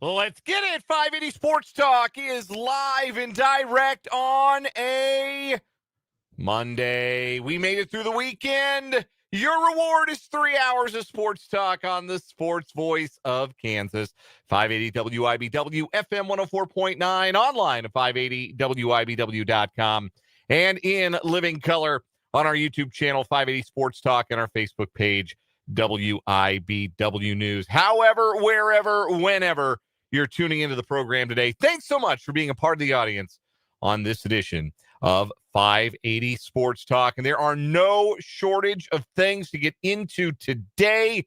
Let's get it. 580 Sports Talk is live and direct on a Monday. We made it through the weekend. Your reward is 3 hours of sports talk on the sports voice of Kansas. 580 WIBW, FM 104.9, online at 580WIBW.com, and in living color on our YouTube channel, 580 Sports Talk, and our Facebook page, WIBW News. However, wherever, whenever you're tuning into the program today, thanks so much for being a part of the audience on this edition of 580 Sports Talk. And there are no shortage of things to get into today,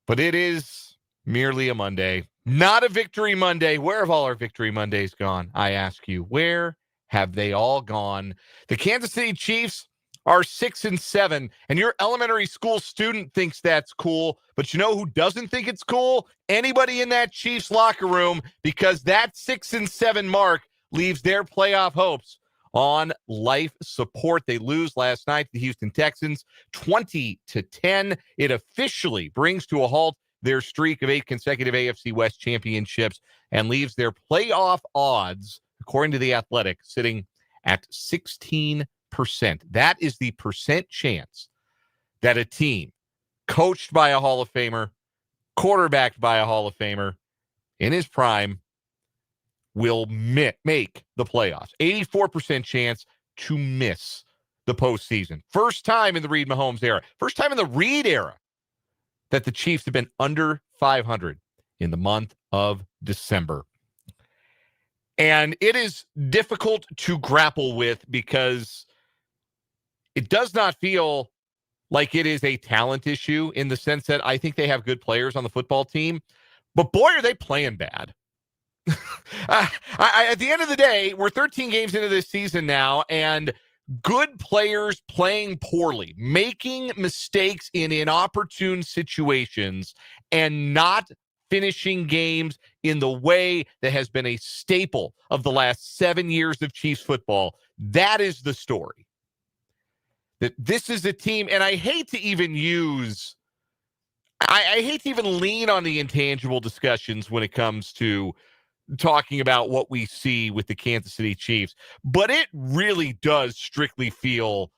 but it is merely a Monday, not a Victory Monday. Where have all our Victory Mondays gone? I ask you, where have they all gone? The Kansas City Chiefs are 6-7, and your elementary school student thinks that's cool, but you know who doesn't think it's cool? Anybody in that Chiefs locker room, because that 6-7 mark leaves their playoff hopes on life support. They lose last night to the Houston Texans, 20-10. It officially brings to a halt their streak of 8 consecutive AFC West championships and leaves their playoff odds, according to The Athletic, sitting at 16%. That is the percent chance that a team coached by a Hall of Famer, quarterbacked by a Hall of Famer in his prime will make the playoffs. 84% chance to miss the postseason. First time in the Reid Mahomes era. First time in the Reid era that the Chiefs have been under 500 in the month of December. And it is difficult to grapple with because it does not feel like it is a talent issue in the sense that I think they have good players on the football team. But boy, are they playing bad. At the end of the day, we're 13 games into this season now, and good players playing poorly, making mistakes in inopportune situations, and not finishing games in the way that has been a staple of the last 7 years of Chiefs football. That is the story. That this is a team, and I hate to even use, I hate to even lean on the intangible discussions when it comes to talking about what we see with the Kansas City Chiefs, but it really does strictly feel,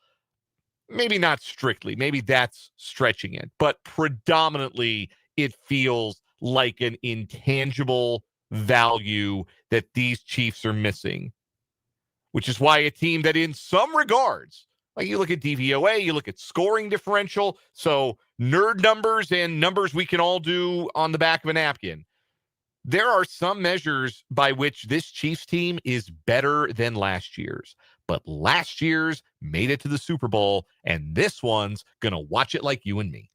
maybe not strictly, maybe that's stretching it, but predominantly it feels like an intangible value that these Chiefs are missing, which is why a team that in some regards, like you look at DVOA, you look at scoring differential, so nerd numbers and numbers we can all do on the back of a napkin. There are some measures by which this Chiefs team is better than last year's, but last year's made it to the Super Bowl, and this one's going to watch it like you and me.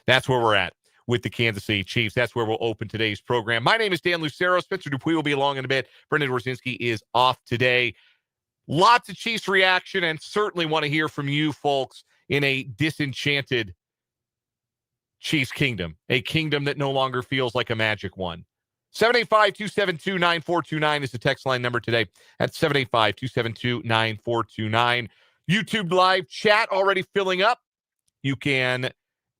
That's where we're at with the Kansas City Chiefs. That's where we'll open today's program. My name is Dan Lucero. Spencer Dupuis will be along in a bit. Brendan Rosinski is off today. Lots of Chiefs reaction, and certainly want to hear from you folks in a disenchanted Chiefs kingdom, a kingdom that no longer feels like a magic one. 785-272-9429 is the text line number today. That's 785-272-9429. YouTube live chat already filling up. You can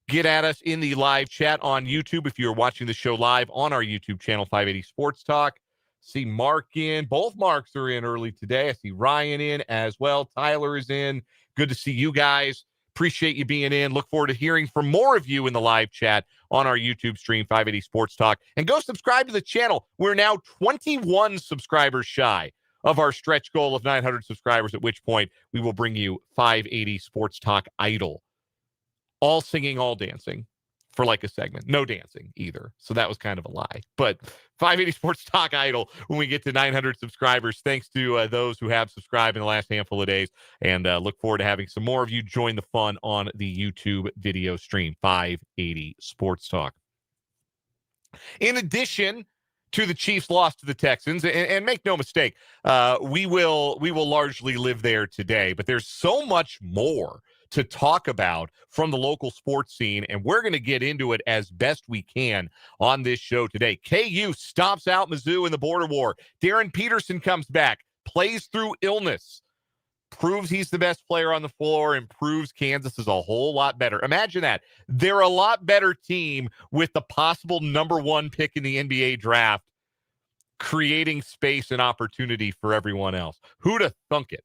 get at us in the live chat on YouTube if you're watching the show live on our YouTube channel, 580 Sports Talk. See Mark in. Both Marks are in early today. I see Ryan in as well. Tyler is in. Good to see you guys. Appreciate you being in. Look forward to hearing from more of you in the live chat on our YouTube stream, 580 Sports Talk. And go subscribe to the channel. We're now 21 subscribers shy of our stretch goal of 900 subscribers, at which point we will bring you 580 Sports Talk Idol. All singing, all dancing for like a segment. No dancing either. So that was kind of a lie. But 580 Sports Talk Idol when we get to 900 subscribers. Thanks to those who have subscribed in the last handful of days. And look forward to having some more of you join the fun on the YouTube video stream, 580 Sports Talk. In addition to the Chiefs' loss to the Texans, and make no mistake, we will largely live there today. But there's so much more to talk about from the local sports scene, and we're going to get into it as best we can on this show today. KU stomps out Mizzou in the border war. Darryn Peterson comes back, plays through illness. proves he's the best player on the floor, and proves Kansas is a whole lot better. Imagine that. They're a lot better team with the possible number 1 pick in the NBA draft, creating space and opportunity for everyone else. Who'd have thunk it?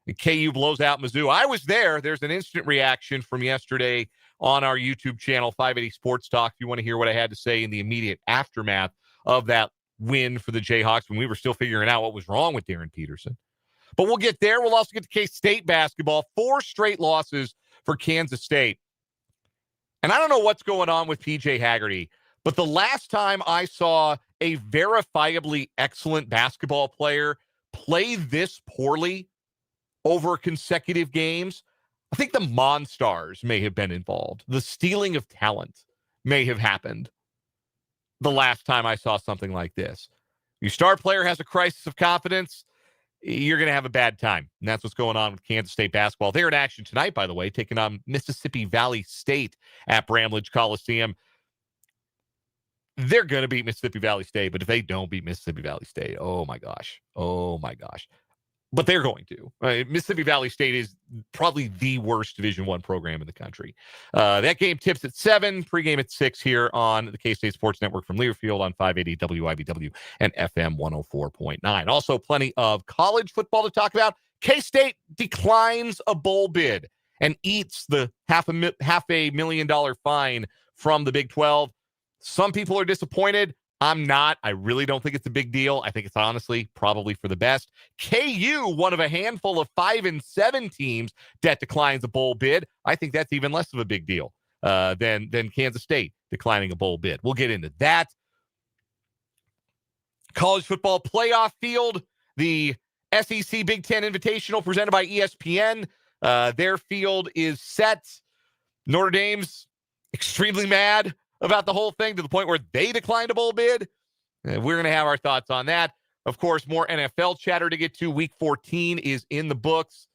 And KU blows out Mizzou. I was there. There's an instant reaction from yesterday on our YouTube channel, 580 Sports Talk. If you want to hear what I had to say in the immediate aftermath of that win for the Jayhawks when we were still figuring out what was wrong with Darryn Peterson. But we'll get there. We'll also get to K-State basketball. 4 straight losses for Kansas State. And I don't know what's going on with PJ Haggerty, but the last time I saw a verifiably excellent basketball player play this poorly over consecutive games, I think the Monstars may have been involved. The stealing of talent may have happened the last time I saw something like this. Your star player has a crisis of confidence, you're going to have a bad time. And that's what's going on with Kansas State basketball. They're in action tonight, by the way, taking on Mississippi Valley State at Bramlage Coliseum. They're going to beat Mississippi Valley State, but if they don't beat Mississippi Valley State, oh my gosh. But they're going to. Mississippi Valley State is probably the worst Division I program in the country. That game tips at 7, pregame at 6 here on the K-State Sports Network from Learfield on 580 WIBW and FM 104.9. Also, plenty of college football to talk about. K-State declines a bowl bid and eats the $500,000 fine from the Big 12. Some people are disappointed. I'm not. I really don't think it's a big deal. I think it's honestly probably for the best. KU, one of a handful of 5 and 7 teams that declines a bowl bid. I think that's even less of a big deal than Kansas State declining a bowl bid. We'll get into that. College football playoff field, the SEC Big Ten Invitational presented by ESPN. Their field is set. Notre Dame's extremely mad about the whole thing to the point where they declined a bowl bid. We're going to have our thoughts on that. Of course, more NFL chatter to get to. Week 14 is in the books.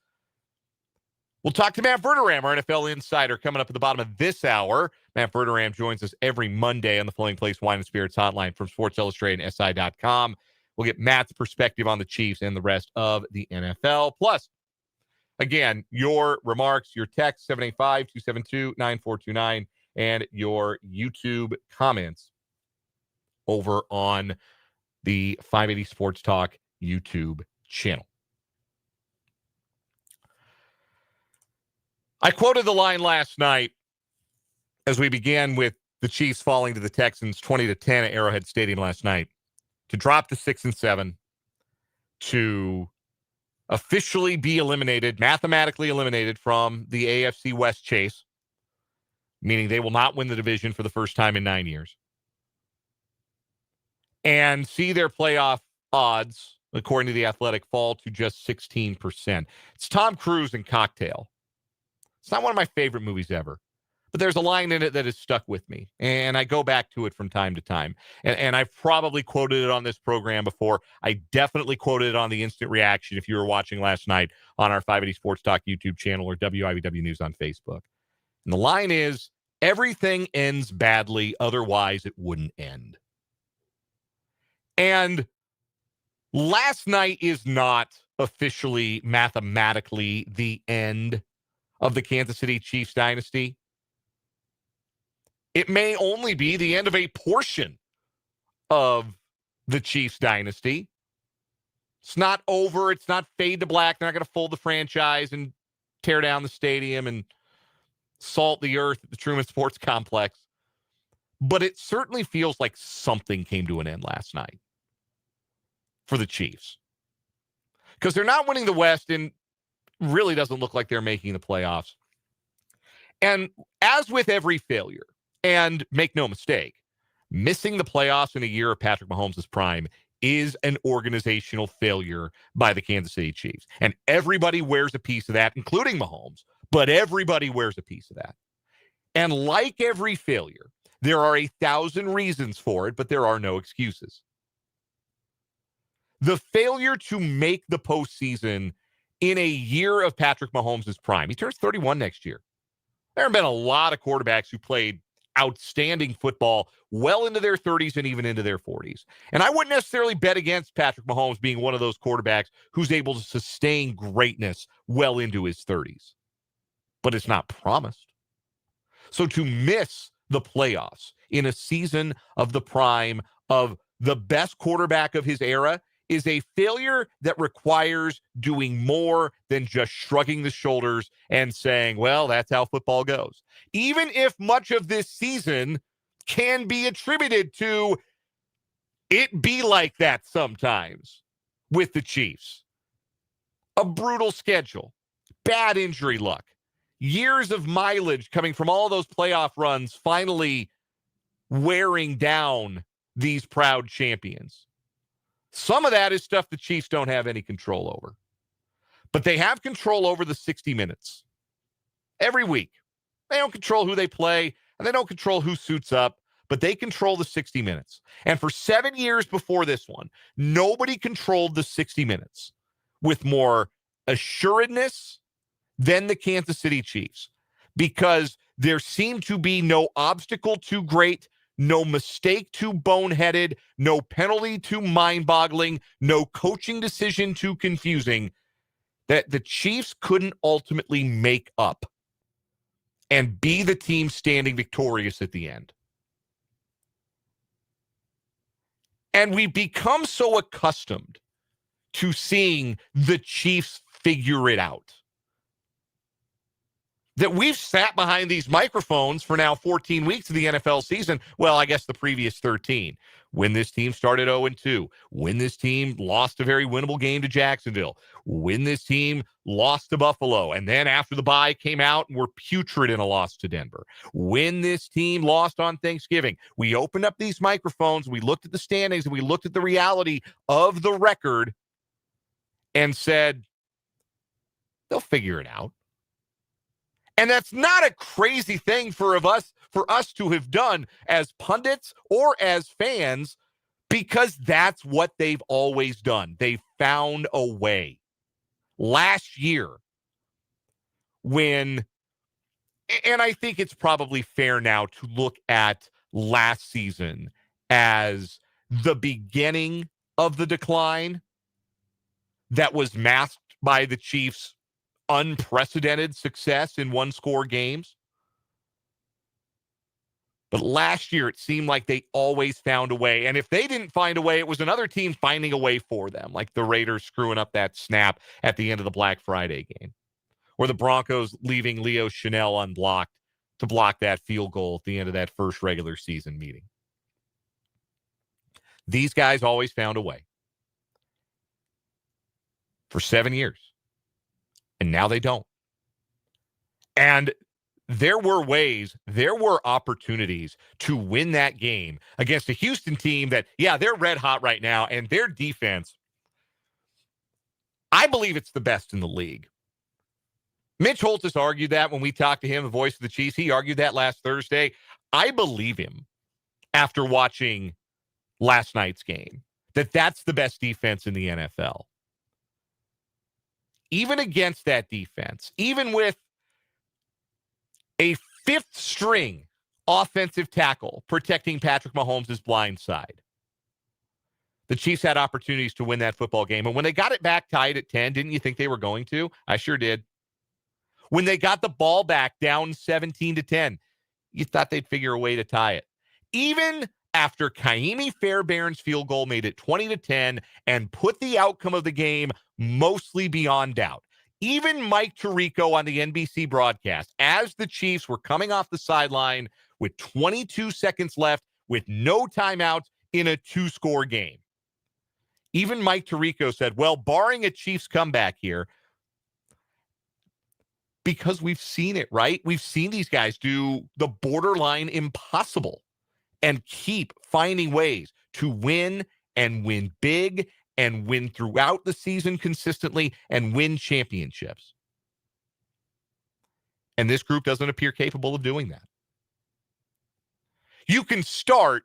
We'll talk to Matt Verderam, our NFL insider, coming up at the bottom of this hour. Matt Verderam joins us every Monday on the Floating Place Wine and Spirits hotline from Sports Illustrated and SI.com. We'll get Matt's perspective on the Chiefs and the rest of the NFL. Plus, again, your remarks, your text, 785-272-9429. And your YouTube comments over on the 580 Sports Talk YouTube channel. I quoted the line last night as we began with the Chiefs falling to the Texans 20-10 at Arrowhead Stadium last night, to drop to 6 and 7, to officially be eliminated, mathematically eliminated from the AFC West chase, meaning they will not win the division for the first time in 9 years, and see their playoff odds, according to The Athletic, fall to just 16%. It's Tom Cruise and Cocktail. It's not one of my favorite movies ever, but there's a line in it that has stuck with me, and I go back to it from time to time. And I've probably quoted it on this program before. I definitely quoted it on the Instant Reaction if you were watching last night on our 580 Sports Talk YouTube channel or WIBW News on Facebook. And the line is, everything ends badly, otherwise it wouldn't end. And last night is not officially, mathematically, the end of the Kansas City Chiefs dynasty. It may only be the end of a portion of the Chiefs dynasty. It's not over. It's not fade to black. They're not going to fold the franchise and tear down the stadium and salt the earth at the Truman Sports Complex. But it certainly feels like something came to an end last night for the Chiefs, because they're not winning the West and really doesn't look like they're making the playoffs. And as with every failure, and make no mistake, missing the playoffs in a year of Patrick Mahomes' prime is an organizational failure by the Kansas City Chiefs. And everybody wears a piece of that, including Mahomes. But everybody wears a piece of that. And like every failure, there are 1,000 reasons for it, but there are no excuses. The failure to make the postseason in a year of Patrick Mahomes' prime, he turns 31 next year. There have been a lot of quarterbacks who played outstanding football well into their 30s and even into their 40s. And I wouldn't necessarily bet against Patrick Mahomes being one of those quarterbacks who's able to sustain greatness well into his 30s. But it's not promised. So to miss the playoffs in a season of the prime of the best quarterback of his era is a failure that requires doing more than just shrugging the shoulders and saying, well, that's how football goes. Even if much of this season can be attributed to it be like that sometimes with the Chiefs. A brutal schedule, bad injury luck, years of mileage coming from all those playoff runs finally wearing down these proud champions. Some of that is stuff the Chiefs don't have any control over. But they have control over the 60 minutes every week. They don't control who they play, and they don't control who suits up, but they control the 60 minutes. And for 7 years before this one, nobody controlled the 60 minutes with more assuredness than the Kansas City Chiefs, because there seemed to be no obstacle too great, no mistake too boneheaded, no penalty too mind-boggling, no coaching decision too confusing that the Chiefs couldn't ultimately make up and be the team standing victorious at the end. And we become so accustomed to seeing the Chiefs figure it out that we've sat behind these microphones for now 14 weeks of the NFL season. Well, I guess the previous 13. When this team started 0-2. When this team lost a very winnable game to Jacksonville. When this team lost to Buffalo. And then after the bye came out and were putrid in a loss to Denver. When this team lost on Thanksgiving. We opened up these microphones. We looked at the standings and we looked at the reality of the record and said, they'll figure it out. And that's not a crazy thing for us to have done as pundits or as fans, because that's what they've always done. They found a way. Last year, and I think it's probably fair now to look at last season as the beginning of the decline that was masked by the Chiefs' unprecedented success in one-score games. But last year, it seemed like they always found a way. And if they didn't find a way, it was another team finding a way for them, like the Raiders screwing up that snap at the end of the Black Friday game, or the Broncos leaving Leo Chanel unblocked to block that field goal at the end of that first regular season meeting. These guys always found a way. For 7 years. And now they don't. And there were ways, there were opportunities to win that game against a Houston team that, yeah, they're red hot right now. And their defense, I believe it's the best in the league. Mitch Holthus argued that when we talked to him, the voice of the Chiefs. He argued that last Thursday. I believe him after watching last night's game, that that's the best defense in the NFL. Even against that defense, even with a fifth string offensive tackle protecting Patrick Mahomes' blind side, the Chiefs had opportunities to win that football game. And when they got it back tied at 10, didn't you think they were going to? I sure did. When they got the ball back down 17-10, you thought they'd figure a way to tie it. Even after Kaimi Fairbairn's field goal made it 20-10 and put the outcome of the game mostly beyond doubt. Even Mike Tirico on the NBC broadcast, as the Chiefs were coming off the sideline with 22 seconds left with no timeouts in a 2-score game. Even Mike Tirico said, well, barring a Chiefs comeback here, because we've seen it, right? We've seen these guys do the borderline impossible and keep finding ways to win and win big and win throughout the season consistently and win championships. And this group doesn't appear capable of doing that. You can start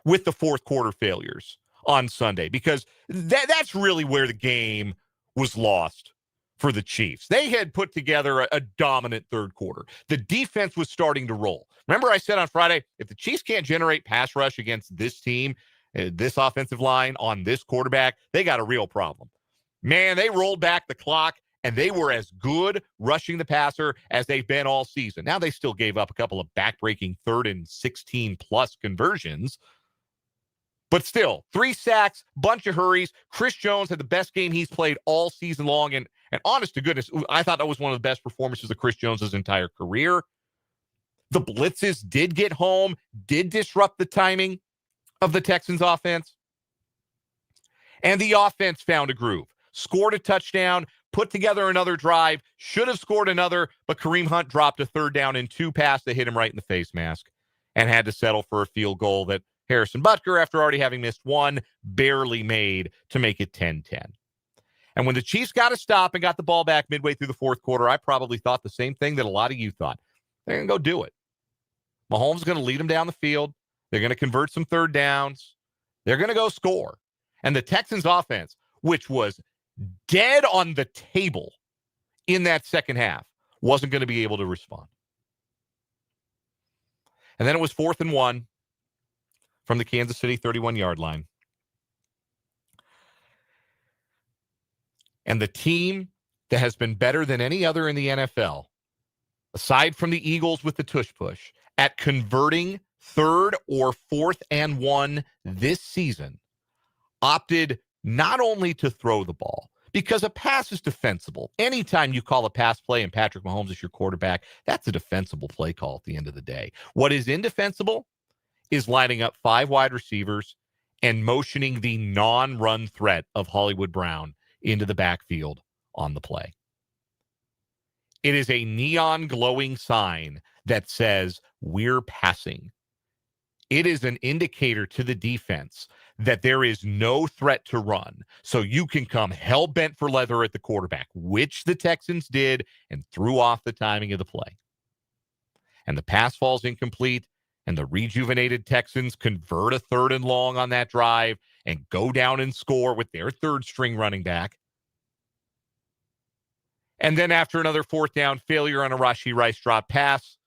with the fourth quarter failures on Sunday, because that's really where the game was lost for the Chiefs. They had put together a dominant third quarter. The defense was starting to roll. Remember I said on Friday, if the Chiefs can't generate pass rush against this team, this offensive line on this quarterback, they got a real problem. Man, they rolled back the clock, and they were as good rushing the passer as they've been all season. Now they still gave up a couple of backbreaking 3rd and 16-plus conversions. But still, 3 sacks, bunch of hurries. Chris Jones had the best game he's played all season long. And honest to goodness, I thought that was one of the best performances of Chris Jones' entire career. The blitzes did get home, did disrupt the timing of the Texans offense. And the offense found a groove. Scored a touchdown, put together another drive, should have scored another, but Kareem Hunt dropped a 3rd down and 2 pass that hit him right in the face mask and had to settle for a field goal that Harrison Butker, after already having missed 1, barely made to make it 10-10. And when the Chiefs got a stop and got the ball back midway through the 4th quarter, I probably thought the same thing that a lot of you thought. They're going to go do it. Mahomes is going to lead them down the field. They're going to convert some 3rd downs. They're going to go score. And the Texans offense, which was dead on the table in that second half, wasn't going to be able to respond. And then it was 4th and 1 from the Kansas City 31-yard line. And the team that has been better than any other in the NFL, aside from the Eagles with the tush push, at converting 3rd or 4th and 1 this season, opted not only to throw the ball, because a pass is defensible. Anytime you call a pass play and Patrick Mahomes is your quarterback, that's a defensible play call at the end of the day. What is indefensible is lining up 5 wide receivers and motioning the non-run threat of Hollywood Brown into the backfield on the play. It is a neon glowing sign that says we're passing. It is an indicator to the defense that there is no threat to run. So you can come hell-bent for leather at the quarterback, which the Texans did, and threw off the timing of the play. And the pass falls incomplete, and the rejuvenated Texans convert a 3rd and long on that drive and go down and score with their 3rd-string running back. And then after another 4th down failure on a Rashee Rice drop pass,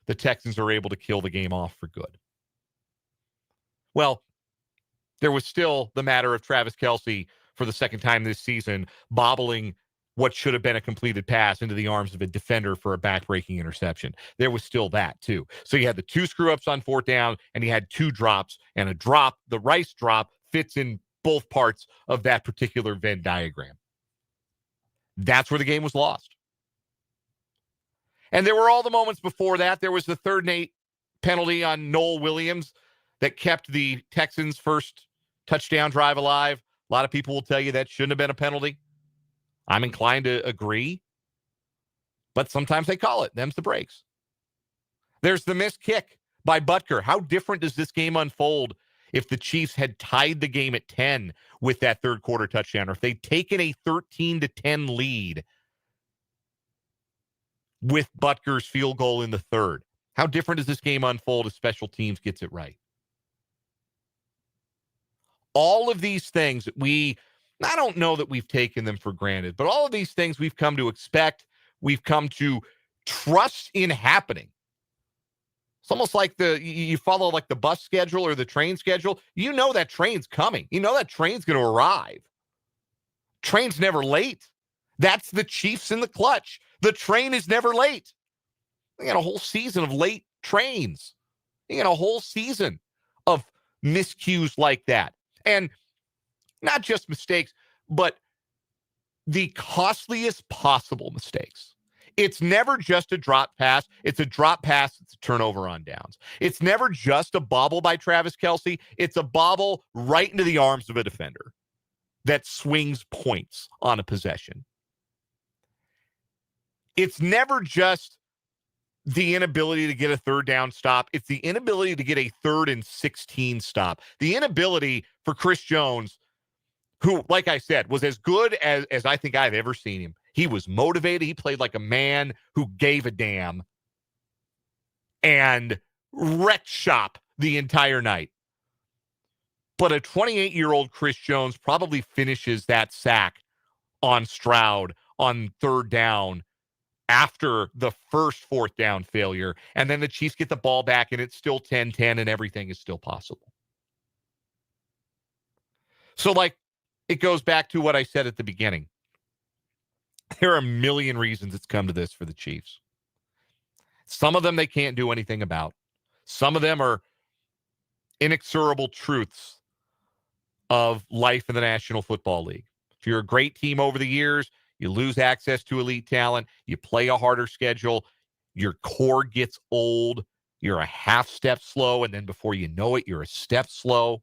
the Texans are able to kill the game off for good. Well, there was still the matter of Travis Kelce for the second time this season, bobbling what should have been a completed pass into the arms of a defender for a backbreaking interception. There was still that, too. So you had the 2 screw-ups on 4th down, and he had 2 drops, and a drop, the Rice drop, fits in both parts of that particular Venn diagram. That's where the game was lost. And there were all the moments before that. There was the 3rd and 8 penalty on Noel Williams that kept the Texans' first touchdown drive alive. A lot of people will tell you that shouldn't have been a penalty. I'm inclined to agree. But sometimes they call it. Them's the breaks. There's the missed kick by Butker. How different does this game unfold if the Chiefs had tied the game at 10 with that 3rd quarter touchdown, or if they'd taken a 13-10 lead with Butker's field goal in the 3rd? How different does this game unfold if special teams gets it right? All of these things I don't know that we've taken them for granted, but all of these things we've come to expect, we've come to trust in happening. It's almost like you follow like the bus schedule or the train schedule. You know that train's coming. You know that train's going to arrive. Train's never late. That's the Chiefs in the clutch. The train is never late. They got a whole season of late trains. They got a whole season of miscues like that. And not just mistakes, but the costliest possible mistakes. It's never just a drop pass. It's a drop pass. It's a turnover on downs. It's never just a bobble by Travis Kelce. It's a bobble right into the arms of a defender that swings points on a possession. It's never just the inability to get a 3rd down stop. It's the inability to get a 3rd and 16 stop. The inability for Chris Jones, who, like I said, was as good as I think I've ever seen him. He was motivated. He played like a man who gave a damn and wrecked shop the entire night. But a 28-year-old Chris Jones probably finishes that sack on Stroud on third down after the first fourth down failure, and then the Chiefs get the ball back and it's still 10-10 and everything is still possible. So, like, it goes back to what I said at the beginning. There are a million reasons it's come to this for the Chiefs. Some of them they can't do anything about. Some of them are inexorable truths of life in the National Football League. If you're a great team over the years, you lose access to elite talent, you play a harder schedule, your core gets old, you're a half step slow, and then before you know it, you're a step slow.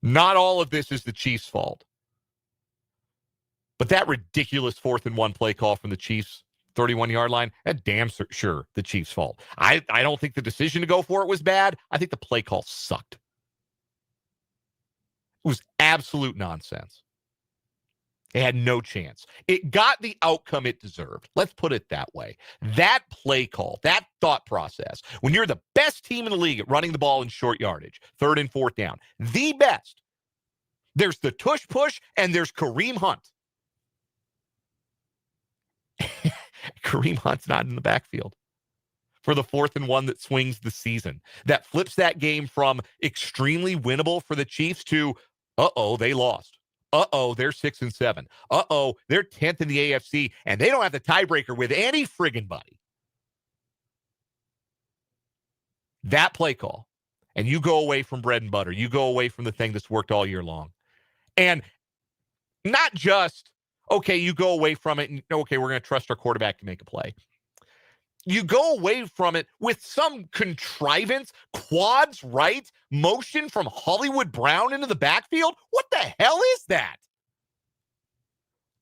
Not all of this is the Chiefs' fault. But that ridiculous 4th and 1 play call from the Chiefs' 31-yard line, that damn sure the Chiefs' fault. I don't think the decision to go for it was bad. I think the play call sucked. It was absolute nonsense. It had no chance. It got the outcome it deserved. Let's put it that way. That play call, that thought process, when you're the best team in the league at running the ball in short yardage, 3rd and 4th down, the best. There's the tush push and there's Kareem Hunt. Kareem Hunt's not in the backfield for the 4th and 1 that swings the season. That flips that game from extremely winnable for the Chiefs to, they lost. They're 6-7. They're 10th in the AFC, and they don't have the tiebreaker with any friggin' buddy. That play call, and you go away from bread and butter. You go away from the thing that's worked all year long. And not just, okay, you go away from it, and okay, we're going to trust our quarterback to make a play. You go away from it with some contrivance, quads right, motion from Hollywood Brown into the backfield. What the hell is that?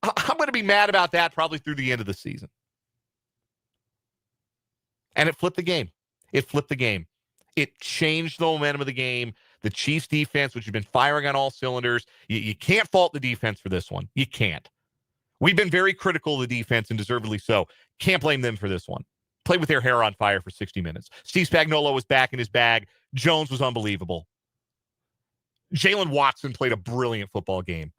I'm going to be mad about that probably through the end of the season. And it flipped the game. It changed the momentum of the game. The Chiefs defense, which has been firing on all cylinders, you can't fault the defense for this one. You can't. We've been very critical of the defense, and deservedly so. Can't blame them for this one. Played with their hair on fire for 60 minutes. Steve Spagnuolo was back in his bag. Jones was unbelievable. Jalen Watson played a brilliant football game.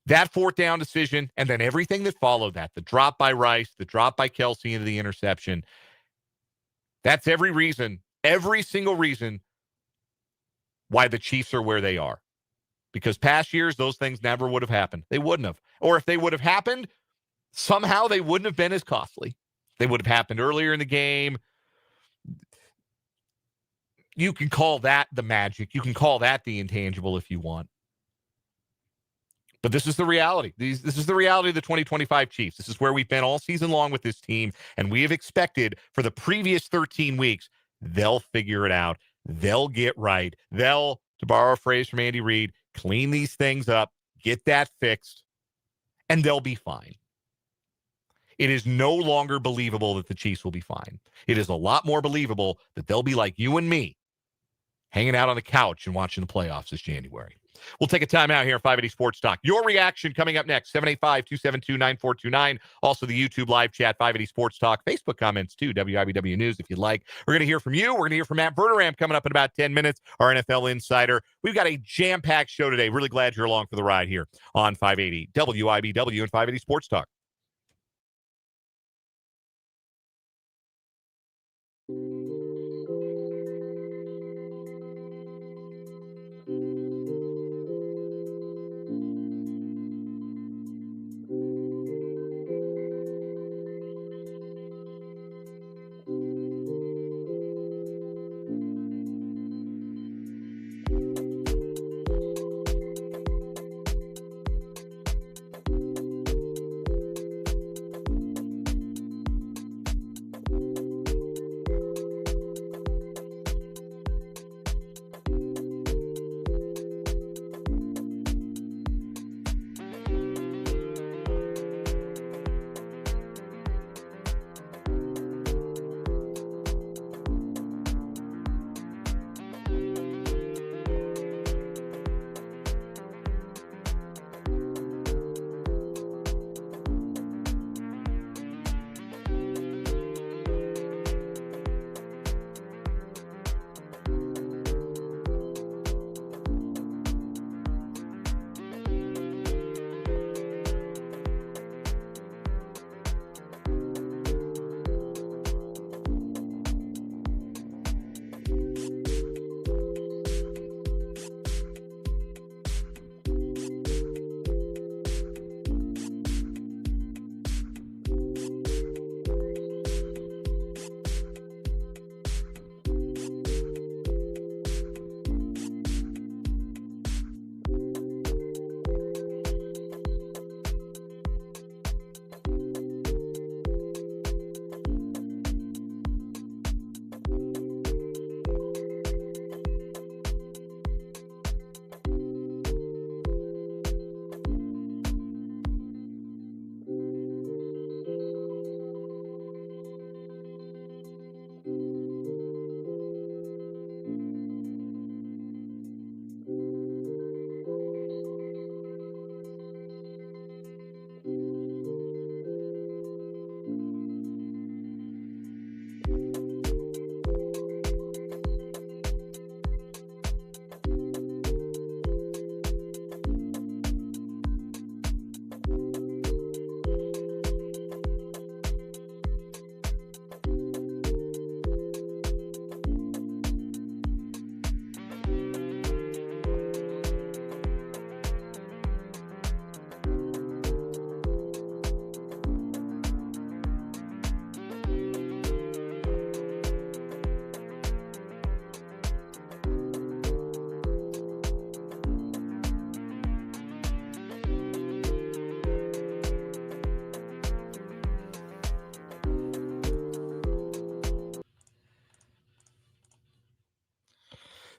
That 4th down decision, and then everything that followed that, the drop by Rice, the drop by Kelsey into the interception, that's every single reason why the Chiefs are where they are. Because past years, those things never would have happened. They wouldn't have. Or if they would have happened, somehow they wouldn't have been as costly. They would have happened earlier in the game. You can call that the magic. You can call that the intangible if you want. But this is the reality. This is the reality of the 2025 Chiefs. This is where we've been all season long with this team, and we have expected for the previous 13 weeks, they'll figure it out. They'll get right. They'll, to borrow a phrase from Andy Reid, clean these things up, get that fixed, and they'll be fine. It is no longer believable that the Chiefs will be fine. It is a lot more believable that they'll be like you and me, hanging out on the couch and watching the playoffs this January. We'll take a time out here at 580 Sports Talk. Your reaction coming up next, 785-272-9429. Also the YouTube live chat, 580 Sports Talk. Facebook comments too, WIBW News if you'd like. We're going to hear from you. We're going to hear from Matt Verderam coming up in about 10 minutes, our NFL insider. We've got a jam-packed show today. Really glad you're along for the ride here on 580 WIBW and 580 Sports Talk.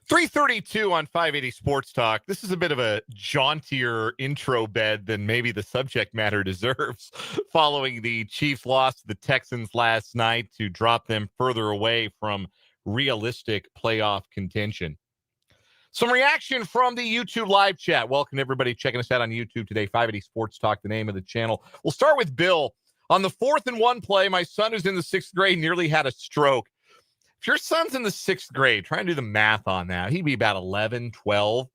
3:32 on 580 Sports Talk. This is a bit of a jauntier intro bed than maybe the subject matter deserves following the Chiefs' loss to the Texans last night to drop them further away from realistic playoff contention. Some reaction from the YouTube live chat. Welcome to everybody checking us out on YouTube today. 580 Sports Talk, the name of the channel. We'll start with Bill. On the 4th and 1 play, my son who's in the 6th grade nearly had a stroke. If your son's in the 6th grade, try and do the math on that. He'd be about 11, 12.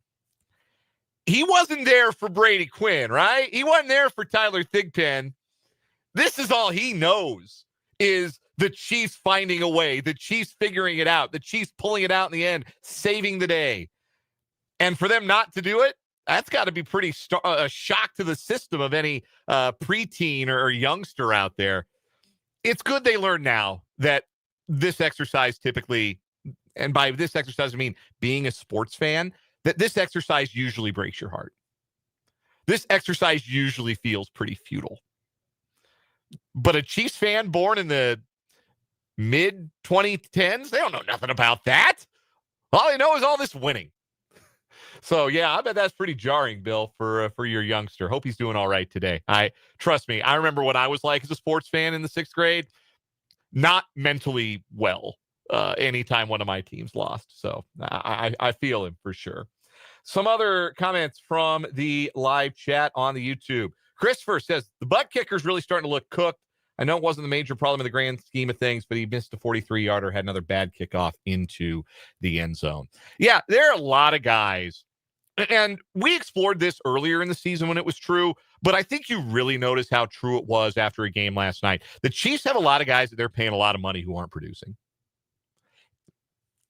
He wasn't there for Brady Quinn, right? He wasn't there for Tyler Thigpen. This is all he knows is the Chiefs finding a way, the Chiefs figuring it out, the Chiefs pulling it out in the end, saving the day. And for them not to do it, that's got to be pretty a shock to the system of any preteen or youngster out there. It's good they learn now that this exercise typically, and by this exercise, I mean being a sports fan, that this exercise usually breaks your heart. This exercise usually feels pretty futile. But a Chiefs fan born in the mid-2010s, they don't know nothing about that. All they know is all this winning. So, yeah, I bet that's pretty jarring, Bill, for your youngster. Hope he's doing all right today. Trust me, I remember what I was like as a sports fan in the 6th grade. Not mentally well anytime one of my teams lost. So I feel him for sure. Some other comments from the live chat on the YouTube. Christopher says, the butt kicker's really starting to look cooked. I know it wasn't the major problem in the grand scheme of things, but he missed a 43-yarder, had another bad kickoff into the end zone. Yeah, there are a lot of guys. And we explored this earlier in the season when it was true, but I think you really notice how true it was after a game last night. The Chiefs have a lot of guys that they're paying a lot of money who aren't producing.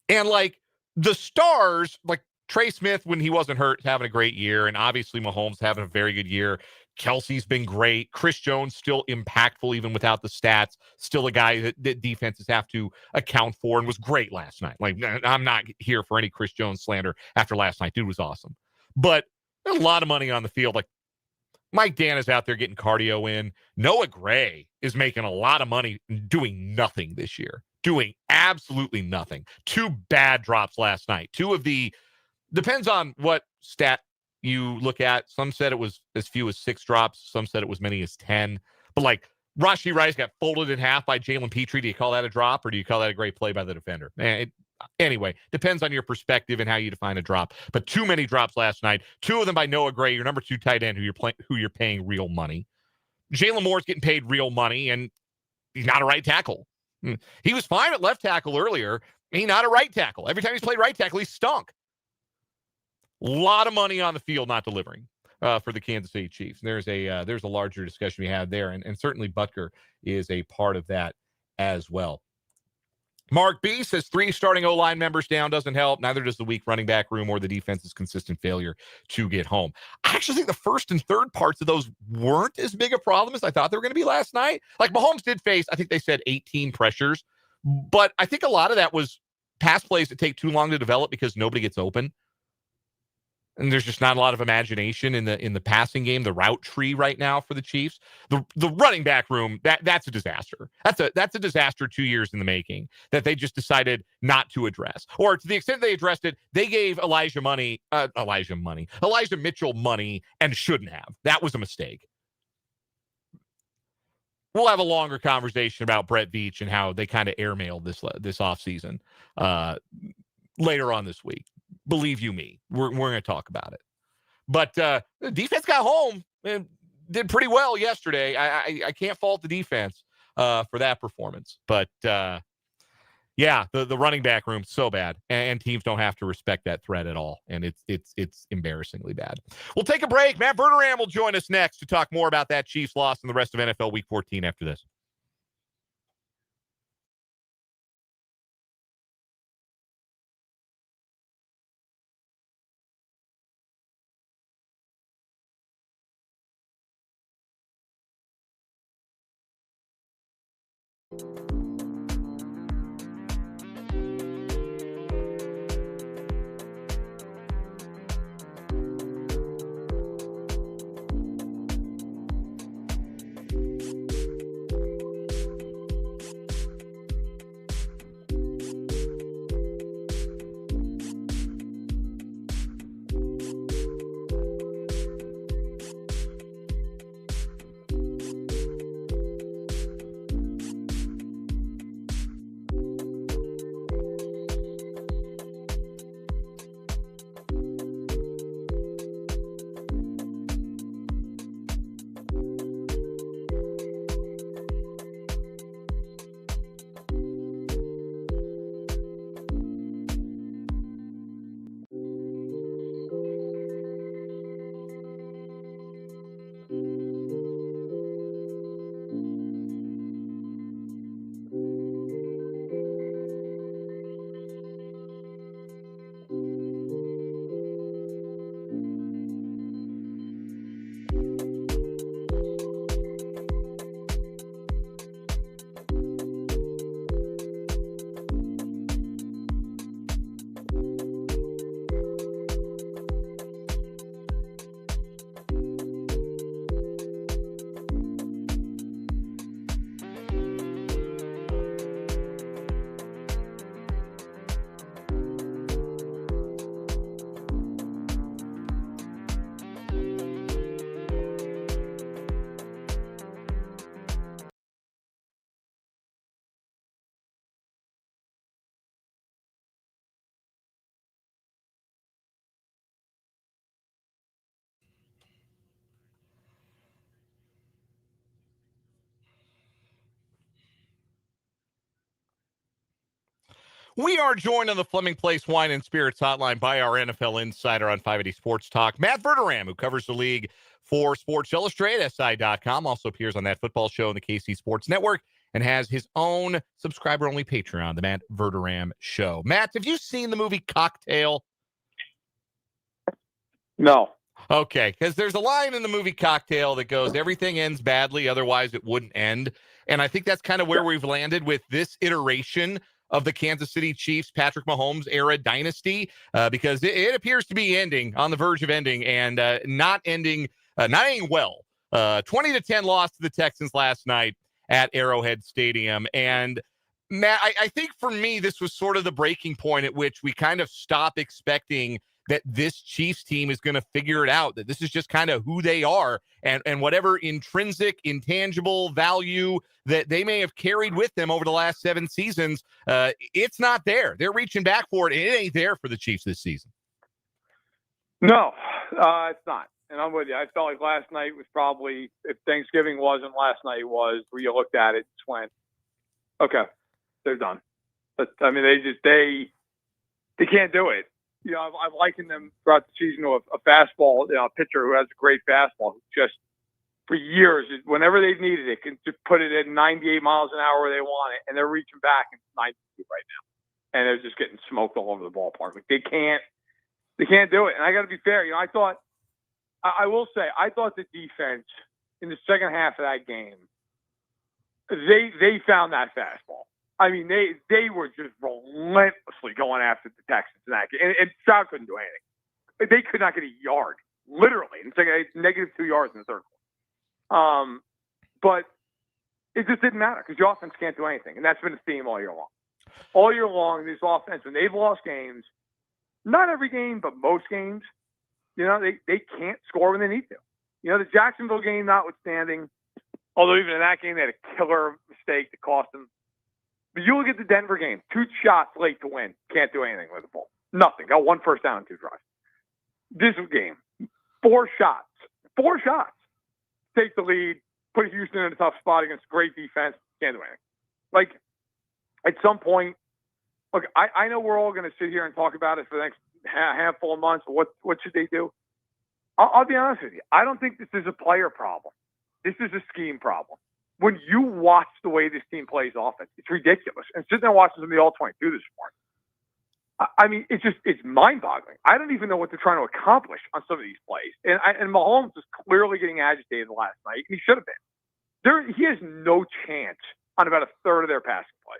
And like the stars, like Trey Smith, when he wasn't hurt, having a great year. And obviously Mahomes having a very good year. Kelsey's been great. Chris Jones still impactful even without the stats. Still a guy that defenses have to account for and was great last night. Like, I'm not here for any Chris Jones slander after last night. Dude was awesome. But there's a lot of money on the field. Like Mike Dan is out there getting cardio in. Noah Gray is making a lot of money doing nothing this year. Doing absolutely nothing. 2 bad drops last night. 2 of the, depends on what stat you look at. Some said it was as few as 6 drops. Some said it was many as 10. But like Rashee Rice got folded in half by Jalen Petrie. Do you call that a drop or do you call that a great play by the defender? Anyway, depends on your perspective and how you define a drop. But too many drops last night. 2 of them by Noah Gray, your number 2 tight end, who you're paying real money. Jalen Moore's getting paid real money, and he's not a right tackle. He was fine at left tackle earlier. He's not a right tackle. Every time he's played right tackle, he stunk. A lot of money on the field not delivering for the Kansas City Chiefs. And there's a larger discussion we had there, and certainly Butker is a part of that as well. Mark B says 3 starting O-line members down doesn't help. Neither does the weak running back room or the defense's consistent failure to get home. I actually think the first and third parts of those weren't as big a problem as I thought they were going to be last night. Like Mahomes did face, I think they said 18 pressures, but I think a lot of that was pass plays that take too long to develop because nobody gets open. And there's just not a lot of imagination in the passing game, the route tree right now for the Chiefs. The running back room, that's a disaster. That's a disaster 2 years in the making that they just decided not to address. Or to the extent they addressed it, they gave Elijah Mitchell money and shouldn't have. That was a mistake. We'll have a longer conversation about Brett Veach and how they kind of airmailed this offseason later on this week. Believe you me, we're going to talk about it. But the defense got home and did pretty well yesterday. I can't fault the defense for that performance. But, yeah, the running back room so bad. And teams don't have to respect that threat at all. And it's embarrassingly bad. We'll take a break. Matt Verderame will join us next to talk more about that Chiefs loss and the rest of NFL Week 14 after this. We are joined on the Fleming Place Wine and Spirits hotline by our NFL insider on 580 Sports Talk, Matt Verderam, who covers the league for Sports Illustrated, SI.com, also appears on That Football Show on the KC Sports Network, and has his own subscriber-only Patreon, the Matt Verderam Show. Matt, have you seen the movie Cocktail? No. Okay, because there's a line in the movie Cocktail that goes, everything ends badly, otherwise it wouldn't end. And I think that's kind of where we've landed with this iteration of the Kansas City Chiefs, Patrick Mahomes era dynasty, because it appears to be ending, on the verge of ending, and not ending well. 20-10 loss to the Texans last night at Arrowhead Stadium. And Matt, I think for me, this was sort of the breaking point at which we kind of stop expecting that this Chiefs team is going to figure it out, that this is just kind of who they are, and whatever intrinsic, intangible value that they may have carried with them over the last 7 seasons, it's not there. They're reaching back for it, and it ain't there for the Chiefs this season. No, it's not. And I'm with you. I felt like last night was probably, if Thanksgiving wasn't, last night was, where you looked at it and just went, okay, they're done. But, I mean, they can't do it. You know, I've likened them throughout the season to a fastball, pitcher who has a great fastball, who just for years, whenever they've needed it, can just put it at 98 miles an hour where they want it, and they're reaching back and it's 92 right now, and they're just getting smoked all over the ballpark. Like they can't do it. And I got to be fair. You know, I will say, I thought the defense in the second half of that game, they found that fastball. I mean, they were just relentlessly going after the Texans in that game. And Stroud couldn't do anything. They could not get a yard, literally. It's like -2 yards in the third quarter. But it just didn't matter because the offense can't do anything. And that's been a theme all year long. All year long, this offense, when they've lost games, not every game, but most games, you know, they can't score when they need to. You know, the Jacksonville game notwithstanding, although even in that game, they had a killer mistake that cost them. But you look at the Denver game, 2 shots late to win. Can't do anything with the ball. Nothing. Got 1 first down and 2 drives. This game, 4 shots. 4 shots. Take the lead, put Houston in a tough spot against great defense. Can't do anything. Like, at some point, look, I know we're all going to sit here and talk about it for the next handful of months. What should they do? I'll be honest with you. I don't think this is a player problem. This is a scheme problem. When you watch the way this team plays offense, it's ridiculous. And sitting there watching them be all 22 this morning, I mean, it's mind-boggling. I don't even know what they're trying to accomplish on some of these plays. And Mahomes was clearly getting agitated last night. He should have been. He has no chance on about a third of their passing plays.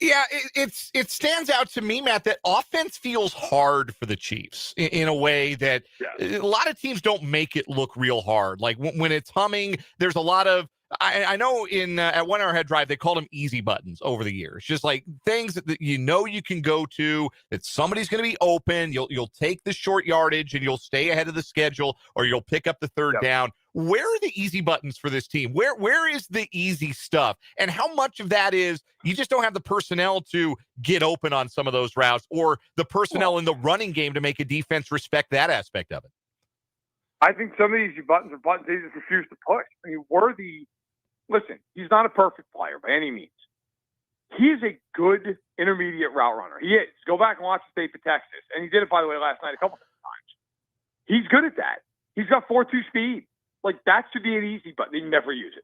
Yeah, it stands out to me, Matt, that offense feels hard for the Chiefs in a way that a lot of teams don't make it look real hard. Like when it's humming, there's a lot of, I know at 1 Hour Head Drive, they called them easy buttons over the years. Just like things that you know you can go to, that somebody's going to be open. You'll take the short yardage and you'll stay ahead of the schedule, or you'll pick up the third down. Where are the easy buttons for this team? Where is the easy stuff? And how much of that is you just don't have the personnel to get open on some of those routes, or the personnel in the running game to make a defense respect that aspect of it? I think some of these buttons are buttons they just refuse to push. I mean, listen, he's not a perfect player by any means. He's a good intermediate route runner. He is. Go back and watch the tape of Texas. And he did it, by the way, last night a couple of times. He's good at that. He's got 4.2 speed. Like, that should be an easy button. They never use it.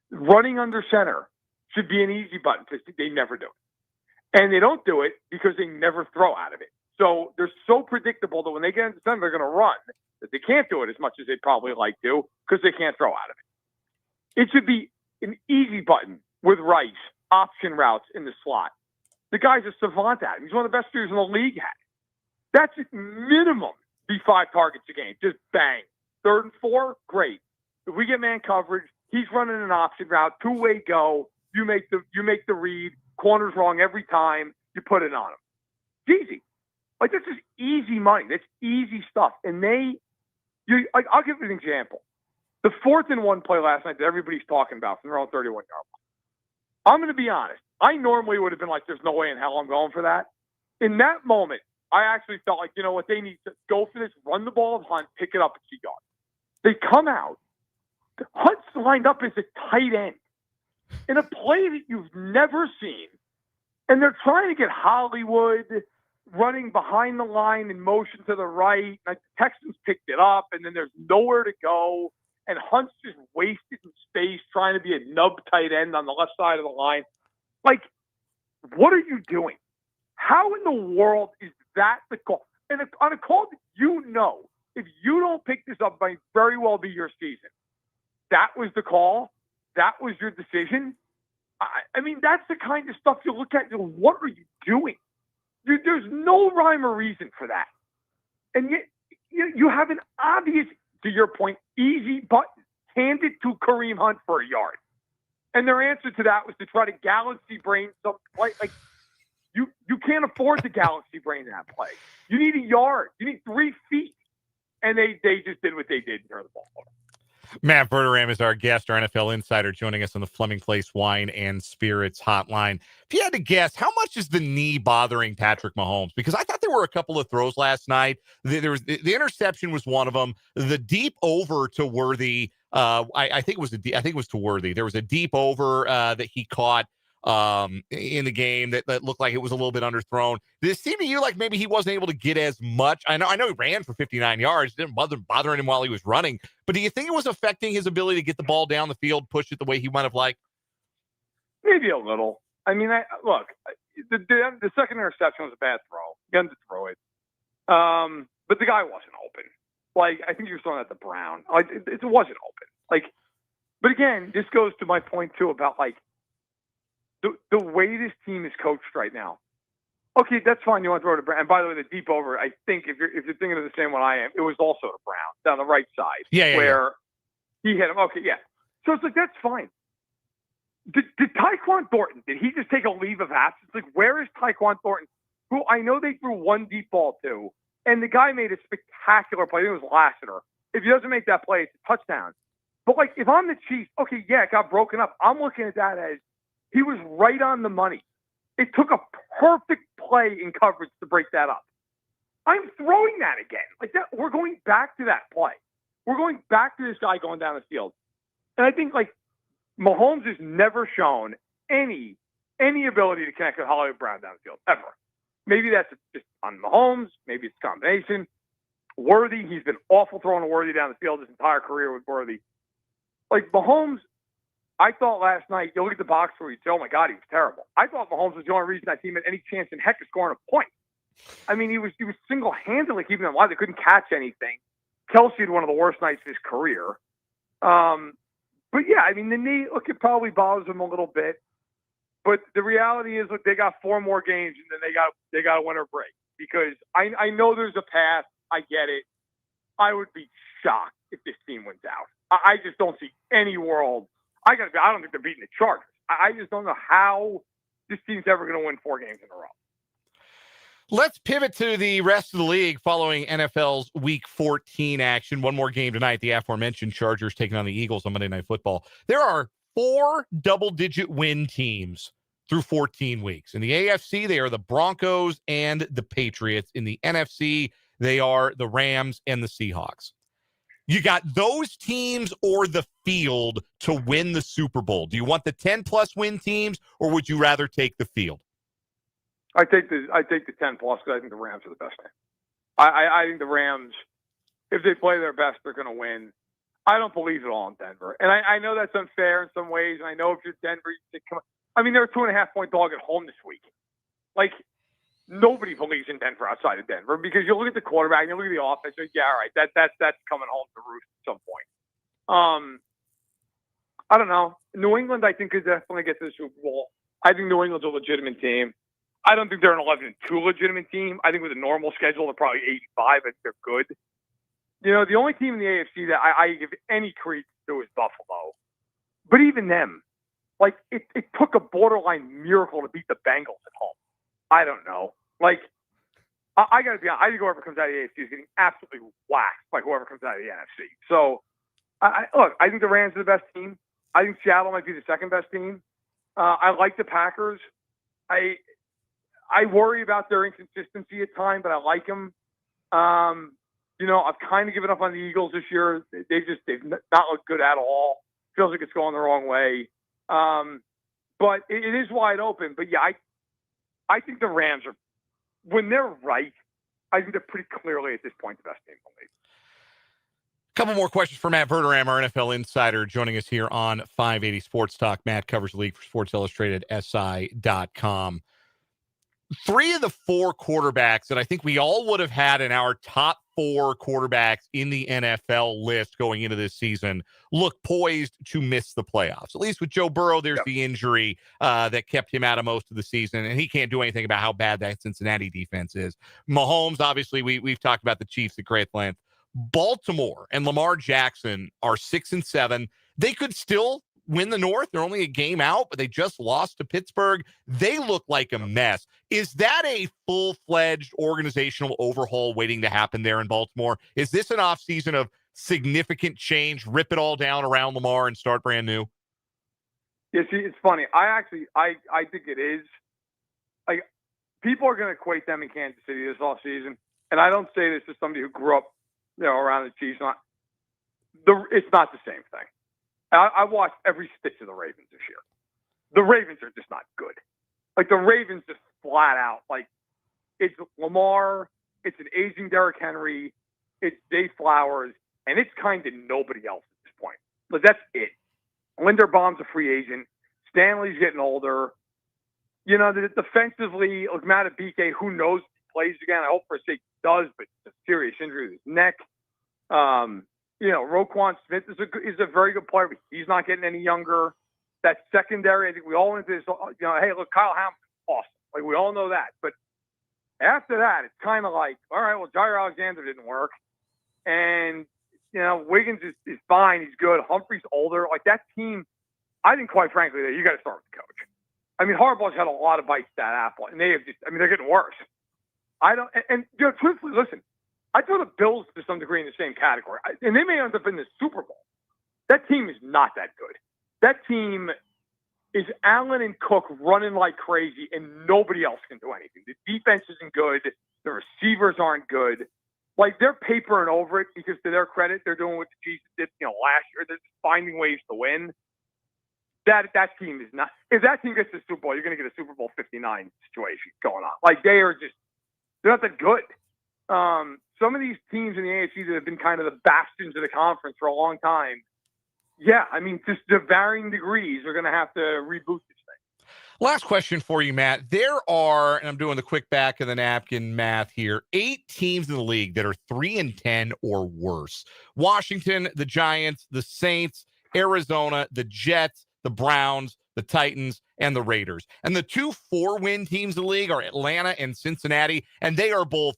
Running under center should be an easy button because they never do it. And they don't do it because they never throw out of it. So they're so predictable that when they get into center, they're going to run, that they can't do it as much as they'd probably like to because they can't throw out of it. It should be an easy button with Rice, option routes in the slot. The guy's a savant at it. He's one of the best players in the league at it. That's at minimum be 5 targets a game. Just bang. 3rd and 4, great. If we get man coverage, he's running an option route, 2-way go. You make the read. Corner's wrong every time. You put it on him. It's easy. Like, this is easy money. That's easy stuff. And I'll give you an example. The 4th and 1 play last night that everybody's talking about from their own 31-yard line. I'm going to be honest. I normally would have been like, there's no way in hell I'm going for that. In that moment, I actually felt like, you know what, they need to go for this, run the ball of Hunt, pick it up at 2 yards. They come out. Hunt's lined up as a tight end in a play that you've never seen And they're trying to get Hollywood running behind the line in motion to the right. Like the Texans picked it up, and then there's nowhere to go. And Hunt's just wasted in space trying to be a nub tight end on the left side of the line. Like, what are you doing? How in the world is that the call? And on a call that if you don't pick this up, might very well be your season. That was the call. That was your decision. I mean, that's the kind of stuff you look at and go, what are you doing? There's no rhyme or reason for that. And yet you have an obvious, to your point, easy button. Hand it to Kareem Hunt for a yard. And their answer to that was to try to galaxy brain some play. Like, you can't afford to galaxy brain that play. You need a yard. You need 3 feet. And they just did what they did and turned the ball over. Matt Verderam is our guest, our NFL insider, joining us on the Fleming Place Wine and Spirits hotline. If you had to guess, how much is the knee bothering Patrick Mahomes? Because I thought there were a couple of throws last night. The interception was one of them. The deep over to Worthy, I think it was to Worthy. There was a deep over that he caught in the game that looked like it was a little bit underthrown. Did it seem to you like maybe he wasn't able to get as much? I know he ran for 59 yards. It didn't bothering him while he was running. But do you think it was affecting his ability to get the ball down the field, push it the way he might have liked? Maybe a little. I mean, look, the second interception was a bad throw. You had to throw it. But the guy wasn't open. Like, I think he was throwing at the Brown. Like, it wasn't open. Like, but again, this goes to my point too about like, the way this team is coached right now. Okay, that's fine. You want to throw to Brown. And by the way, the deep over, I think if you're thinking of the same one I am, it was also to Brown down the right side. Where he hit him. Okay, yeah. So it's like, that's fine. Did Tyquan Thornton, did he just take a leave of absence? Like, where is Tyquan Thornton, who I know they threw one deep ball to, and the guy made a spectacular play. I think it was Lassiter. If he doesn't make that play, it's a touchdown. But like, if I'm the Chiefs, okay, yeah, it got broken up. I'm looking at that as he was right on the money. It took a perfect play in coverage to break that up. I'm throwing that again. Like that, we're going back to that play. We're going back to this guy going down the field. And I think like Mahomes has never shown any ability to connect with Hollywood Brown down the field, ever. Maybe that's just on Mahomes. Maybe it's a combination. Worthy, he's been awful throwing a Worthy down the field his entire career with Worthy. Like Mahomes, I thought last night, you look at the box score, you'd say, oh my God, he was terrible. I thought Mahomes was the only reason that team had any chance in heck of scoring a point. I mean, he was single-handedly keeping them alive. They couldn't catch anything. Kelsey had one of the worst nights of his career. But yeah, I mean, the knee, look, it probably bothers him a little bit. But the reality is, look, they got 4 more games, and then they got a winter break. Because I know there's a path. I get it. I would be shocked if this team wins out. I just don't see any world. I don't think they're beating the Chargers. I just don't know how this team's ever going to win 4 games in a row. Let's pivot to the rest of the league following NFL's Week 14 action. One more game tonight. The aforementioned Chargers taking on the Eagles on Monday Night Football. There are 4 double-digit win teams through 14 weeks. In the AFC, they are the Broncos and the Patriots. In the NFC, they are the Rams and the Seahawks. You got those teams or the field to win the Super Bowl. Do you want the 10-plus win teams, or would you rather take the field? I take the 10 plus because I think the Rams are the best team. I think the Rams, if they play their best, they're going to win. I don't believe it all in Denver, and I know that's unfair in some ways. And I know if you're Denver, you say, come on. I mean, they're a 2.5-point dog at home this week. Like, nobody believes in Denver outside of Denver because you look at the quarterback and you look at the offense. Like, yeah, all right, that's coming home to roost at some point. I don't know. New England, I think, could definitely get to the Super Bowl. I think New England's a legitimate team. I don't think they're an 11-2 legitimate team. I think with a normal schedule, they're probably 85. I think they're good. You know, the only team in the AFC that I give any credence to is Buffalo. But even them, like, it took a borderline miracle to beat the Bengals at home. I don't know. Like, I got to be honest. I think whoever comes out of the AFC is getting absolutely whacked by whoever comes out of the NFC. So, look, I think the Rams are the best team. I think Seattle might be the second best team. I like the Packers. I worry about their inconsistency at times, but I like them. You know, I've kind of given up on the Eagles this year. They've not looked good at all. Feels like it's going the wrong way. But it is wide open. But yeah, I think the Rams are, when they're right, I think they're pretty clearly at this point the best team in the league. Couple more questions for Matt Verderame, our NFL insider, joining us here on 580 Sports Talk. Matt covers the league for Sports Illustrated, SI.com. 3 of the 4 quarterbacks that I think we all would have had in our top 4 quarterbacks in the NFL list going into this season look poised to miss the playoffs. At least with Joe Burrow, there's the injury that kept him out of most of the season, and he can't do anything about how bad that Cincinnati defense is. Mahomes, obviously, we've talked about the Chiefs at great length. Baltimore and Lamar Jackson are 6-7. They could still win the North. They're only a game out, but they just lost to Pittsburgh. They look like a mess. Is that a full-fledged organizational overhaul waiting to happen there in Baltimore? Is this an offseason of significant change, rip it all down around Lamar and start brand new? Yeah, see, it's funny. I think it is. Like, people are going to equate them in Kansas City this offseason, and I don't say this as somebody who grew up, around the Chiefs. It's not the same thing. I watched every stitch of the Ravens this year. The Ravens are just not good. Like, the Ravens just flat out, like, it's Lamar, it's an aging Derrick Henry, it's Zay Flowers, and it's kind of nobody else at this point. But that's it. Linderbaum's a free agent. Stanley's getting older. Defensively, look, Matt Abike, who knows if he plays again. I hope for a sake he does, but it's a serious injury with his neck. Roquan Smith is a very good player, but he's not getting any younger. That secondary, I think we all went to this, hey, look, Kyle Hamilton's awesome. Like, we all know that. But after that, it's kind of like, all right, well, Jair Alexander didn't work. And, Wiggins is fine. He's good. Humphrey's older. Like, that team, I think, quite frankly, you got to start with the coach. I mean, Harbaugh's had a lot of bites to that apple, and they're getting worse. Truthfully, listen, I throw the Bills to some degree in the same category, and they may end up in the Super Bowl. That team is not that good. That team is Allen and Cook running like crazy, and nobody else can do anything. The defense isn't good. The receivers aren't good. Like, they're papering over it because, to their credit, they're doing what the Chiefs did, last year. They're just finding ways to win. That team is not. If that team gets to the Super Bowl, you're going to get a Super Bowl 59 situation going on. Like, they're not that good. Some of these teams in the AFC that have been kind of the bastions of the conference for a long time, just to varying degrees, are going to have to reboot this thing. Last question for you, Matt. There are, and I'm doing the quick back of the napkin math here, 8 teams in the league that are 3-10 or worse. Washington, the Giants, the Saints, Arizona, the Jets, the Browns, the Titans, and the Raiders. And the 2 4-win teams in the league are Atlanta and Cincinnati, and they are both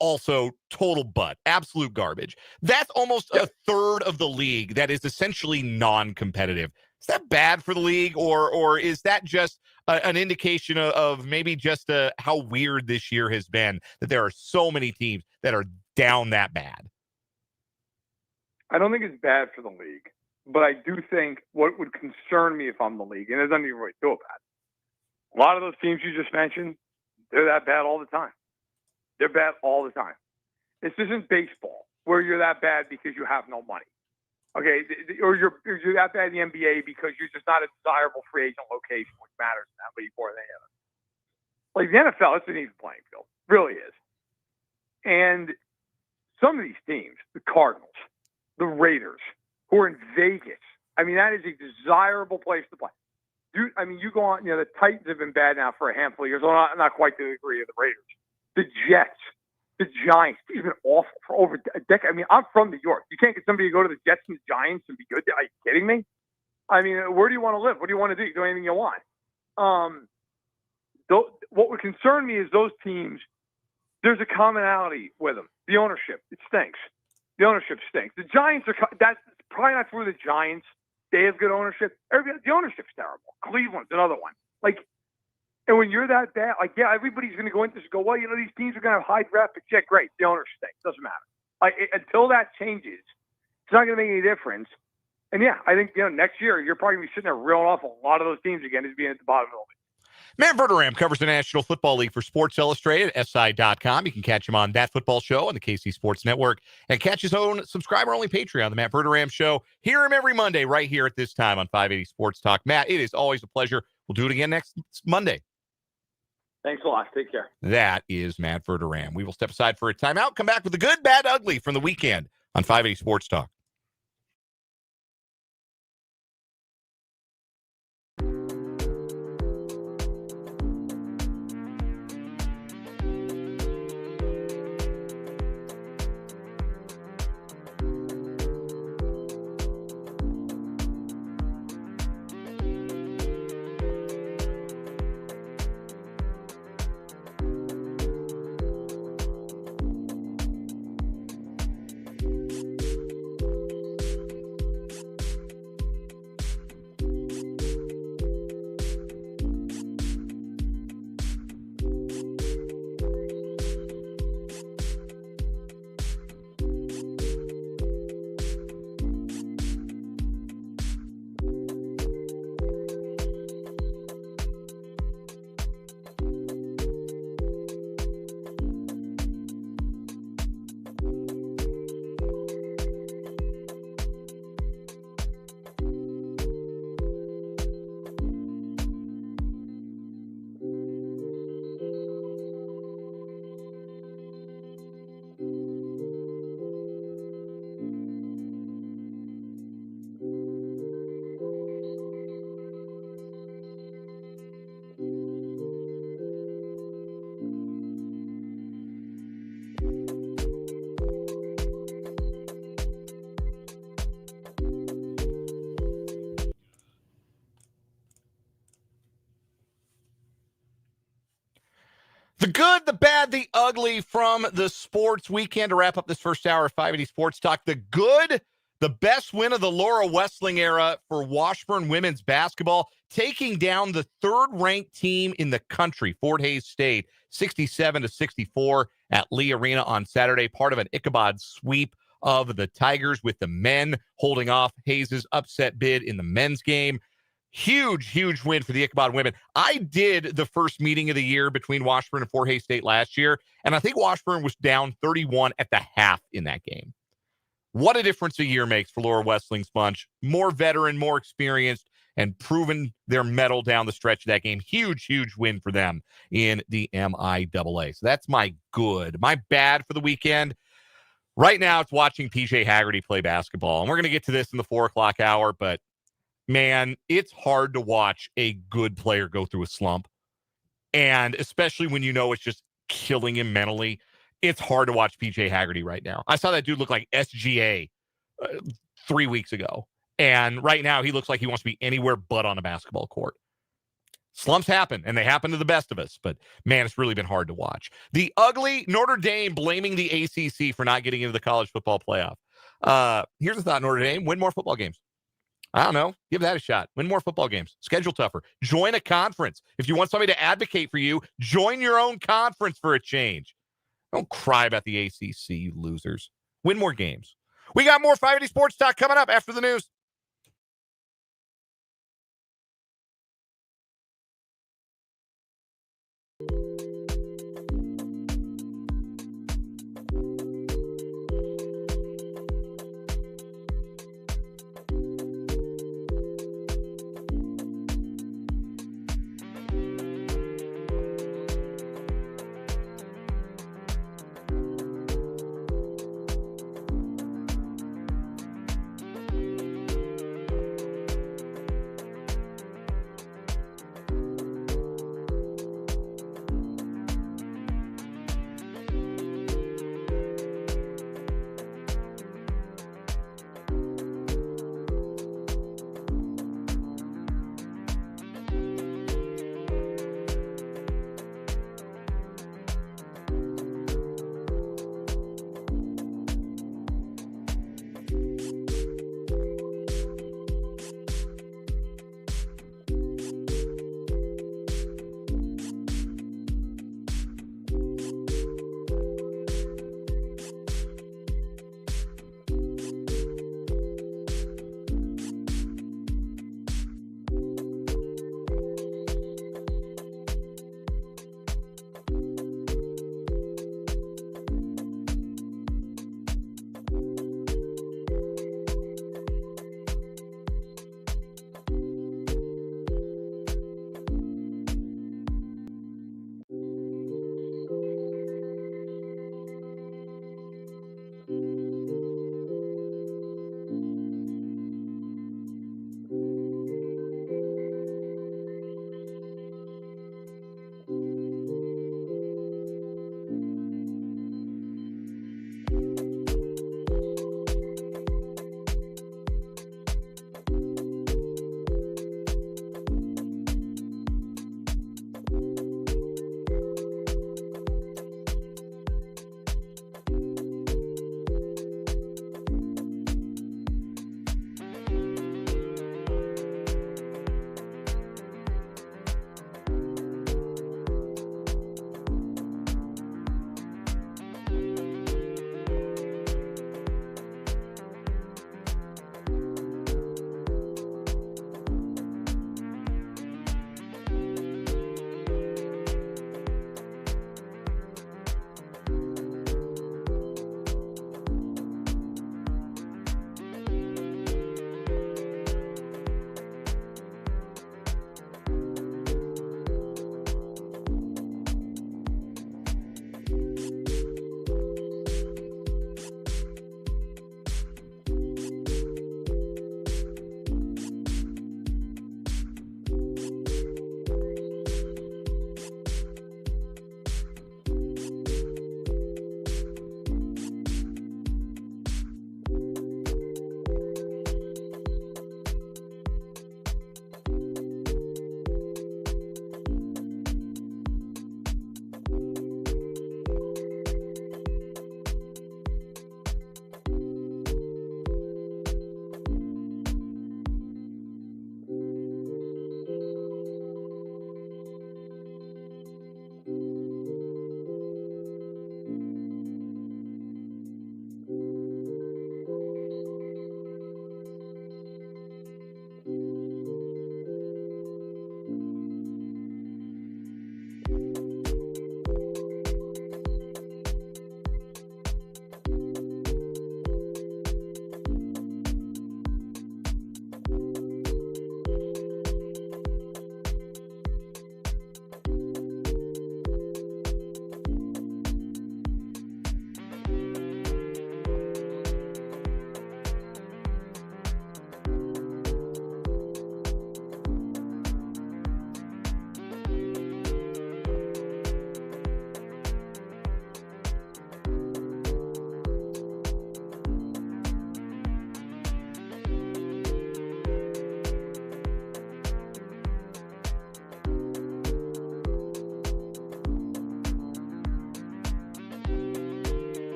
also total butt, absolute garbage. That's almost a third of the league that is essentially non-competitive. Is that bad for the league, or is that just an indication of maybe just how weird this year has been, that there are so many teams that are down that bad? I don't think it's bad for the league, but I do think what would concern me if I'm the league, and there's nothing you really do about it. A lot of those teams you just mentioned, they're that bad all the time. They're bad all the time. This isn't baseball where you're that bad because you have no money. Okay, or you're that bad in the NBA because you're just not a desirable free agent location, which matters in that league more than any other. Like, the NFL, it's an even playing field. Really is. And some of these teams, the Cardinals, the Raiders, who are in Vegas, that is a desirable place to play. You go on, the Titans have been bad now for a handful of years, well, not quite to the degree of the Raiders. The Jets, the Giants, they've been awful for over a decade. I'm from New York. You can't get somebody to go to the Jets and the Giants and be good. Are you kidding me? Where do you want to live? What do you want to do? You do anything you want. What would concern me is those teams, there's a commonality with them. The ownership, it stinks. The ownership stinks. The Giants that's probably not true of the Giants. They have good ownership. The ownership's terrible. Cleveland's another one. And when you're that bad, everybody's going to go into this and go, well, these teams are going to have high draft picks. Yeah, great. The ownership stinks. Doesn't matter. Until that changes, it's not going to make any difference. And I think, next year, you're probably going to be sitting there reeling off a lot of those teams again as being at the bottom of the league. Matt Verderame covers the National Football League for Sports Illustrated, SI.com. You can catch him on That Football Show on the KC Sports Network, and catch his own subscriber-only Patreon, the Matt Verderame Show. Hear him every Monday right here at this time on 580 Sports Talk. Matt, it is always a pleasure. We'll do it again next Monday. Thanks a lot. Take care. That is Matt Verderam. We will step aside for a timeout, come back with the good, bad, ugly from the weekend on 580 Sports Talk. The good, the bad, the ugly from the sports weekend to wrap up this first hour of 580 Sports Talk. The good, the best win of the Laura Wessling era for Washburn women's basketball, taking down the third-ranked team in the country, Fort Hays State, 67-64 at Lee Arena on Saturday, part of an Ichabod sweep of the Tigers, with the men holding off Hayes' upset bid in the men's game. Huge, huge win for the Ichabod women. I did the first meeting of the year between Washburn and Fort Hays State last year, and I think Washburn was down 31 at the half in that game. What a difference a year makes for Laura Westling's bunch. More veteran, more experienced, and proven their mettle down the stretch of that game. Huge, huge win for them in the MIAA. So that's my good. My bad for the weekend. Right now, it's watching PJ Haggerty play basketball. And we're going to get to this in the 4 o'clock hour, but man, it's hard to watch a good player go through a slump. And especially when you know it's just killing him mentally, it's hard to watch PJ Haggerty right now. I saw that dude look like SGA 3 weeks ago. And right now he looks like he wants to be anywhere but on a basketball court. Slumps happen, and they happen to the best of us. But, man, it's really been hard to watch. The ugly, Notre Dame blaming the ACC for not getting into the college football playoff. Here's a thought, Notre Dame, win more football games. I don't know. Give that a shot. Win more football games. Schedule tougher. Join a conference. If you want somebody to advocate for you, join your own conference for a change. Don't cry about the ACC, you losers. Win more games. We got more 580 Sports Talk coming up after the news.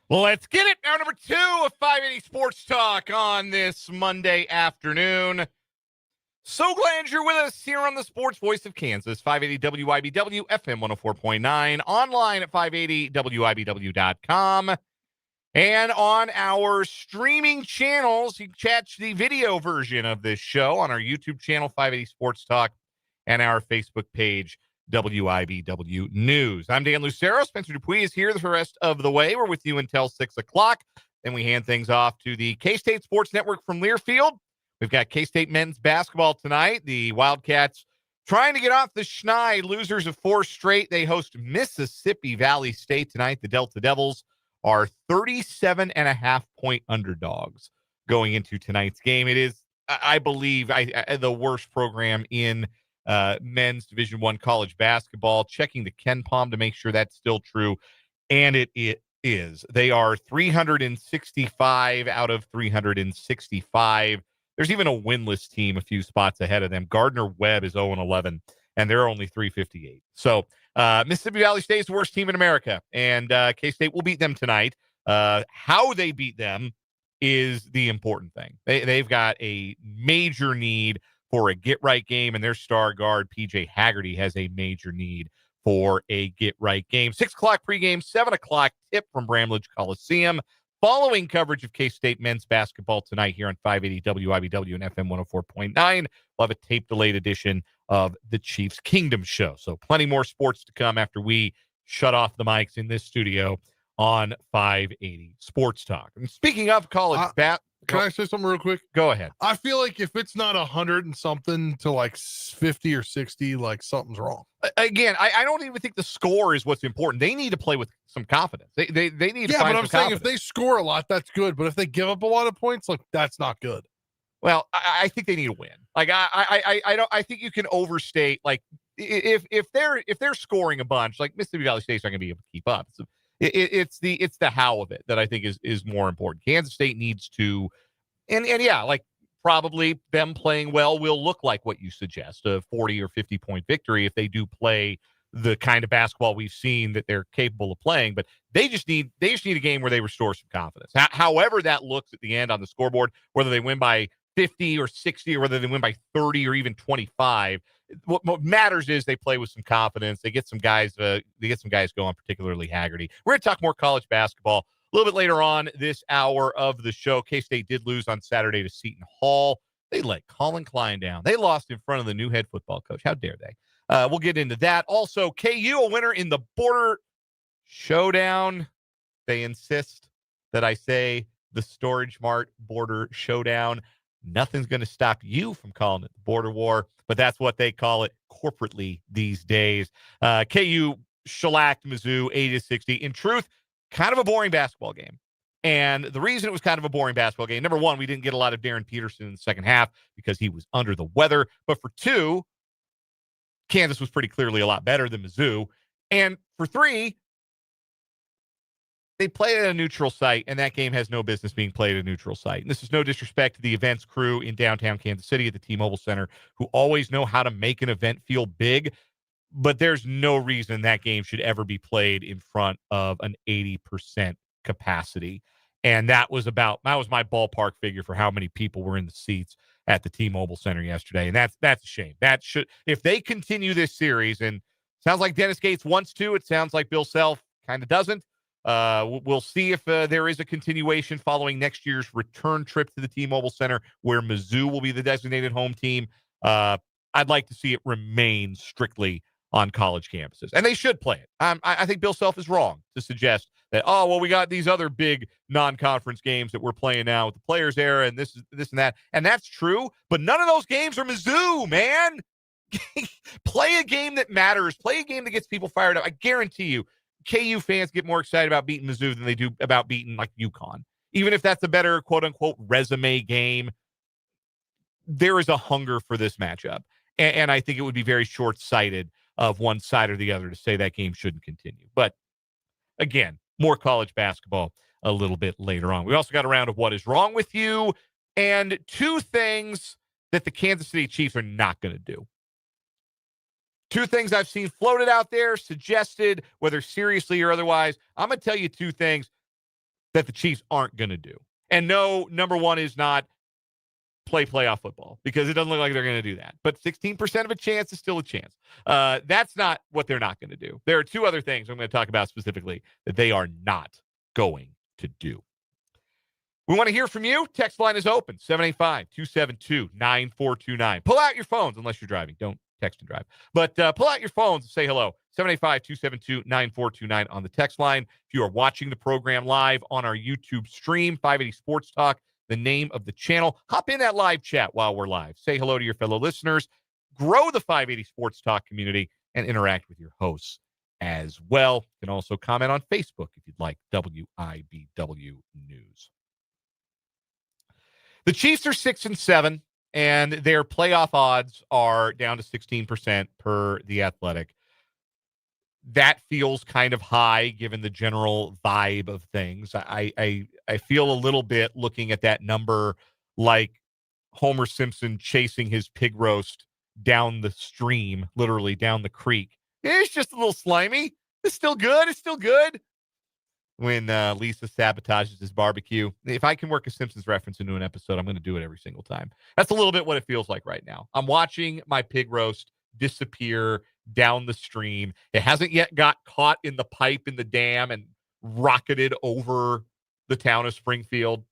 Well, let's get it. Hour number 2 of 580 Sports Talk on this Monday afternoon. So glad you're with us here on the Sports Voice of Kansas, 580 WIBW, FM 104.9, online at 580WIBW.com, and on our streaming channels. You can catch the video version of this show on our YouTube channel, 580 Sports Talk, and our Facebook page, WIBW News. I'm Dan Lucero. Spencer Dupuis is here the rest of the way. We're with you until 6 o'clock. Then we hand things off to the K-State Sports Network from Learfield. We've got K-State men's basketball tonight. The Wildcats trying to get off the schneid. Losers of 4 straight. They host Mississippi Valley State tonight. The Delta Devils are 37.5-point underdogs going into tonight's game. It is, I believe, the worst program in men's Division I college basketball. Checking the KenPom to make sure that's still true, and it is. They are 365 out of 365. There's even a winless team a few spots ahead of them. Gardner-Webb is 0-11, and they're only 358. So Mississippi Valley State is the worst team in America, and K-State will beat them tonight. How they beat them is the important thing. They've got a major need for a get-right game, and their star guard, P.J. Haggerty, has a major need for a get-right game. 6 o'clock pregame, 7 o'clock tip from Bramlage Coliseum. Following coverage of K-State men's basketball tonight here on 580 WIBW and FM 104.9. We'll have a tape-delayed edition of the Chiefs Kingdom Show. So plenty more sports to come after we shut off the mics in this studio on 580 Sports Talk. And speaking of college can I say something real quick? Go ahead. I feel like if it's not 100 and something to like 50 or 60, like something's wrong. Again, I don't even think the score is what's important. They need to play with some confidence. They need to find some confidence. Yeah, but I'm saying if they score a lot, that's good. But if they give up a lot of points, like that's not good. Well, I think they need a win. Like I think you can overstate. Like if they're scoring a bunch, like Mississippi Valley State's not going to be able to keep up. So it's the how of it that I think is more important. Kansas State needs to, and yeah, like probably them playing well will look like what you suggest, a 40 or 50 point victory if they do play the kind of basketball we've seen that they're capable of playing. But they just need a game where they restore some confidence. However that looks at the end on the scoreboard, whether they win by 50 or 60 or whether they win by 30 or even 25. What matters is they play with some confidence. They get some guys going, particularly Haggerty. We're going to talk more college basketball a little bit later on this hour of the show. K-State did lose on Saturday to Seton Hall. They let Colin Klein down. They lost in front of the new head football coach. How dare they? We'll get into that. Also, KU a winner in the border showdown. They insist that I say the Storage Mart border showdown. Nothing's going to stop you from calling it the border war, but that's what they call it corporately these days. KU shellacked Mizzou 80-60. In truth, kind of a boring basketball game. And the reason it was kind of a boring basketball game, number one, we didn't get a lot of Darryn Peterson in the second half because he was under the weather. But for two, Kansas was pretty clearly a lot better than Mizzou. And for three, they play at a neutral site, and that game has no business being played at a neutral site. And this is no disrespect to the events crew in downtown Kansas City at the T-Mobile Center, who always know how to make an event feel big, but there's no reason that game should ever be played in front of an 80% capacity. And that was my ballpark figure for how many people were in the seats at the T-Mobile Center yesterday. And that's a shame. If they continue this series, and sounds like Dennis Gates wants to, it sounds like Bill Self kind of doesn't. We'll see if there is a continuation following next year's return trip to the T-Mobile Center, where Mizzou will be the designated home team. I'd like to see it remain strictly on college campuses, and they should play it. I think Bill Self is wrong to suggest that, we got these other big non-conference games that we're playing now with the Players Era and this and that, and that's true, but none of those games are Mizzou, man. Play a game that matters. Play a game that gets people fired up. I guarantee you, KU fans get more excited about beating Mizzou than they do about beating like UConn. Even if that's a better quote-unquote resume game, there is a hunger for this matchup. And I think it would be very short-sighted of one side or the other to say that game shouldn't continue. But again, more college basketball a little bit later on. We also got a round of what is wrong with you and two things that the Kansas City Chiefs are not going to do. Two things I've seen floated out there, suggested, whether seriously or otherwise. I'm going to tell you two things. that the Chiefs aren't going to do. And no, number one is not play playoff football, because it doesn't look like they're going to do that. But 16% of a chance is still a chance. That's not what they're not going to do. There are two other things I'm going to talk about specifically that they are not going to do. We want to hear from you. Text line is open, 785-272-9429. Pull out your phones, unless you're driving. Don't text and drive. But pull out your phones and say hello. 785-272-9429 on the text line. If you are watching the program live on our YouTube stream, 580 Sports Talk, the name of the channel, hop in that live chat while we're live. Say hello to your fellow listeners. Grow the 580 Sports Talk community and interact with your hosts as well. You can also comment on Facebook if you'd like. WIBW News. The Chiefs are 6-7, and their playoff odds are down to 16% per The Athletic. That feels kind of high given the general vibe of things. I feel a little bit looking at that number like Homer Simpson chasing his pig roast down the stream, literally down the creek. It's just a little slimy. It's still good. It's still good. When Lisa sabotages his barbecue. If I can work a Simpsons reference into an episode, I'm going to do it every single time. That's a little bit what it feels like right now. I'm watching my pig roast disappear down the stream. It hasn't yet got caught in the pipe in the dam and rocketed over the town of Springfield,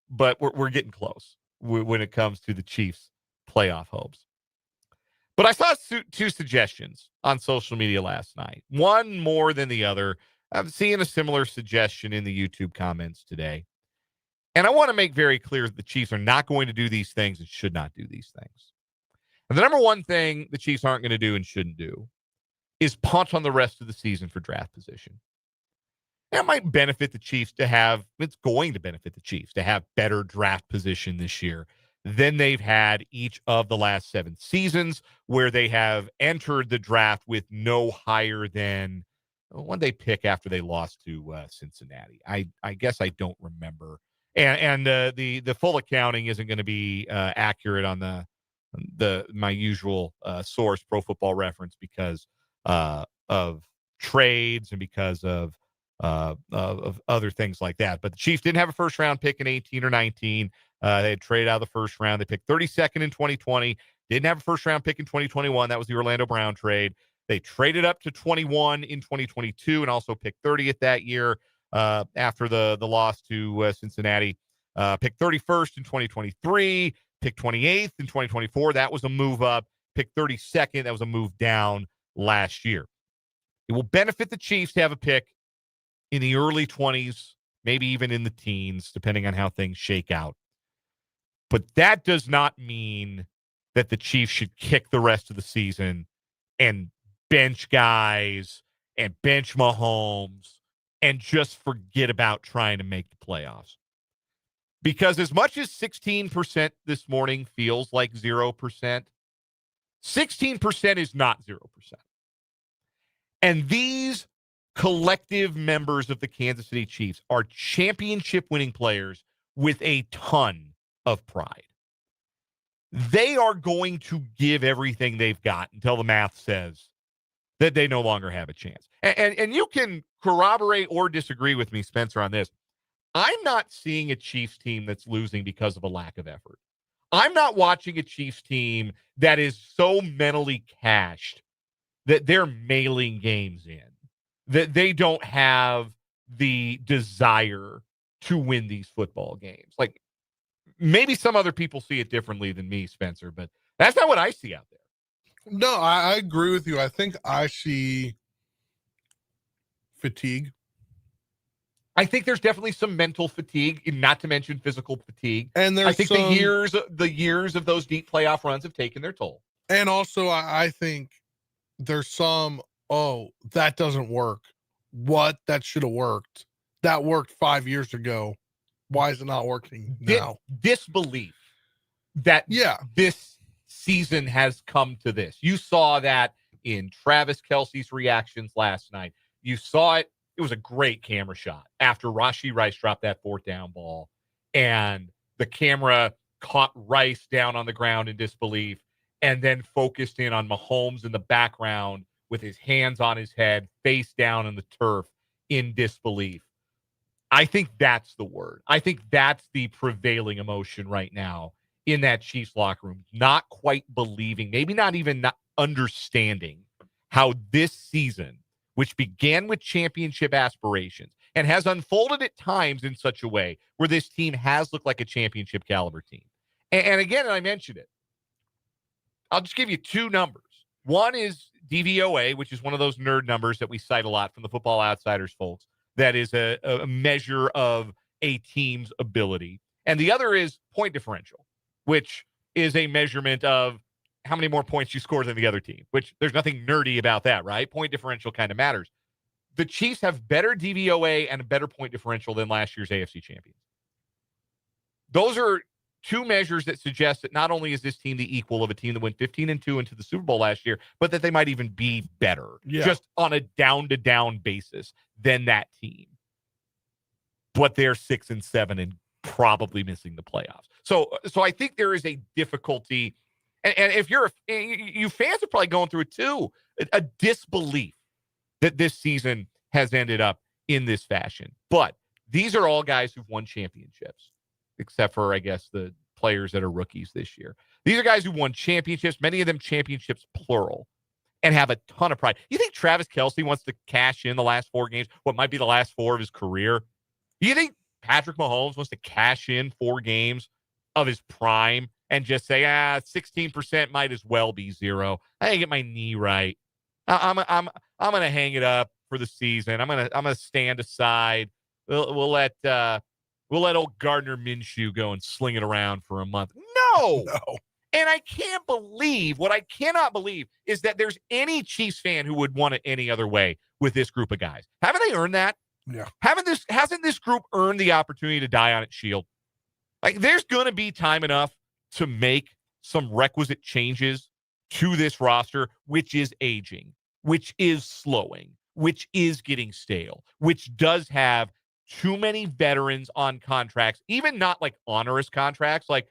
but we're getting close when it comes to the Chiefs' playoff hopes. But I saw two suggestions on social media last night, one more than the other. I'm seeing a similar suggestion in the YouTube comments today. And I want to make very clear that the Chiefs are not going to do these things and should not do these things. And the number one thing the Chiefs aren't going to do and shouldn't do is punt on the rest of the season for draft position. That might benefit the Chiefs it's going to benefit the Chiefs to have better draft position this year than they've had each of the last 7 seasons, where they have entered the draft with no higher than when they pick after they lost to Cincinnati. I guess I don't remember. And the full accounting isn't going to be accurate on my usual source, Pro Football Reference, because of trades and because of other things like that. But the Chiefs didn't have a first round pick in 18 or 19. They had traded out of the first round. They picked 32nd in 2020. Didn't have a first round pick in 2021. That was the Orlando Brown trade. They traded up to 21 in 2022 and also picked 30th that year after the loss to Cincinnati. Picked 31st in 2023, picked 28th in 2024. That was a move up. Picked 32nd. That was a move down last year. It will benefit the Chiefs to have a pick in the early 20s, maybe even in the teens, depending on how things shake out. But that does not mean that the Chiefs should kick the rest of the season and bench guys and bench Mahomes and just forget about trying to make the playoffs. Because as much as 16% this morning feels like 0%, 16% is not 0%. And these collective members of the Kansas City Chiefs are championship winning players with a ton of pride. They are going to give everything they've got until the math says that they no longer have a chance. And you can corroborate or disagree with me, Spencer, on this. I'm not seeing a Chiefs team that's losing because of a lack of effort. I'm not watching a Chiefs team that is so mentally cached that they're mailing games in, that they don't have the desire to win these football games. Like, maybe some other people see it differently than me, Spencer, but that's not what I see out there. No, I agree with you. I think I see fatigue. I think there's definitely some mental fatigue, not to mention physical fatigue. And I think the years of those deep playoff runs have taken their toll. And also, I think there's some, that doesn't work. What? That should have worked. That worked 5 years ago. Why is it not working now? Disbelief that this season has come to this. You saw that in Travis Kelce's reactions last night. You saw it. It was a great camera shot after Rashee Rice dropped that 4th down ball, and the camera caught Rice down on the ground in disbelief and then focused in on Mahomes in the background with his hands on his head, face down in the turf in disbelief. I think that's the word. I think that's the prevailing emotion right now in that Chiefs locker room. Not quite believing, maybe not even not understanding how this season, which began with championship aspirations and has unfolded at times in such a way where this team has looked like a championship caliber team. And again, I mentioned it. I'll just give you two numbers. One is DVOA, which is one of those nerd numbers that we cite a lot from the Football Outsiders folks. That is a measure of a team's ability. And the other is point differential, which is a measurement of how many more points you score than the other team, which there's nothing nerdy about that, right? Point differential kind of matters. The Chiefs have better DVOA and a better point differential than last year's AFC champions. Those are two measures that suggest that not only is this team the equal of a team that went 15-2 into the Super Bowl last year, but that they might even be better just on a down-to-down basis than that team. But they're 6-7 and probably missing the playoffs. So I think there is a difficulty. And if you fans are probably going through it too, a disbelief that this season has ended up in this fashion. But these are all guys who've won championships, except for, I guess, the players that are rookies this year. These are guys who won championships, many of them championships plural, and have a ton of pride. You think Travis Kelce wants to cash in the last 4 games, what might be the last 4 of his career? You think Patrick Mahomes wants to cash in 4 games of his prime and just say, 16% might as well be 0. I didn't get my knee right. I'm gonna hang it up for the season. I'm gonna stand aside. We'll let old Gardner Minshew go and sling it around for a month. No. And I can't believe, what I cannot believe is that there's any Chiefs fan who would want it any other way with this group of guys. Haven't they earned that? Yeah. Hasn't this group earned the opportunity to die on its shield? Like, there's going to be time enough to make some requisite changes to this roster, which is aging, which is slowing, which is getting stale, which does have too many veterans on contracts, even not like onerous contracts. Like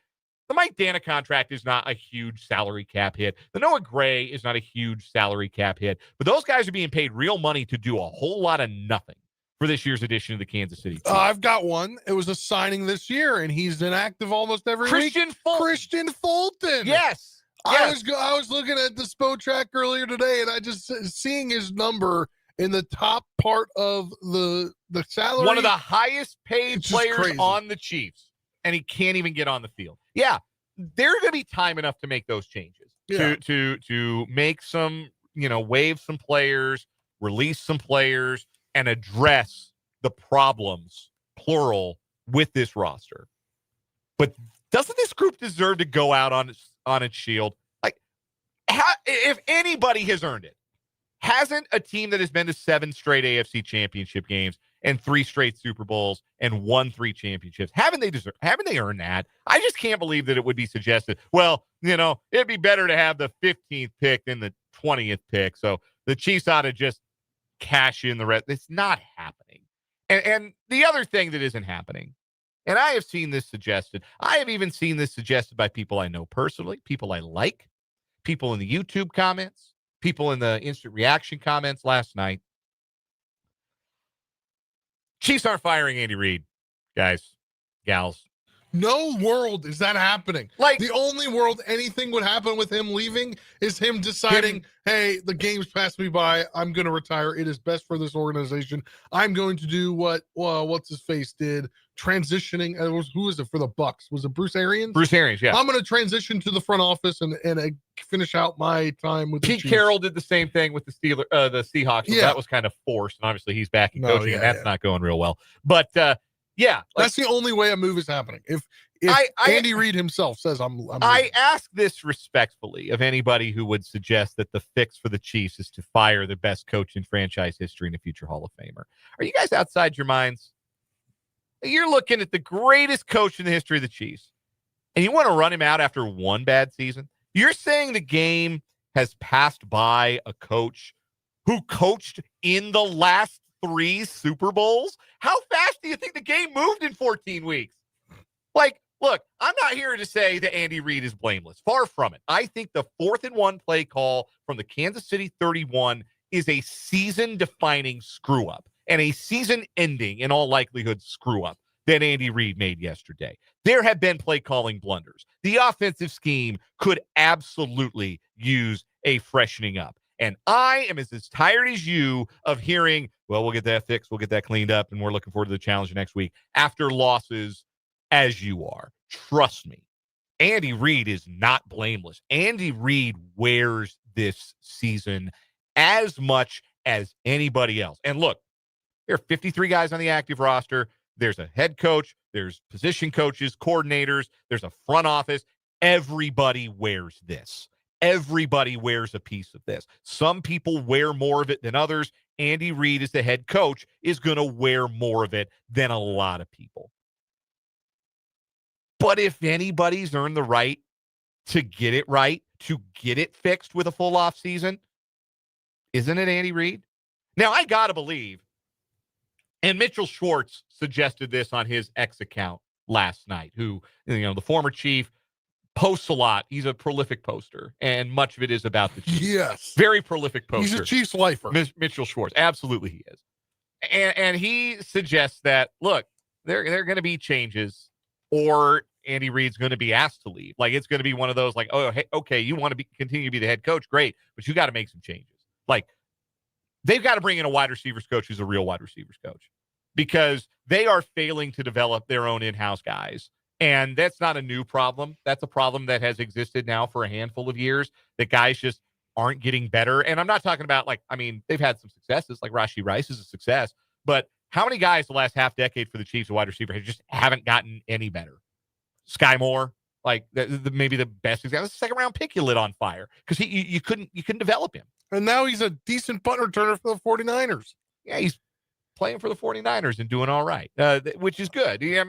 the Mike Dana contract is not a huge salary cap hit. The Noah Gray is not a huge salary cap hit, but those guys are being paid real money to do a whole lot of nothing for this year's edition of the Kansas City Chiefs. I've got one. It was a signing this year, and he's inactive almost every week. Christian Fulton. Yes. I was looking at the SPO track earlier today, and I just seeing his number in the top part of the salary. One of the highest paid players on the Chiefs, and he can't even get on the field. Yeah, there's going to be time enough to make those changes. Yeah. To make some, waive some players, release some players, and address the problems, plural, with this roster. But doesn't this group deserve to go out on its shield? Like, if anybody has earned it, hasn't a team that has been to 7 straight AFC championship games and 3 straight Super Bowls and won 3 championships, haven't they earned that? I just can't believe that it would be suggested, well, it'd be better to have the 15th pick than the 20th pick. So the Chiefs ought to just cash in the rest. It's not happening. And the other thing that isn't happening, and I have seen this suggested, I have even seen this suggested by people I know personally, people I like, people in the YouTube comments, people in the instant reaction comments last night. Chiefs aren't firing Andy Reid, guys, gals. No world is that happening. Like, the only world anything would happen with him leaving is him deciding, hey, the game's passed me by. I'm going to retire. It is best for this organization. I'm going to do what's his face did, transitioning. Who is it for the Bucks? Was it Bruce Arians? Bruce Arians, yeah. I'm going to transition to the front office and finish out my time with the Chiefs. Pete Carroll did the same thing with the Seahawks. So that was kind of forced, and obviously he's back in coaching, and that's not going real well. But yeah, that's the only way a move is happening. If Andy Reid himself says I'm I ask this respectfully of anybody who would suggest that the fix for the Chiefs is to fire the best coach in franchise history and a future Hall of Famer. Are you guys outside your minds? You're looking at the greatest coach in the history of the Chiefs, and you want to run him out after one bad season? You're saying the game has passed by a coach who coached in the last 3 Super Bowls? How fast do you think the game moved in 14 weeks? Like, look, I'm not here to say that Andy Reid is blameless. Far from it. I think the 4th and 1 play call from the Kansas City 31 is a season-defining screw-up. and a season-ending, in all likelihood, screw-up that Andy Reid made yesterday. There have been play-calling blunders. The offensive scheme could absolutely use a freshening up. And I am as tired as you of hearing, well, we'll get that fixed, we'll get that cleaned up, and we're looking forward to the challenge next week after losses as you are. Trust me, Andy Reid is not blameless. Andy Reid wears this season as much as anybody else. And look, there are 53 guys on the active roster. There's a head coach. There's position coaches, coordinators. There's a front office. Everybody wears this. Everybody wears a piece of this. Some people wear more of it than others. Andy Reid, as the head coach, is going to wear more of it than a lot of people. But if anybody's earned the right, to get it fixed with a full off season, isn't it Andy Reid? Now, I got to believe, and Mitchell Schwartz suggested this on his X account last night, who, the former chief, posts a lot. He's a prolific poster, and much of it is about the Chiefs. Yes. Very prolific poster. He's a Chiefs lifer. Mitchell Schwartz. Absolutely he is. And he suggests that, look, there are going to be changes, or Andy Reid's going to be asked to leave. Like, it's going to be one of those, like, oh, hey, okay, you want to continue to be the head coach? Great, but you got to make some changes. Like, they've got to bring in a wide receivers coach who's a real wide receivers coach, because they are failing to develop their own in-house guys. And that's not a new problem. That's a problem that has existed now for a handful of years, that guys just aren't getting better. And I'm not talking about, they've had some successes, like Rashee Rice is a success, but how many guys the last half decade for the Chiefs, a wide receiver, just haven't gotten any better? Sky Moore, maybe the best example. The second round pick you lit on fire because you couldn't develop him. And now he's a decent punt returner for the 49ers. Yeah, he's playing for the 49ers and doing all right, which is good. I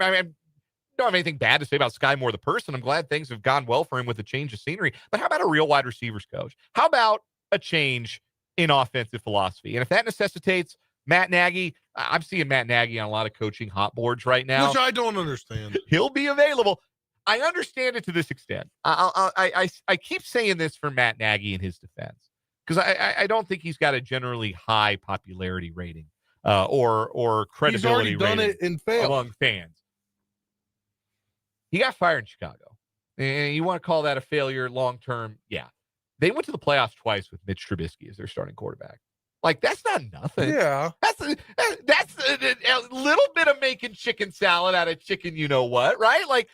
don't have anything bad to say about Sky Moore, the person. I'm glad things have gone well for him with a change of scenery. But how about a real wide receivers coach? How about a change in offensive philosophy? And if that necessitates Matt Nagy, I'm seeing Matt Nagy on a lot of coaching hot boards right now. Which I don't understand. He'll be available. I understand it to this extent. I keep saying this for Matt Nagy in his defense, because I don't think he's got a generally high popularity rating or credibility rating. He's already done it and failed among fans. He got fired in Chicago. And you want to call that a failure long-term? Yeah. They went to the playoffs twice with Mitch Trubisky as their starting quarterback. That's not nothing. Yeah. That's a little bit of making chicken salad out of chicken, what, right?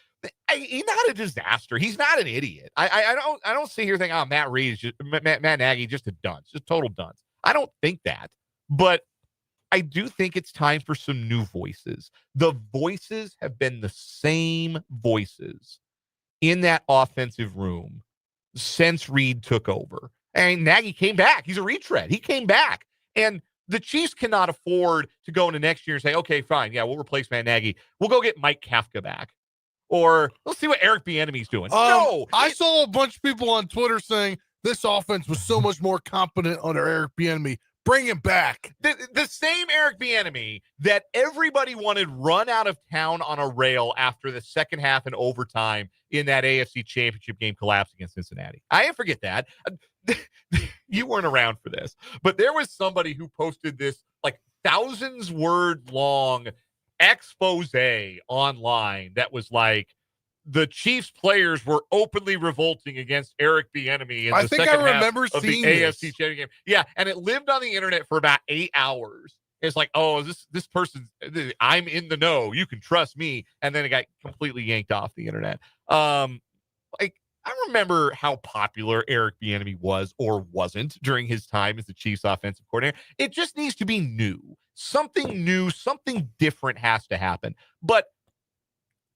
He's not a disaster. He's not an idiot. I don't sit here thinking, Matt Nagy, just a dunce, just total dunce. I don't think that. But I do think it's time for some new voices. The voices have been the same voices in that offensive room since Reid took over. And Nagy came back. He's a retread. He came back. And the Chiefs cannot afford to go into next year and say, okay, fine. Yeah, we'll replace Matt Nagy. We'll go get Mike Kafka back. Or let's see what Eric Bieniemy's doing. No. I saw a bunch of people on Twitter saying this offense was so much more competent under Eric Bieniemy. Bring him back. The same Eric Bieniemy that everybody wanted run out of town on a rail after the second half and overtime in that AFC Championship game collapse against Cincinnati. I didn't forget that. You weren't around for this, but there was somebody who posted this thousands word long expose online that was the Chiefs players were openly revolting against Eric Bieniemy in the second half of the AFC Championship game. Yeah, and it lived on the internet for about 8 hours. It's this person, I'm in the know. You can trust me. And then it got completely yanked off the internet. I remember how popular Eric Bieniemy was or wasn't during his time as the Chiefs offensive coordinator. It just needs to be new. Something new, something different has to happen. But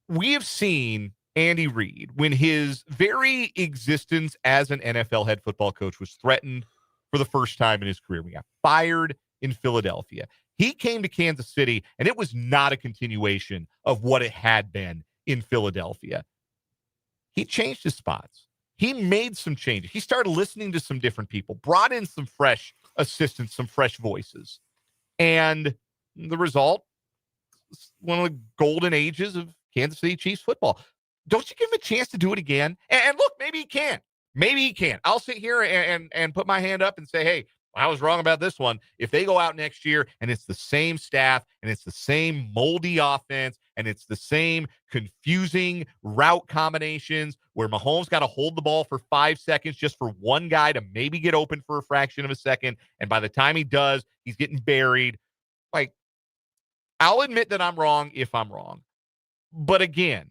we have seen Andy Reid, when his very existence as an NFL head football coach was threatened for the first time in his career. We got fired in Philadelphia. He came to Kansas City, and it was not a continuation of what it had been in Philadelphia. He changed his spots. He made some changes. He started listening to some different people, brought in some fresh assistants, some fresh voices. And the result, one of the golden ages of Kansas City Chiefs football. Don't you give him a chance to do it again? And look, maybe he can. Maybe he can. I'll sit here and put my hand up and say, hey, I was wrong about this one. If they go out next year and it's the same staff and it's the same moldy offense and it's the same confusing route combinations where Mahomes got to hold the ball for 5 seconds just for one guy to maybe get open for a fraction of a second, and by the time he does, he's getting buried. Like, I'll admit that I'm wrong if I'm wrong. But again,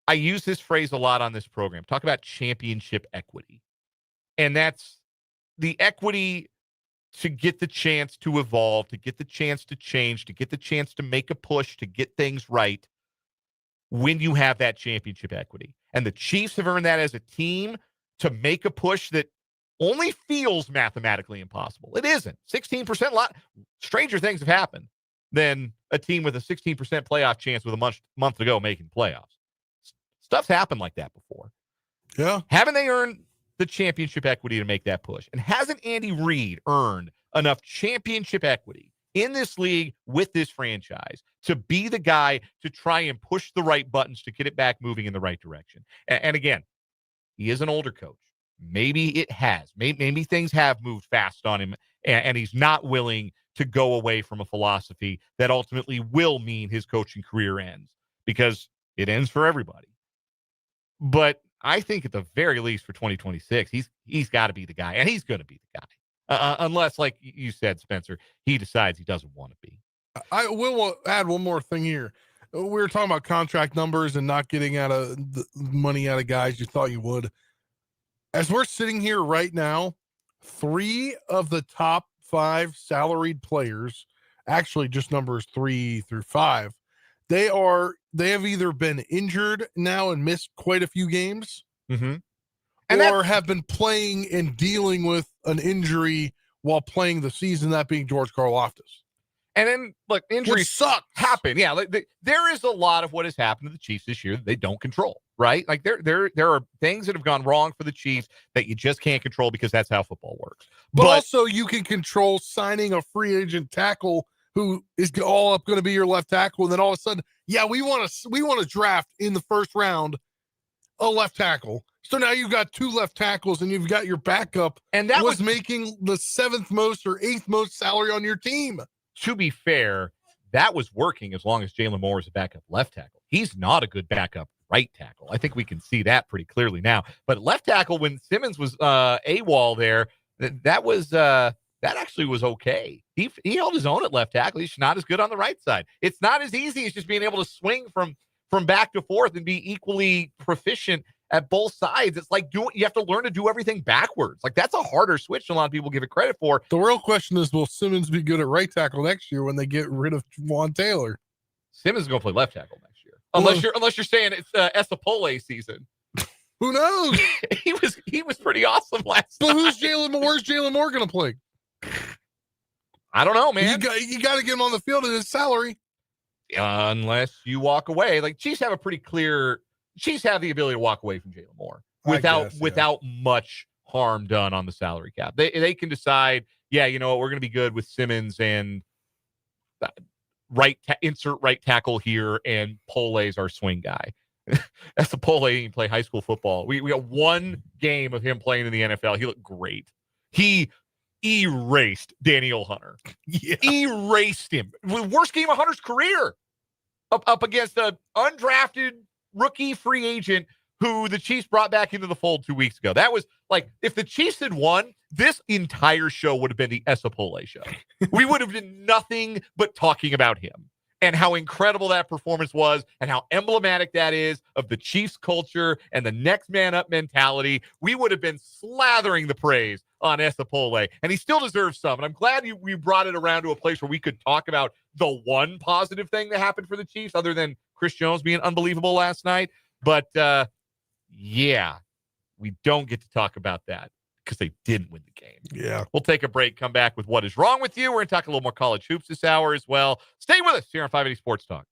I use this phrase a lot on this program. Talk about championship equity. And that's the equity to get the chance to evolve, to get the chance to change, to get the chance to make a push, to get things right when you have that championship equity. And the Chiefs have earned that as a team to make a push that only feels mathematically impossible. It isn't. 16%, a lot stranger things have happened than a team with a 16% playoff chance with a month to go making playoffs. Stuff's happened like that before. Yeah. Haven't they earned the championship equity to make that push? And hasn't Andy Reid earned enough championship equity in this league with this franchise to be the guy to try and push the right buttons to get it back moving in the right direction? And again, he is an older coach. Maybe it has. Maybe things have moved fast on him, and he's not willing to go away from a philosophy that ultimately will mean his coaching career ends, because it ends for everybody. But I think at the very least for 2026, he's got to be the guy, and he's going to be the guy. Unless, like you said, Spencer, he decides he doesn't want to be. I will add one more thing here. We were talking about contract numbers and not getting out of the money out of guys you thought you would. As we're sitting here right now, 3 of the top 5 salaried players, actually just numbers 3 through 5, they have either been injured now and missed quite a few games, or have been playing and dealing with an injury while playing the season, that being George Karlaftis. And then, look, injuries happen. Yeah, there is a lot of what has happened to the Chiefs this year that they don't control, right? Like, there are things that have gone wrong for the Chiefs that you just can't control because that's how football works. But also, you can control signing a free agent tackle who is all up going to be your left tackle, and then all of a sudden, yeah, we want to draft in the first round a left tackle. So now you've got 2 left tackles, and you've got your backup, and that was making the 7th most or 8th most salary on your team. To be fair, that was working as long as Jalen Moore is a backup left tackle. He's not a good backup right tackle. I think we can see that pretty clearly now. But left tackle, when Simmons was AWOL there, that actually was okay. He held his own at left tackle. He's not as good on the right side. It's not as easy as just being able to swing from back to forth and be equally proficient at both sides. It's like you have to learn to do everything backwards. Like, that's a harder switch than a lot of people give it credit for. The real question is, will Simmons be good at right tackle next year when they get rid of Juwan Taylor? Simmons is going to play left tackle next year, unless you're saying it's Esapole season. Who knows? he was pretty awesome last But time. where's Jalen Moore going to play? I don't know, man. You got to get him on the field at his salary. Unless you walk away. Like, Chiefs have the ability to walk away from Jalen Moore without much harm done on the salary cap. They can decide, yeah, you know what, we're going to be good with Simmons and insert right tackle here, and Pole's our swing guy. That's the Pole. He can play high school football. We got one game of him playing in the NFL. He looked great. He erased Daniel Hunter. Yeah. Erased him. Worst game of Hunter's career. Up against an undrafted rookie free agent who the Chiefs brought back into the fold 2 weeks ago. That was like, if the Chiefs had won, this entire show would have been the Esapole show. We would have done nothing but talking about him and how incredible that performance was and how emblematic that is of the Chiefs culture and the next man up mentality. We would have been slathering the praise on Esapole, and he still deserves some. And I'm glad we brought it around to a place where we could talk about the one positive thing that happened for the Chiefs, other than Chris Jones being unbelievable last night. But yeah, we don't get to talk about that because they didn't win the game. Yeah. We'll take a break, come back with what is wrong with you. We're going to talk a little more college hoops this hour as well. Stay with us here on 580 Sports Talk.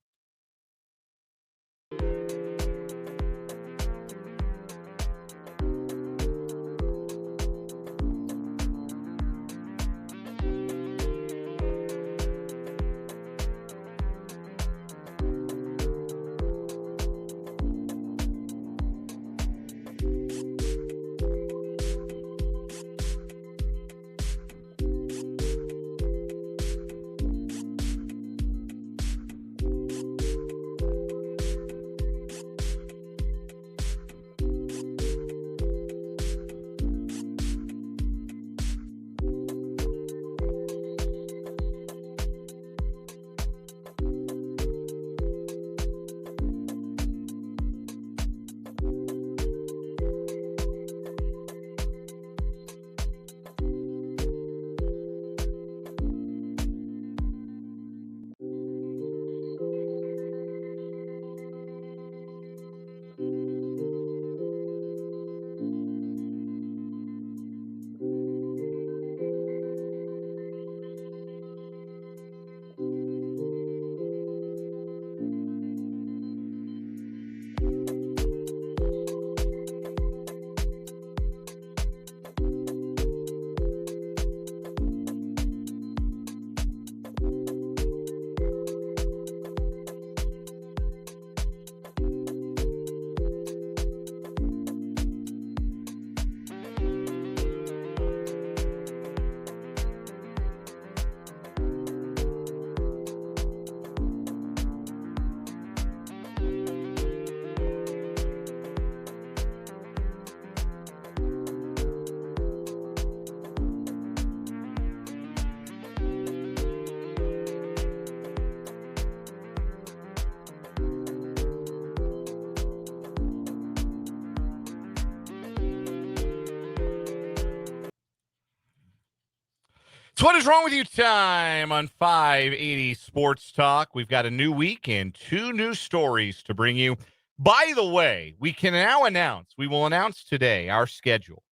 So what is wrong with you time on 580 Sports Talk? We've got a new week and 2 new stories to bring you. By the way, we will announce today our schedule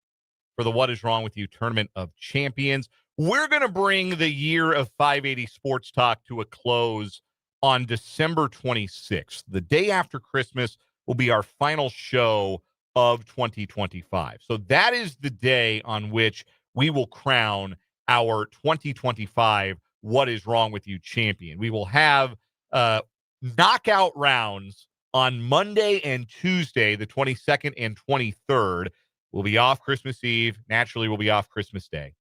for the What is Wrong with You Tournament of Champions. We're going to bring the year of 580 Sports Talk to a close on December 26th. The day after Christmas will be our final show of 2025. So that is the day on which we will crown our 2025 What is Wrong with You champion. We will have knockout rounds on Monday and Tuesday, the 22nd and 23rd. We'll be off Christmas Eve. Naturally, we'll be off Christmas Day.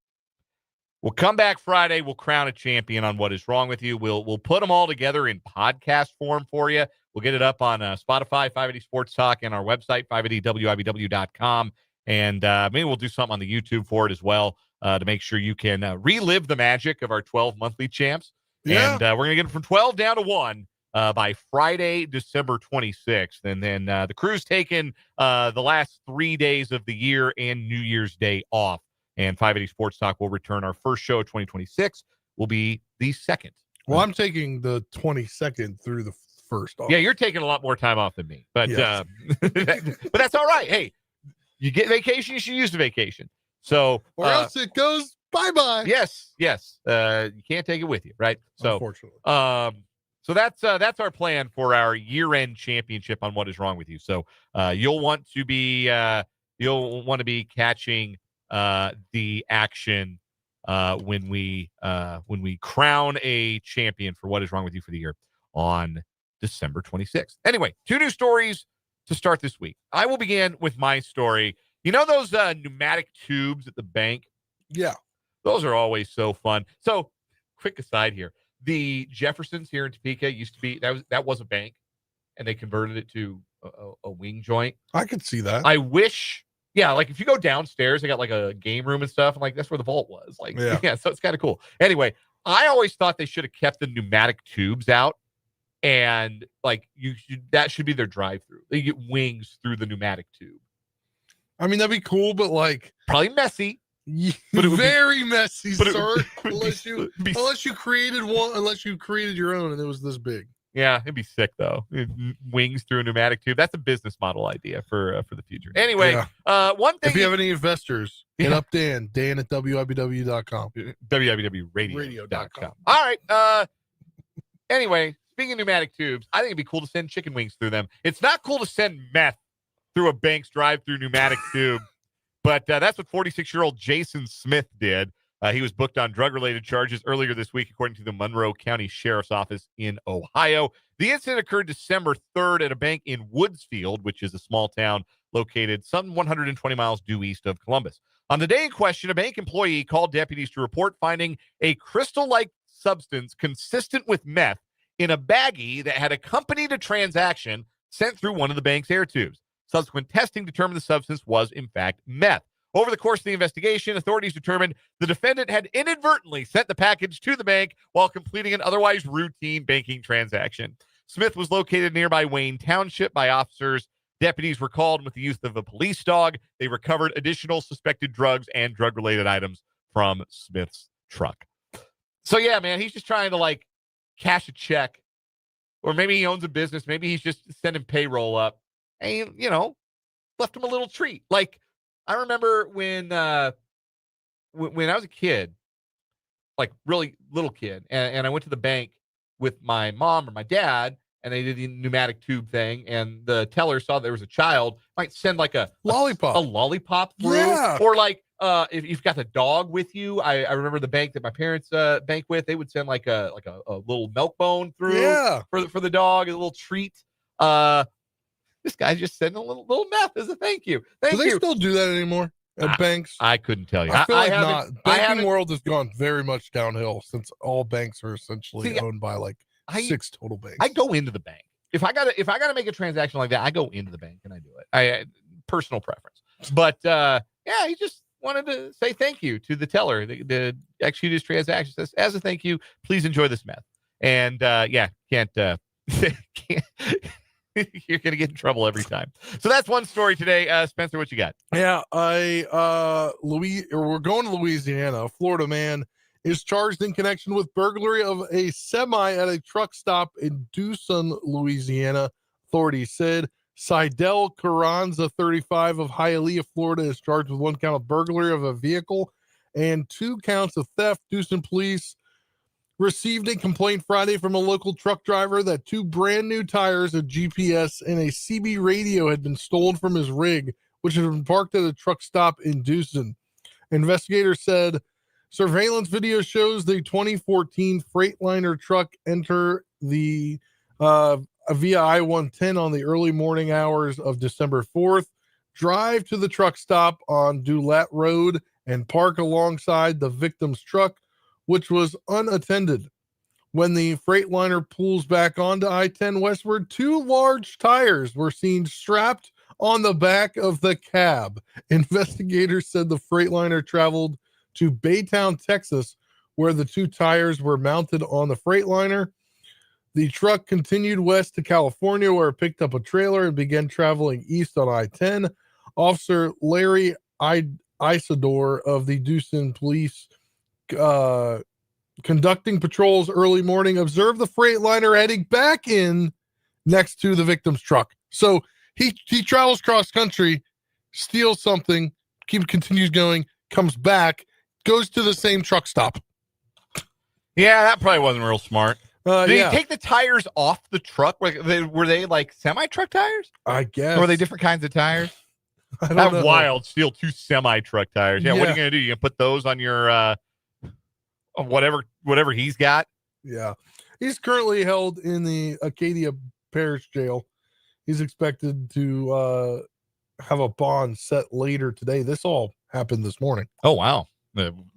We'll come back Friday. We'll crown a champion on What is Wrong with You. We'll put them all together in podcast form for you. We'll get it up on Spotify, 580 Sports Talk, and our website, 580wibw.com. And maybe we'll do something on the YouTube for it as well to make sure you can relive the magic of our 12 monthly champs. Yeah. And we're going to get them from 12 down to 1 by Friday, December 26th. And then the crew's taking the last 3 days of the year and New Year's Day off. And 580 Sports Talk will return. Our first show of 2026 will be the 2nd. Well, I'm taking the 22nd through the 1st off. Yeah, you're taking a lot more time off than me. But yes. But that's all right. Hey, you get vacation, you should use the vacation. So or else it goes bye-bye. Yes. You can't take it with you, right? So unfortunately. So that's our plan for our year-end championship on What is Wrong with You. So you'll want to be catching the action when we crown a champion for What is Wrong with You for the year on December 26th. Anyway, 2 new stories to start this week. I will begin with my story. You know those pneumatic tubes at the bank? Yeah. Those are always so fun. So, quick aside here. The Jeffersons here in Topeka used to be, that was a bank, and they converted it to a wing joint. I could see that. I wish, yeah, like if you go downstairs, they got like a game room and stuff, and like that's where the vault was. Like, yeah so it's kind of cool. Anyway, I always thought they should have kept the pneumatic tubes out. And like that should be their drive-through. They get wings through the pneumatic tube. I mean, that'd be cool, but like probably messy. But it would very messy, sir. Unless you created your own and it was this big. Yeah, it'd be sick though. Wings through a pneumatic tube. That's a business model idea for the future. Anyway, one thing. If you have any investors, hit up Dan at wibw.com. wibwradio.com. All right. Anyway. Speaking of pneumatic tubes, I think it'd be cool to send chicken wings through them. It's not cool to send meth through a bank's drive-through pneumatic tube, but that's what 46-year-old Jason Smith did. He was booked on drug-related charges earlier this week, according to the Monroe County Sheriff's Office in Ohio. The incident occurred December 3rd at a bank in Woodsfield, which is a small town located some 120 miles due east of Columbus. On the day in question, a bank employee called deputies to report finding a crystal-like substance consistent with meth in a baggie that had accompanied a transaction sent through one of the bank's air tubes. Subsequent testing determined the substance was, in fact, meth. Over the course of the investigation, authorities determined the defendant had inadvertently sent the package to the bank while completing an otherwise routine banking transaction. Smith was located nearby Wayne Township by officers. Deputies were called with the use of a police dog. They recovered additional suspected drugs and drug-related items from Smith's truck. So, yeah, man, he's just trying to, cash a check, or maybe he owns a business. Maybe he's just sending payroll up, and left him a little treat. Like I remember when I was a kid, like really little kid, and I went to the bank with my mom or my dad, and they did the pneumatic tube thing, and the teller saw there was a child, might send like a lollipop through, or if you've got the dog with you, I remember the bank that my parents bank with, they would send like a little milk bone through for the dog, a little treat. This guy's just sending a little meth as a thank you. Do they still do that anymore at banks? I couldn't tell you. I feel like not. Banking world has gone very much downhill since all banks are essentially owned by 6 total banks. I go into the bank if I gotta make a transaction like that. I go into the bank and I do it. I personal preference, but he just wanted to say thank you to the teller that executed his transaction. Says, as a thank you, please enjoy this meth. And can't you're gonna get in trouble every time. So that's one story today. Spencer, what you got? Yeah, we're going to Louisiana. A Florida man is charged in connection with burglary of a semi at a truck stop in Dawson, Louisiana. Authorities said Seidel Carranza, 35, of Hialeah, Florida, is charged with 1 count of burglary of a vehicle and 2 counts of theft. Dawson police received a complaint Friday from a local truck driver that 2 brand new tires, a GPS, and a CB radio had been stolen from his rig, which had been parked at a truck stop in Dawson. Investigators said surveillance video shows the 2014 Freightliner truck enter the via I-110 on the early morning hours of December 4th, drive to the truck stop on Dulat Road, and park alongside the victim's truck, which was unattended. When the Freightliner pulls back onto I-10 westward, 2 large tires were seen strapped on the back of the cab. Investigators said the Freightliner traveled to Baytown, Texas, where the 2 tires were mounted on the Freightliner. The truck continued west to California, where it picked up a trailer and began traveling east on I-10. Officer Larry Isidore of the Dawson Police, conducting patrols early morning, observed the Freightliner heading back in next to the victim's truck. So he travels cross country, steals something, continues going, comes back, goes to the same truck stop. Yeah, that probably wasn't real smart. Did Yeah. he take the tires off the truck? Were they like semi-truck tires? I guess. Or were they different kinds of tires? I don't That's know. wild. Steal 2 semi-truck tires. Yeah, what are Yeah. you going to do? You going to put those on your whatever he's got? Yeah. He's currently held in the Acadia Parish Jail. He's expected to have a bond set later today. This all happened this morning. Oh, wow.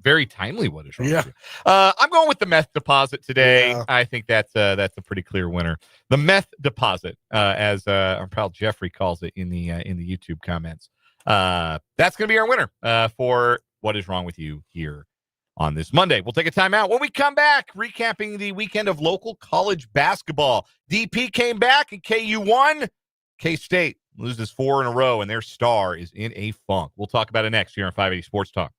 Very timely. What is wrong Yeah. with you? I'm going with the meth deposit today. Yeah. I think that's a pretty clear winner. The meth deposit, as our pal Jeffrey calls it in the YouTube comments. That's going to be our winner for What Is Wrong With You here on this Monday. We'll take a timeout. When we come back, recapping the weekend of local college basketball. DP came back and KU won. K-State loses 4 in a row, and their star is in a funk. We'll talk about it next here on 580 Sports Talk.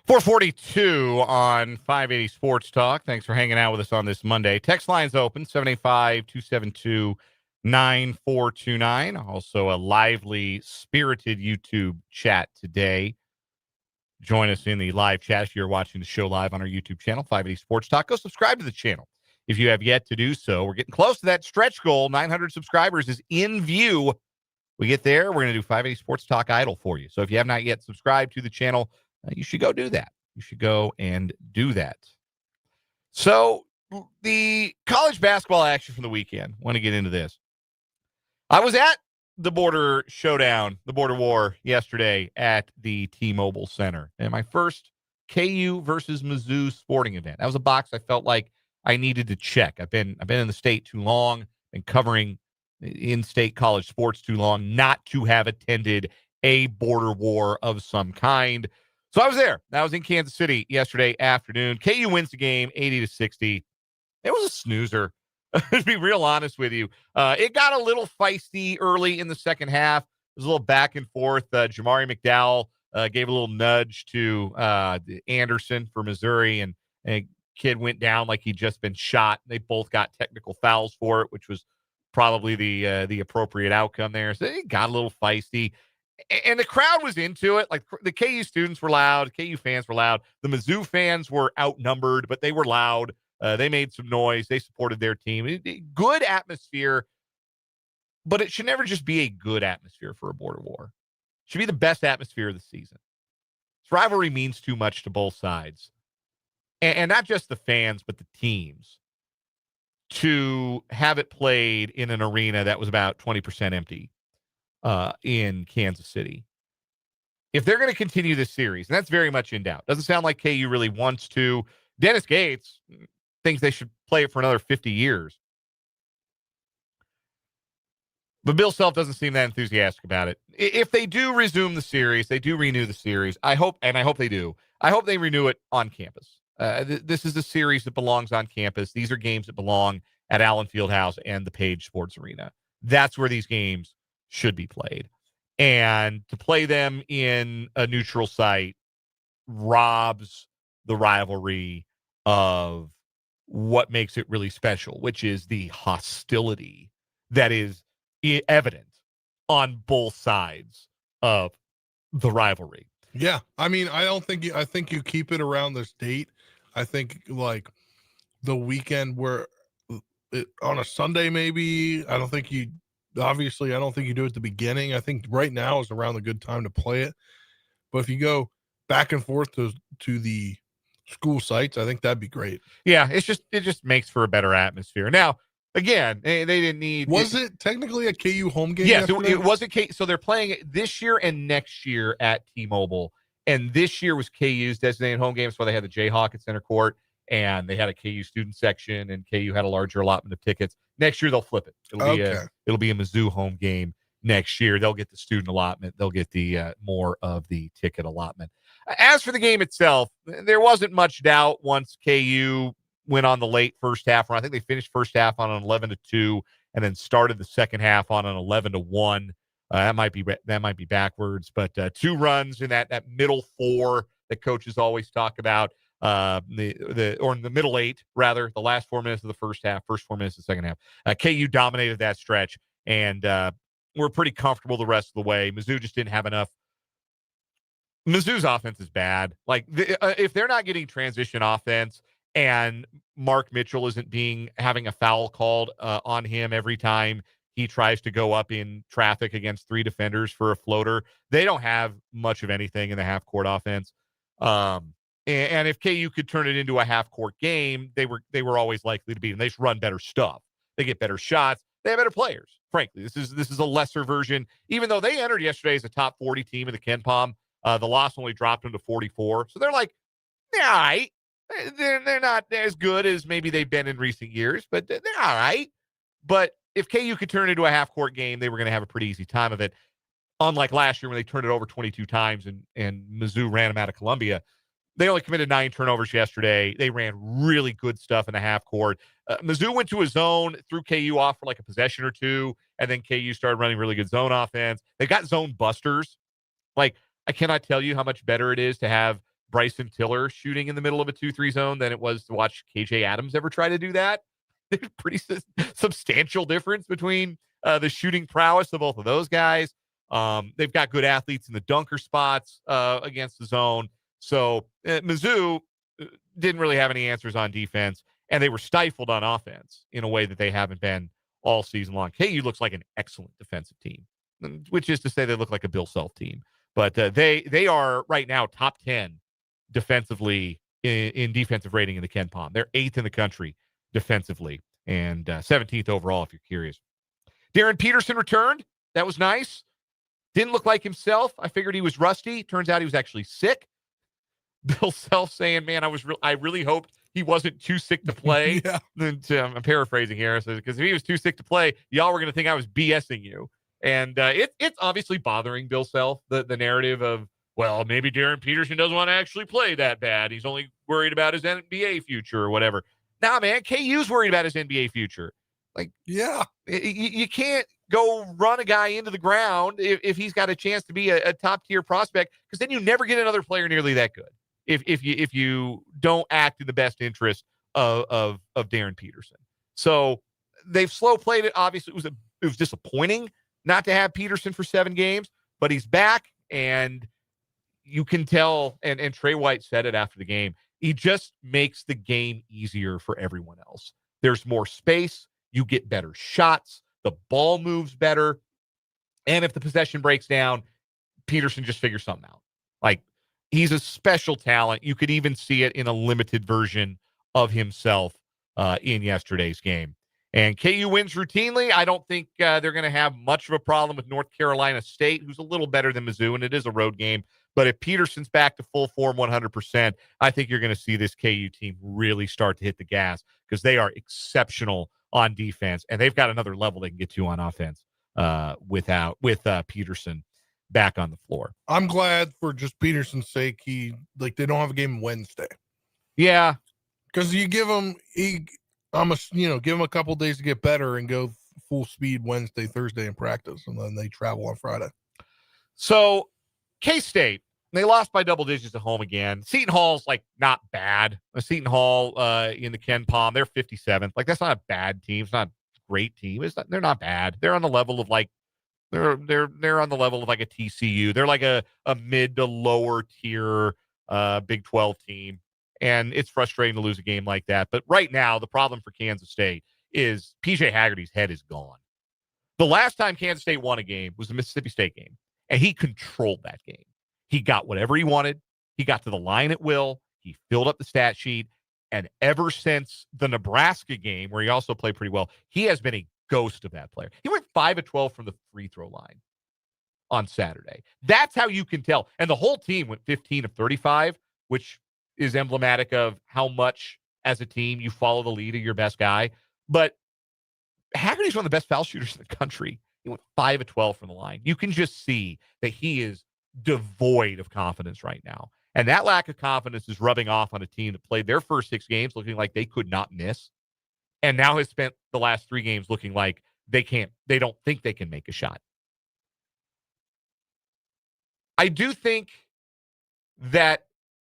442 on 580 Sports Talk. Thanks for hanging out with us on this Monday. Text line's open, 785-272-9429. Also a lively, spirited YouTube chat today. Join us in the live chat if you're watching the show live on our YouTube channel, 580 Sports Talk. Go subscribe to the channel if you have yet to do so. We're getting close to that stretch goal. 900 subscribers is in view. We get there, we're going to do 580 Sports Talk Idol for you. So if you have not yet subscribed to the channel, you should go do that. You should go and do that. So the college basketball action from the weekend, want to get into this. I was at the border showdown, the border war yesterday at the T-Mobile Center. And my first KU versus Mizzou sporting event. That was a box I felt like I needed to check. I've been in the state too long, been covering in-state college sports too long, not to have attended a border war of some kind. So I was there. I was in Kansas City yesterday afternoon. KU wins the game 80-60. It was a snoozer. To be real honest with you, it got a little feisty early in the second half. It was a little back and forth. Jamari McDowell gave a little nudge to Anderson for Missouri, and a kid went down like he'd just been shot. They both got technical fouls for it, which was probably the appropriate outcome there. So it got a little feisty. And the crowd was into it. Like the KU students were loud. KU fans were loud. The Mizzou fans were outnumbered, but they were loud. They made some noise. They supported their team. Good atmosphere, but it should never just be a good atmosphere for a border war. It should be the best atmosphere of the season. This rivalry means too much to both sides. And not just the fans, but the teams. To have it played in an arena that was about 20% empty in Kansas City. If they're going to continue this series, and that's very much in doubt. Doesn't sound like KU really wants to. Dennis Gates thinks they should play it for another 50 years. But Bill Self doesn't seem that enthusiastic about it. If they do resume the series, they do renew the series. I hope they do. I hope they renew it on campus. This is a series that belongs on campus. These are games that belong at Allen Fieldhouse and the Page Sports Arena. That's where these games should be played. And to play them in a neutral site robs the rivalry of what makes it really special, which is the hostility that is evident on both sides of the rivalry. Yeah. I mean, I think you keep it around this date. I think like the weekend where on a Sunday, maybe. I don't think you do it at the beginning. I think right now is around a good time to play it. But if you go back and forth to the school sites, I think that'd be great. Yeah, it just makes for a better atmosphere. Now, again, they didn't need. Was it technically a KU home game? Yes, it was a KU. So they're playing it this year and next year at T-Mobile. And this year was KU's designated home game. So they had the Jayhawk at center court, and they had a KU student section, and KU had a larger allotment of tickets. Next year they'll flip it. It'll be a Mizzou home game next year. They'll get the student allotment. They'll get the more of the ticket allotment. As for the game itself, there wasn't much doubt once KU went on the late first half run. I think they finished first half on an 11-2, and then started the second half on an 11-1. That might be backwards, but 2 runs in that middle 4 that coaches always talk about. Or in the middle 8 rather, the last 4 minutes of the first 4 minutes of the second half. KU dominated that stretch, and we're pretty comfortable the rest of the way. Mizzou just didn't have enough. Mizzou's offense is bad. Like if they're not getting transition offense, and Mark Mitchell isn't having a foul called on him every time he tries to go up in traffic against 3 defenders for a floater, they don't have much of anything in the half-court offense. And if KU could turn it into a half-court game, they were always likely to beat them. They just run better stuff. They get better shots. They have better players. Frankly, this is a lesser version. Even though they entered yesterday as a top 40 team in the KenPom, the loss only dropped them to 44. So they're like, they're all right. They're not as good as maybe they've been in recent years, but they're all right. But if KU could turn it into a half-court game, they were going to have a pretty easy time of it. Unlike last year when they turned it over 22 times and Mizzou ran them out of Columbia. They only committed 9 turnovers yesterday. They ran really good stuff in the half court. Mizzou went to a zone, threw KU off for like a possession or 2, and then KU started running really good zone offense. They got zone busters. Like, I cannot tell you how much better it is to have Bryson Tiller shooting in the middle of a 2-3 zone than it was to watch KJ Adams ever try to do that. There's a pretty substantial difference between the shooting prowess of both of those guys. They've got good athletes in the dunker spots against the zone. So Mizzou didn't really have any answers on defense, and they were stifled on offense in a way that they haven't been all season long. KU looks like an excellent defensive team, which is to say they look like a Bill Self team. But they are right now top 10 defensively in defensive rating in the Ken Pom. They're 8th in the country defensively and 17th overall, if you're curious. Darryn Peterson returned. That was nice. Didn't look like himself. I figured he was rusty. Turns out he was actually sick. Bill Self saying, man, I really hoped he wasn't too sick to play. Yeah. I'm paraphrasing here, because if he was too sick to play, y'all were going to think I was BSing you. And it's obviously bothering Bill Self, the narrative of, well, maybe Darryn Peterson doesn't want to actually play that bad. He's only worried about his NBA future or whatever. Nah, man, KU's worried about his NBA future. Like, yeah, you can't go run a guy into the ground if he's got a chance to be a top-tier prospect, because then you never get another player nearly that good if you don't act in the best interest of Darryn Peterson. So they've slow played it. Obviously, it was disappointing not to have Peterson for 7 games, but he's back, and you can tell, and Trey White said it after the game, he just makes the game easier for everyone else. There's more space. You get better shots. The ball moves better. And if the possession breaks down, Peterson just figures something out. Like, he's a special talent. You could even see it in a limited version of himself in yesterday's game. And KU wins routinely. I don't think they're going to have much of a problem with North Carolina State, who's a little better than Mizzou, and it is a road game. But if Peterson's back to full form 100%, I think you're going to see this KU team really start to hit the gas, because they are exceptional on defense, and they've got another level they can get to on offense with Peterson back on the floor. I'm glad for just Peterson's sake. They don't have a game Wednesday. Yeah, because you give him give him a couple days to get better and go full speed Wednesday, Thursday in practice, and then they travel on Friday. So K-State, they lost by double digits at home again. Seton Hall's not bad. Seton Hall in the Ken Pom, they're 57th. That's not a bad team. It's not a great team. They're not bad. They're on the level of they're on the level of a TCU. They're like a mid to lower tier Big 12 team. And it's frustrating to lose a game like that. But right now, the problem for Kansas State is PJ Haggerty's head is gone. The last time Kansas State won a game was the Mississippi State game, and he controlled that game. He got whatever he wanted. He got to the line at will. He filled up the stat sheet. And ever since the Nebraska game, where he also played pretty well, he has been a ghost of that player. He went 5 of 12 from the free throw line on Saturday. That's how you can tell. And the whole team went 15 of 35, which is emblematic of how much as a team you follow the lead of your best guy. But Haggerty's one of the best foul shooters in the country. He went 5 of 12 from the line. You can just see that he is devoid of confidence right now. And that lack of confidence is rubbing off on a team that played their first 6 games looking like they could not miss, and now has spent the last 3 games looking like they don't think they can make a shot. I do think that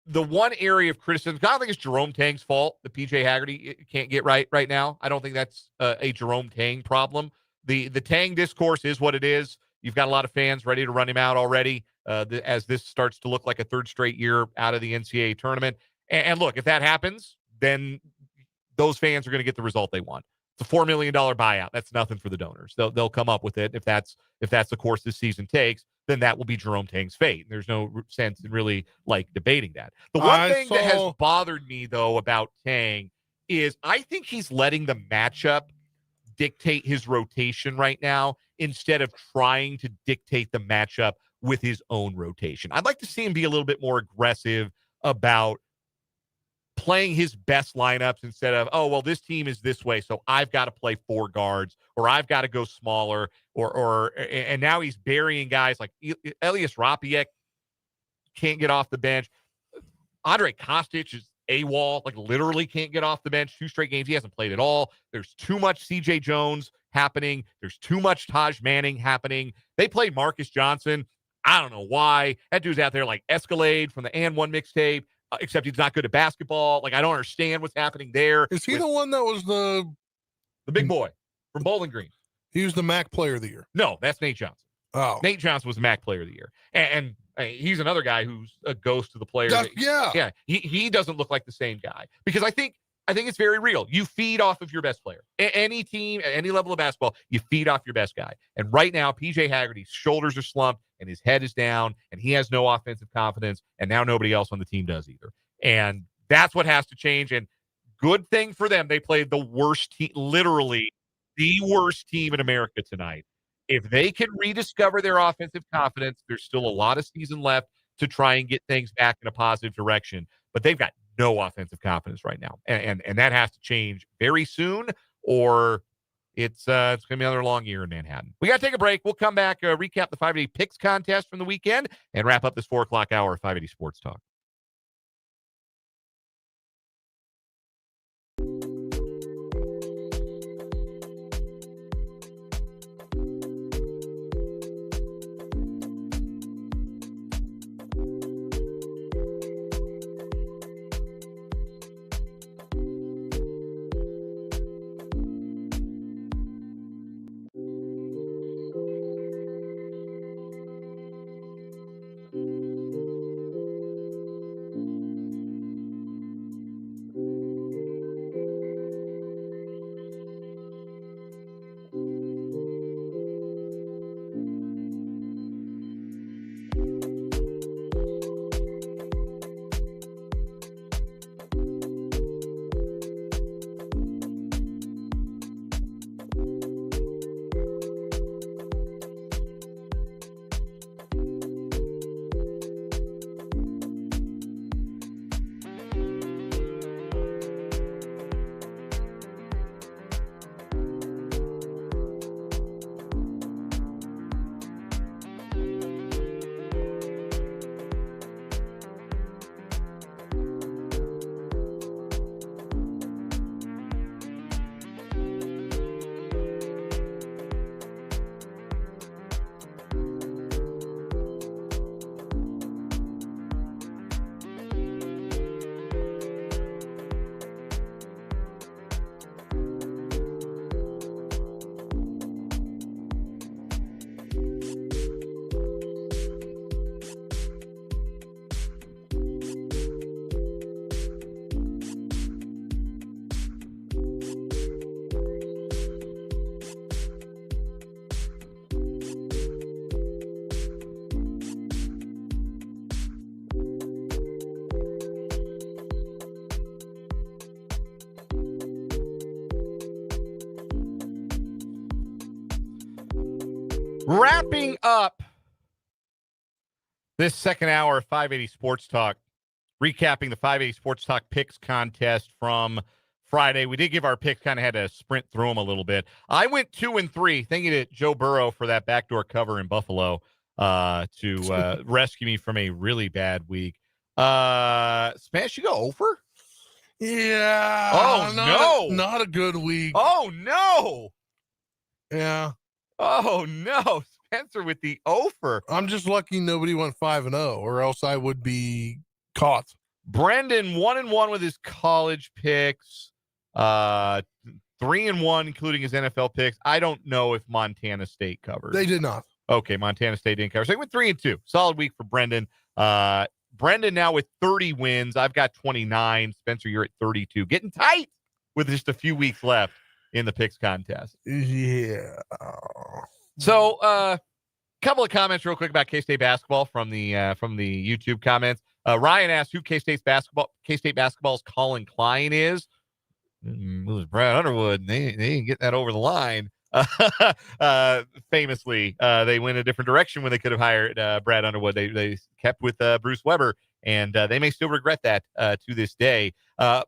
the one area of criticism, I don't think it's Jerome Tang's fault that PJ Haggerty can't get right now. I don't think that's a Jerome Tang problem. The Tang discourse is what it is. You've got a lot of fans ready to run him out already as this starts to look like a 3rd straight year out of the NCAA tournament. And look, if that happens, then those fans are going to get the result they want. It's a $4 million buyout. That's nothing for the donors. They'll come up with it. If that's the course this season takes, then that will be Jerome Tang's fate. There's no sense in really debating that. The one thing that has bothered me though about Tang is I think he's letting the matchup dictate his rotation right now instead of trying to dictate the matchup with his own rotation. I'd like to see him be a little bit more aggressive about playing his best lineups instead of, oh, well, this team is this way, so I've got to play 4 guards, or I've got to go smaller, and now he's burying guys like Elias Rapiek can't get off the bench. Andre Kostic is AWOL, literally can't get off the bench. 2 straight games he hasn't played at all. There's too much CJ Jones happening. There's too much Taj Manning happening. They played Marcus Johnson I don't know why. That dude's out there like Escalade from the And One mixtape, except he's not good at basketball. Like, I don't understand what's happening there. Is he the one that was the big boy from Bowling Green? He was the MAC Player of the Year. No, that's Nate Johnson. Oh. Nate Johnson was the MAC Player of the Year. And he's another guy who's a ghost of the player. Yeah. Yeah. He doesn't look like the same guy. Because I think it's very real. You feed off of your best player. Any team, at any level of basketball, you feed off your best guy. And right now, PJ Haggerty's shoulders are slumped and his head is down and he has no offensive confidence. And now nobody else on the team does either. And that's what has to change. And good thing for them, they played the worst team, literally the worst team in America tonight. If they can rediscover their offensive confidence, there's still a lot of season left to try and get things back in a positive direction. But they've got no offensive confidence right now. And that has to change very soon, or it's going to be another long year in Manhattan. We got to take a break. We'll come back, recap the 580 Picks contest from the weekend, and wrap up this 4 o'clock hour of 580 Sports Talk. Wrapping up this second hour of 580 Sports Talk, recapping the 580 Sports Talk Picks contest from Friday. We did give our picks, kind of had to sprint through them a little bit. I went 2-3, thanking to Joe Burrow for that backdoor cover in Buffalo to rescue me from a really bad week. Smash, you go over? Yeah. Oh, Not a good week. Oh, no. Yeah. Oh, no. Spencer with the over. I'm just lucky nobody went 5-0, or else I would be caught. Brendan 1-1 with his college picks. 3-1, including his NFL picks. I don't know if Montana State covered. They did not. Okay, Montana State didn't cover. So he went 3-2. Solid week for Brendan. Brendan now with 30 wins. I've got 29. Spencer, you're at 32. Getting tight with just a few weeks left in the picks contest. Yeah. So, couple of comments real quick about K-State basketball from the YouTube comments. Ryan asked who K-State basketball's Colin Klein is. It was Brad Underwood. They didn't get that over the line. Famously, they went a different direction when they could have hired Brad Underwood. They kept with Bruce Weber, and they may still regret that to this day.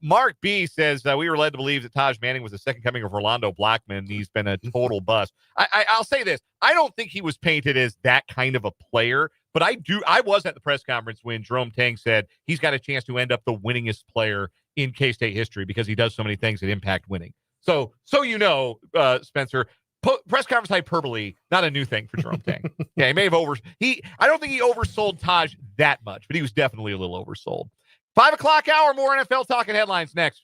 Mark B says we were led to believe that Taj Manning was the second coming of Orlando Blackman. He's been a total bust. I'll say this. I don't think he was painted as that kind of a player, but I was at the press conference when Jerome Tang said he's got a chance to end up the winningest player in K-State history because he does so many things that impact winning. So Spencer, Press conference hyperbole, not a new thing for Jerome Tang. Yeah, he may have I don't think he oversold Taj that much, but he was definitely a little oversold. 5 o'clock hour, more NFL talking headlines next.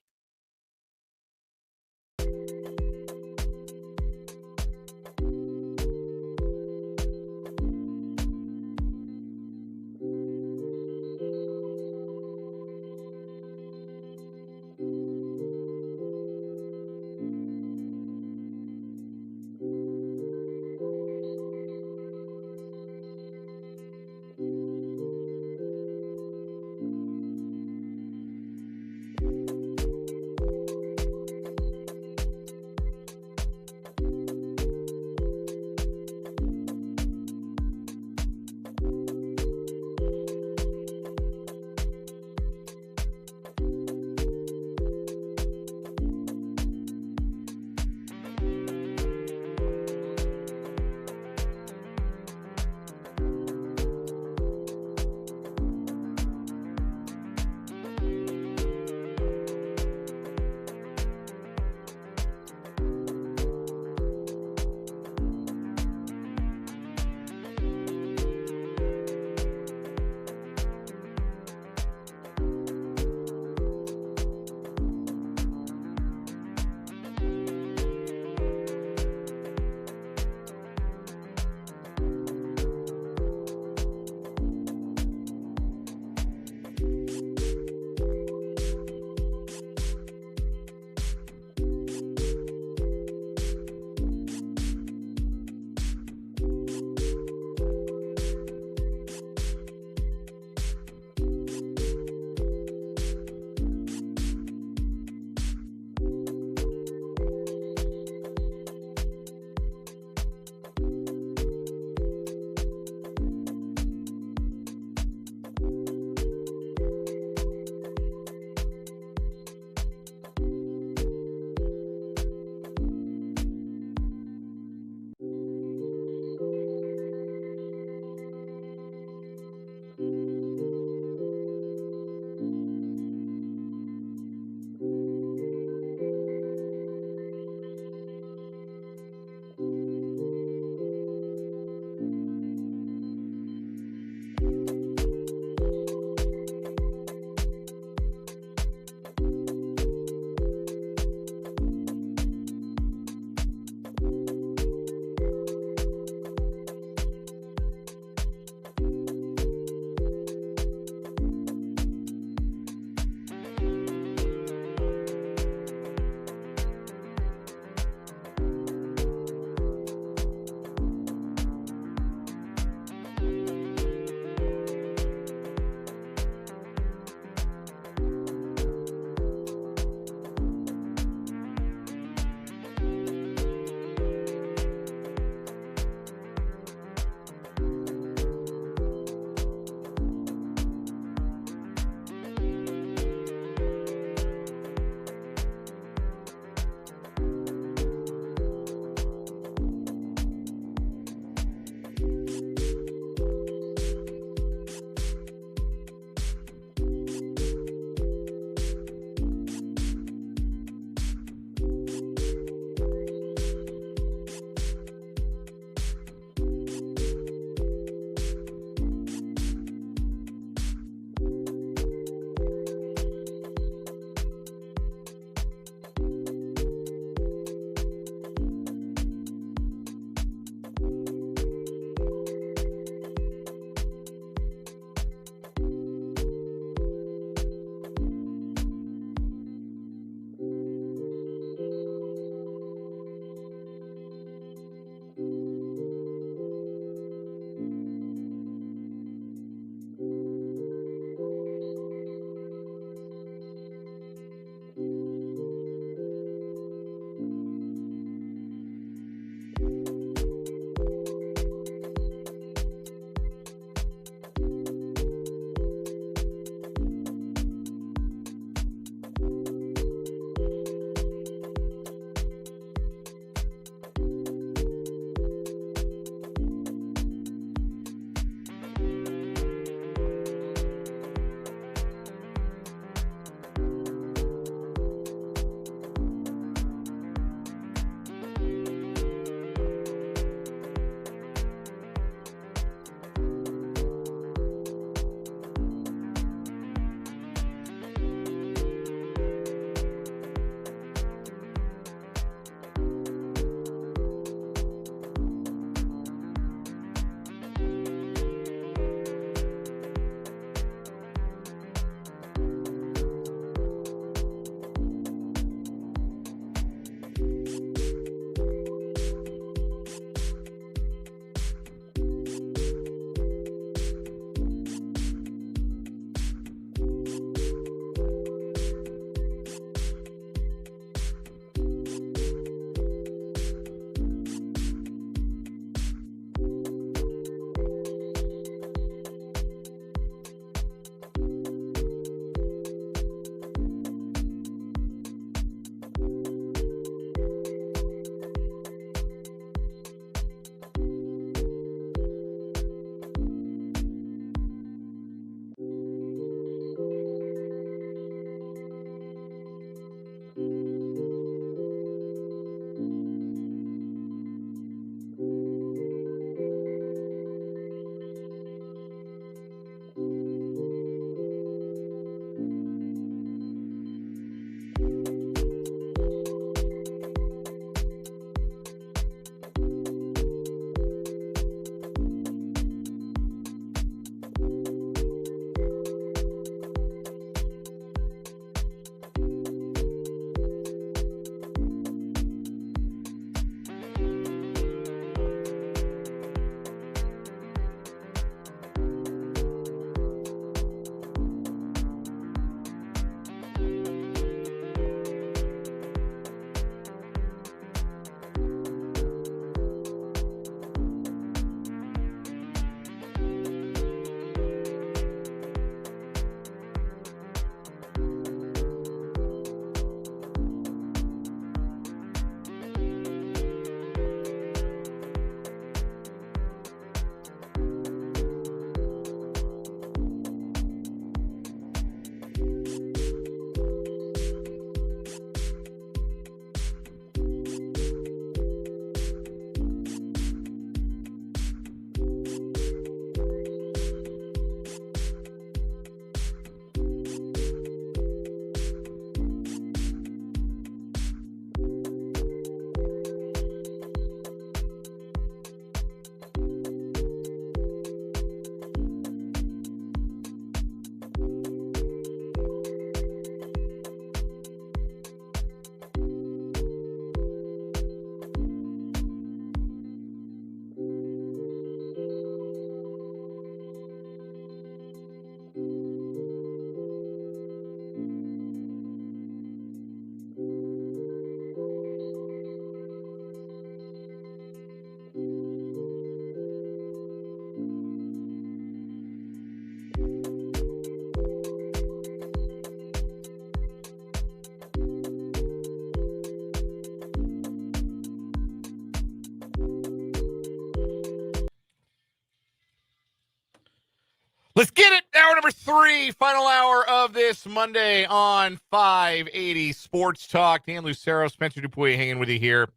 number 3, final hour of this Monday on 580 Sports Talk. Dan Lucero, Spencer Dupuy hanging with you here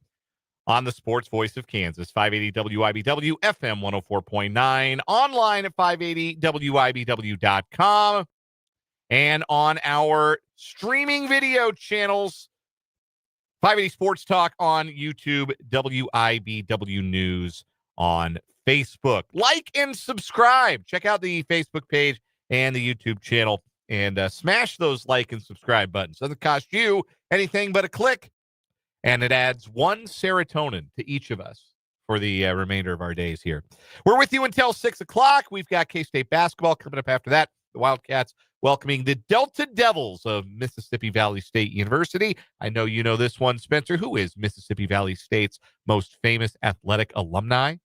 on the Sports Voice of Kansas, 580 WIBW, FM 104.9, online at 580WIBW.com, and on our streaming video channels, 580 Sports Talk on YouTube, WIBW News on Facebook. Like and subscribe. Check out the Facebook page and the YouTube channel and smash those like and subscribe buttons. Doesn't cost you anything but a click, and it adds 1 serotonin to each of us for the remainder of our days here. We're with you until 6 o'clock. We've got K-State basketball coming up after that. The Wildcats welcoming the Delta Devils of Mississippi Valley State University. I know you know this one, Spencer. Who is Mississippi Valley State's most famous athletic alumni?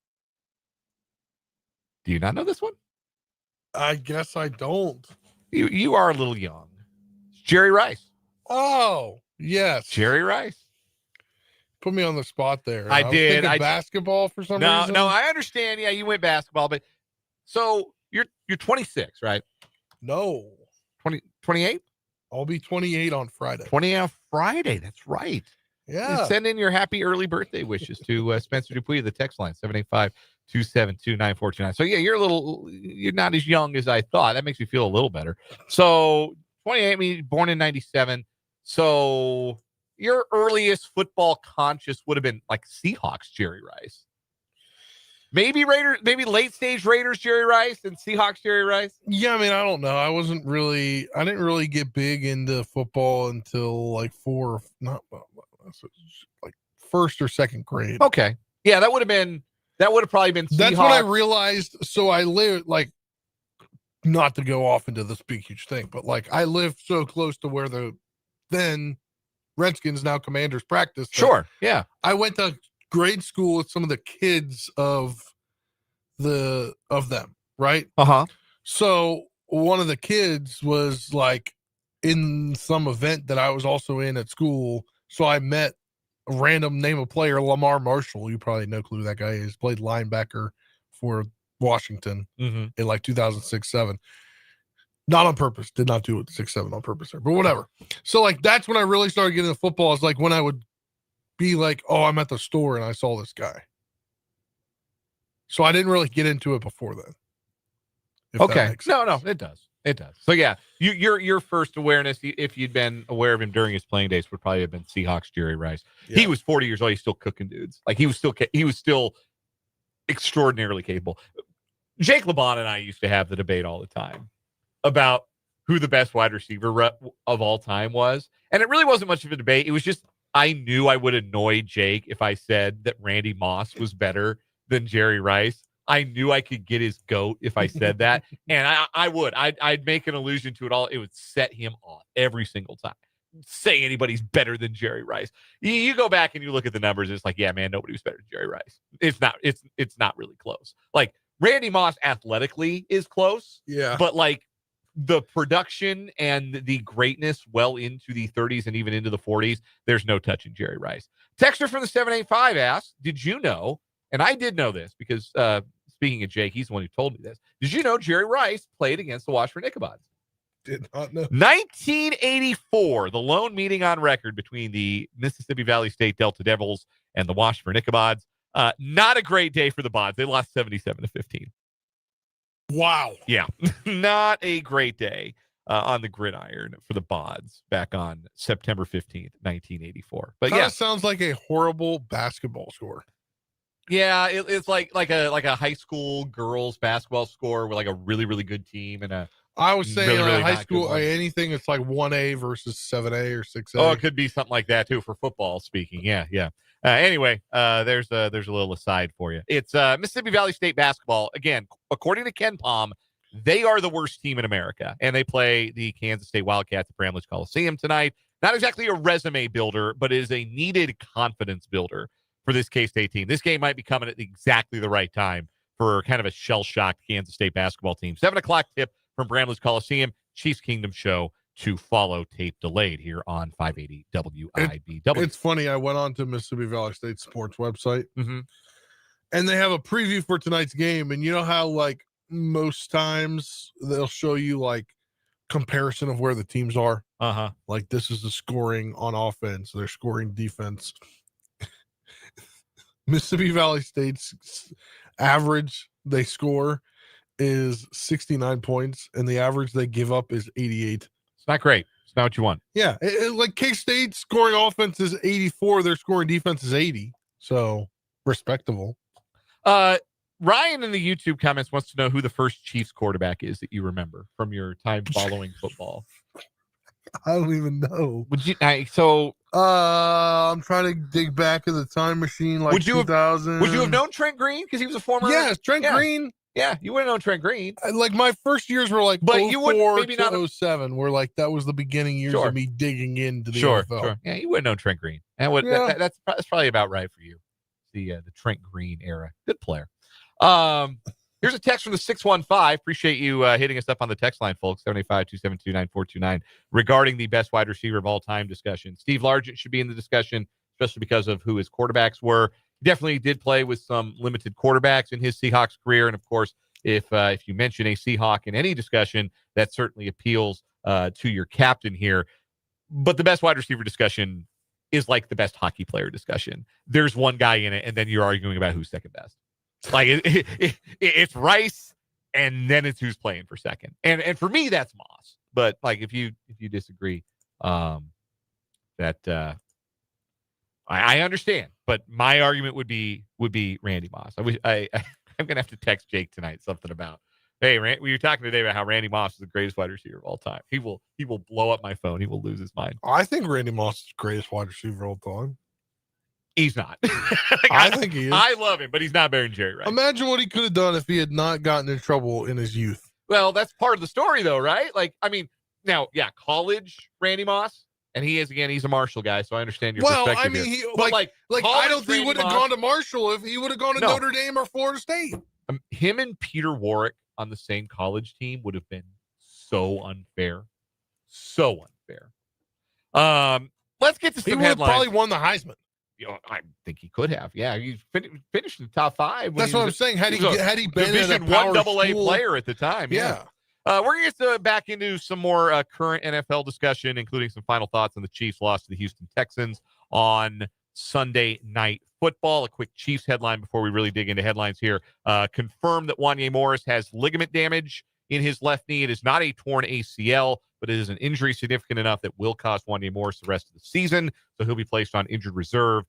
Do you not know this one? I guess I don't. You are a little young. It's Jerry Rice. Oh, yes. Jerry Rice. Put me on the spot there. I did. Basketball for some reason. No, I understand. Yeah, you went basketball, but so you're 26, right? No. 28? I'll be 28 on Friday. 28 on Friday. That's right. Yeah. And send in your happy early birthday wishes to Spencer Dupuy, the text line, 785-272-9429. So, yeah, you're not as young as I thought. That makes me feel a little better. So, 28, I mean, born in 97. So, your earliest football conscious would have been like Seahawks, Jerry Rice. Maybe Raiders, maybe late stage Raiders, Jerry Rice, and Seahawks, Jerry Rice. Yeah, I mean, I don't know. I didn't really get big into football until like first or second grade. Okay. Yeah, that would have probably been Seahawks. That's when I realized. So I lived not to go off into this big, huge thing, but like I lived so close to where the then Redskins, now Commanders, practice. Sure. Yeah. I went to grade school with some of the kids of them, right? So one of the kids was like in some event that I was also in at school. So I met a random name of player, Lamar Marshall. You probably no clue who that guy is. Played linebacker for Washington in like 2006-07. Not on purpose. Did not do it 6-7 on purpose there, but whatever. So like that's when I really started getting into football. It's like when I would be like, oh, I'm at the store and I saw this guy. So I didn't really get into it before then. Okay. No, it does. It does. So yeah, your first awareness, if you'd been aware of him during his playing days, would probably have been Seahawks, Jerry Rice. Yeah. He was 40 years old. He's still cooking dudes. Like he was still extraordinarily capable. Jake LeBon and I used to have the debate all the time about who the best wide receiver of all time was. And it really wasn't much of a debate. It was just, I knew I would annoy Jake if I said that Randy Moss was better than Jerry Rice. I knew I could get his goat if I said that. And I'd make an allusion to it all. It would set him off every single time. Say anybody's better than Jerry Rice. You go back and you look at the numbers. It's like, yeah, man, nobody was better than Jerry Rice. It's not really close. Like Randy Moss athletically is close. Yeah. But like the production and the greatness well into the 30s and even into the 40s, there's no touching Jerry Rice. Texter from the 785 asks, did you know, and I did know this because speaking of Jake, he's the one who told me this. Did you know Jerry Rice played against the Washburn Ichabods? Did not know. 1984, the lone meeting on record between the Mississippi Valley State Delta Devils and the Washburn Ichabods. Not a great day for the Bods. They lost 77-15. Wow. Yeah, not a great day on the gridiron for the Bods back on September 15th, 1984. But Kinda yeah, sounds like a horrible basketball score. Yeah, it's like a high school girls basketball score with like a really, really good team and a. I was saying really high school anything. It's like 1A versus 7A or 6A. Oh, it could be something like that too for football speaking. Yeah. Anyway, there's a little aside for you. It's Mississippi Valley State basketball. Again, according to Ken Palm, they are the worst team in America, and they play the Kansas State Wildcats at Bramlage Coliseum tonight. Not exactly a resume builder, but it is a needed confidence builder for this K-State team. This game might be coming at exactly the right time for kind of a shell-shocked Kansas State basketball team. 7 o'clock tip from Bramlage Coliseum. Chiefs Kingdom show to follow, tape delayed here on 580 WIBW. It's funny. I went on to Mississippi Valley State Sports website, and they have a preview for tonight's game. And you know how like most times they'll show you like comparison of where the teams are. Like this is the scoring on offense, they're scoring defense. Mississippi Valley State's average they score is 69 points, and the average they give up is 88. It's not great. It's not what you want. Yeah, like K-State scoring offense is 84, their scoring defense is 80. So respectable. Ryan in the YouTube comments wants to know who the first Chiefs quarterback is that you remember from your time following football. I don't even know. Would you? I'm trying to dig back in the time machine, like 2000. Would you have known Trent Green because he was a former? Yes, Trent Green. Yeah, you would have known Trent Green. Like my first years were like, but you would maybe not 07. Where like that was the beginning years of me digging into the NFL. Sure. Yeah, you would have known Trent Green. And that's probably about right for you. The Trent Green era. Good player. Here's a text from the 615. Appreciate you hitting us up on the text line, folks. 785-272-9429 regarding the best wide receiver of all time discussion. Steve Largent should be in the discussion, especially because of who his quarterbacks were. He definitely did play with some limited quarterbacks in his Seahawks career. And of course, if you mention a Seahawk in any discussion, that certainly appeals to your captain here. But the best wide receiver discussion is like the best hockey player discussion. There's one guy in it, and then you're arguing about who's second best. Like it's Rice, and then it's who's playing for second. And for me, that's Moss. But like if you disagree, I understand. But my argument would be Randy Moss. I'm gonna have to text Jake tonight something about, hey, we were talking today about how Randy Moss is the greatest wide receiver of all time. He will blow up my phone. He will lose his mind. I think Randy Moss is the greatest wide receiver of all time. He's not. I think he is. I love him, but he's not better than Jerry Rice. Imagine what he could have done if he had not gotten in trouble in his youth. Well, that's part of the story, though, right? Like, I mean, now, yeah, college Randy Moss, and he's a Marshall guy, so I understand your perspective. Well, I mean, here. I don't think he would have gone to Marshall if he would have gone to Notre Dame or Florida State. Him and Peter Warrick on the same college team would have been so unfair. So unfair. Let's get to some headlines. He would have probably won the Heisman. I think he could have. Yeah, he finished in the top 5. That's what I'm saying. Had he been Division a power 1 AA player at the time. Yeah. We're going to get back into some more current NFL discussion, including some final thoughts on the Chiefs' loss to the Houston Texans on Sunday Night Football. A quick Chiefs headline before we really dig into headlines here. Confirmed that Wanya Morris has ligament damage in his left knee. It is not a torn ACL, but it is an injury significant enough that will cost Wanya Morris the rest of the season. So he'll be placed on injured reserve.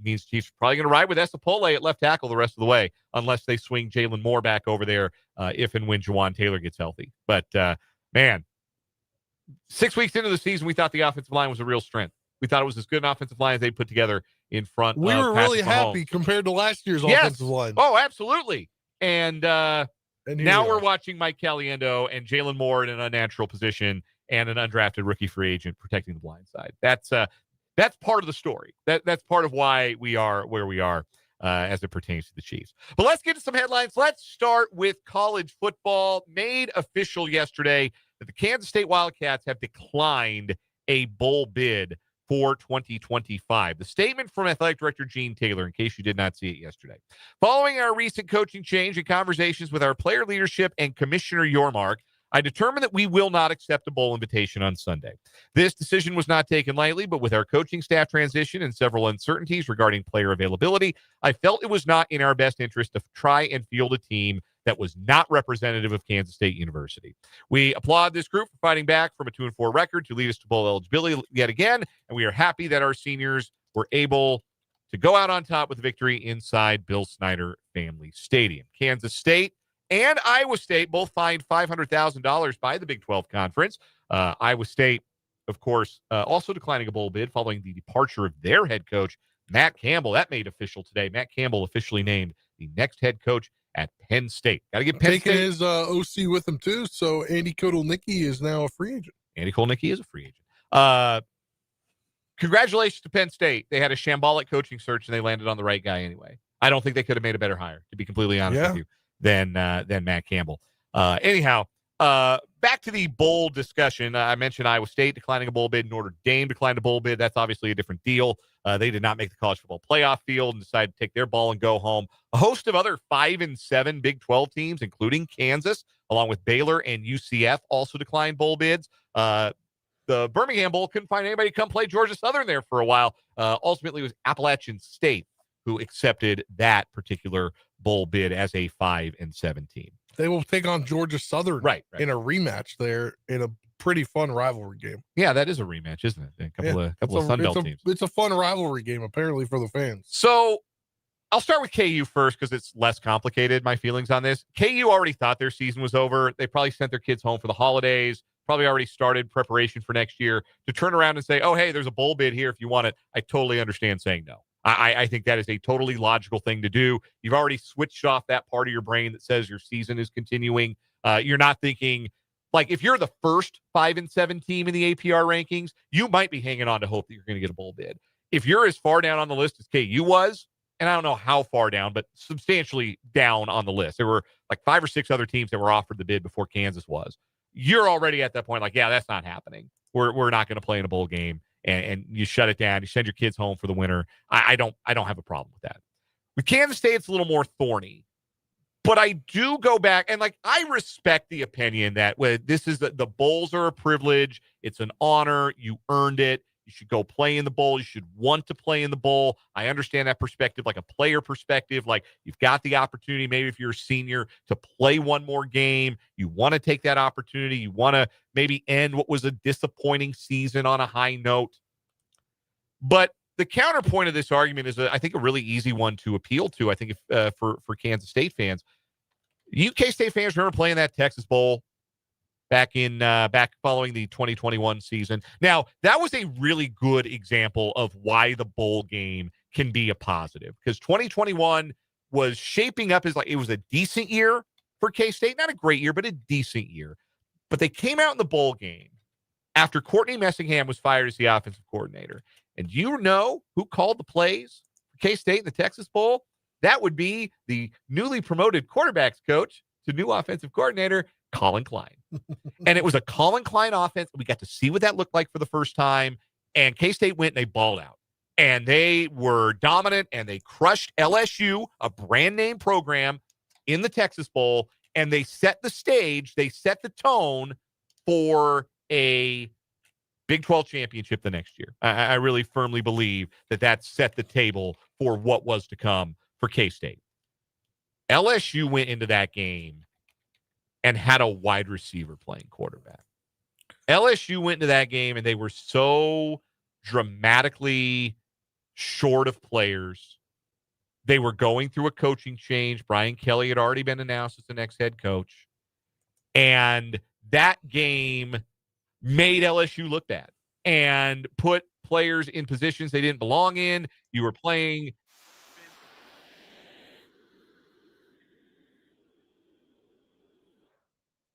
Means Chiefs are probably going to ride with Esapole at left tackle the rest of the way, unless they swing Jalen Moore back over there if and when Jawan Taylor gets healthy. But, man, 6 weeks into the season, we thought the offensive line was a real strength. We thought it was as good an offensive line as they put together in front of We were really happy Mahomes. compared to last year's offensive line. Oh, absolutely. And now we're watching Mike Caliendo and Jalen Moore in an unnatural position and an undrafted rookie free agent protecting the blind side. That's part of the story. That's part of why we are where we are as it pertains to the Chiefs. But let's get to some headlines. Let's start with college football. Made official yesterday that the Kansas State Wildcats have declined a bowl bid for 2025. The statement from Athletic Director Gene Taylor, in case you did not see it yesterday. Following our recent coaching change and conversations with our player leadership and Commissioner Yormark, I determined that we will not accept a bowl invitation on Sunday. This decision was not taken lightly, but with our coaching staff transition and several uncertainties regarding player availability, I felt it was not in our best interest to try and field a team that was not representative of Kansas State University. We applaud this group for fighting back from a 2-4 record to lead us to bowl eligibility yet again, and we are happy that our seniors were able to go out on top with victory inside Bill Snyder Family Stadium. Kansas State and Iowa State both fined $500,000 by the Big 12 Conference. Iowa State, of course, also declining a bowl bid following the departure of their head coach, Matt Campbell. That made official today. Matt Campbell officially named the next head coach at Penn State. Got to get Penn Taking State. his OC with him, too, so Andy Kotelnicki is now a free agent. Andy Kotelnicki is a free agent. Congratulations to Penn State. They had a shambolic coaching search, and they landed on the right guy anyway. I don't think they could have made a better hire, to be completely honest with you, than Matt Campbell. Anyhow, Back to the bowl discussion. I mentioned Iowa State declining a bowl bid. Notre Dame declined a bowl bid. That's obviously a different deal. They did not make the college football playoff field and decided to take their ball and go home. A host of other 5 and 7 Big 12 teams, including Kansas, along with Baylor and UCF, also declined bowl bids. The Birmingham Bowl couldn't find anybody to come play Georgia Southern there for a while. Ultimately, it was Appalachian State who accepted that particular bowl bid as a 5 and 7 team. They will take on Georgia Southern in a rematch there in a pretty fun rivalry game. Yeah, that is a rematch, isn't it? A couple of Sun Belt teams. It's a fun rivalry game, apparently, for the fans. So I'll start with KU first because it's less complicated, my feelings on this. KU already thought their season was over. They probably sent their kids home for the holidays, probably already started preparation for next year. To turn around and say, oh, hey, there's a bowl bid here if you want it, I totally understand saying no. I think that is a totally logical thing to do. You've already switched off that part of your brain that says your season is continuing. You're not thinking, like, if you're the first 5 and 7 team in the APR rankings, you might be hanging on to hope that you're going to get a bowl bid. If you're as far down on the list as KU was, and I don't know how far down, but substantially down on the list. There were like 5 or 6 other teams that were offered the bid before Kansas was. You're already at that point, like, yeah, that's not happening. We're not going to play in a bowl game. And you shut it down. You send your kids home for the winter. I don't have a problem with that. With Kansas State, it's a little more thorny. But I do go back, and like, I respect the opinion that this is the bowls are a privilege. It's an honor. You earned it. You should go play in the bowl. You should want to play in the bowl. I understand that perspective, like a player perspective. Like, you've got the opportunity, maybe if you're a senior, to play one more game. You want to take that opportunity. You want to maybe end what was a disappointing season on a high note. But the counterpoint of this argument is, I think, a really easy one to appeal to. I think if for Kansas State fans, UK State fans remember playing that Texas Bowl back following the 2021 season. Now, that was a really good example of why the bowl game can be a positive, because 2021 was shaping up as like it was a decent year for K-State, not a great year, but a decent year. But they came out in the bowl game after Courtney Messingham was fired as the offensive coordinator. And you know who called the plays for K-State in the Texas Bowl? That would be the newly promoted quarterbacks coach to new offensive coordinator, Colin Klein. And it was a Colin Klein offense. We got to see what that looked like for the first time. And K-State went and they balled out. And they were dominant, and they crushed LSU, a brand name program, in the Texas Bowl. And they set the stage, they set the tone for a Big 12 championship the next year. I really firmly believe that set the table for what was to come for K-State. LSU went into that game and had a wide receiver playing quarterback. LSU went into that game and they were so dramatically short of players. They were going through a coaching change. Brian Kelly had already been announced as the next head coach. And that game made LSU look bad and put players in positions they didn't belong in. You were playing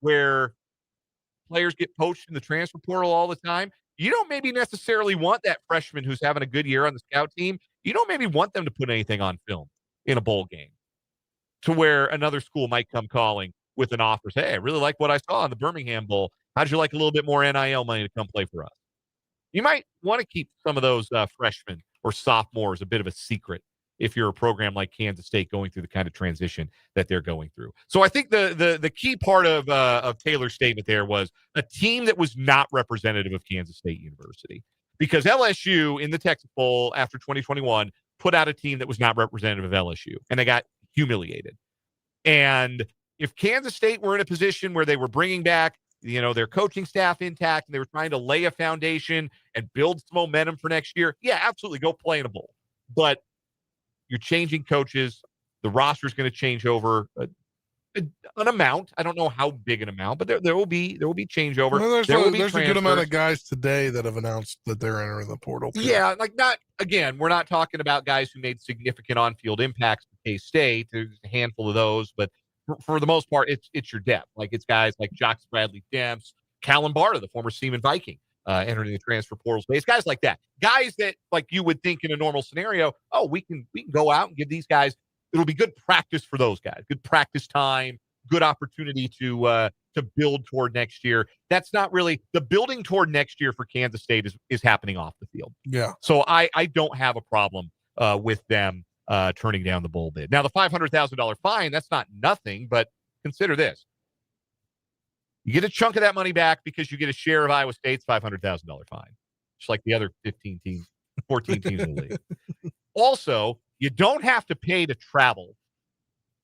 where players get poached in the transfer portal all the time. You don't maybe necessarily want that freshman who's having a good year on the scout team. You don't maybe want them to put anything on film in a bowl game, to where another school might come calling with an offer. Say, hey, I really like what I saw in the Birmingham Bowl. How'd you like a little bit more NIL money to come play for us? You might want to keep some of those freshmen or sophomores a bit of a secret if you're a program like Kansas State going through the kind of transition that they're going through. So I think the key part of Taylor's statement there was a team that was not representative of Kansas State University, because LSU in the Texas Bowl after 2021 put out a team that was not representative of LSU, and they got humiliated. And if Kansas State were in a position where they were bringing back, their coaching staff intact, and they were trying to lay a foundation and build some momentum for next year, yeah, absolutely, go play in a bowl. But you're changing coaches. The roster is going to change over an amount. I don't know how big an amount, but there will be changeover. Well, there's a good amount of guys today that have announced that they're entering the portal. Yeah, we're not talking about guys who made significant on-field impacts for K-State. There's a handful of those, but for the most part, it's your depth. Like, it's guys like Jocks Bradley Demps, Callan Barta, the former Seaman Viking, entering the transfer portal space. Guys like that. Guys that, like, you would think in a normal scenario, we can go out and give these guys, it'll be good practice for those guys. Good practice time, good opportunity to build toward next year. That's not really the building toward next year for Kansas State is happening off the field. Yeah. So I don't have a problem with them turning down the bowl bid. Now, the $500,000 fine, that's not nothing, but consider this. You get a chunk of that money back because you get a share of Iowa State's $500,000 fine, just like the other 14 teams in the league. Also, you don't have to pay to travel.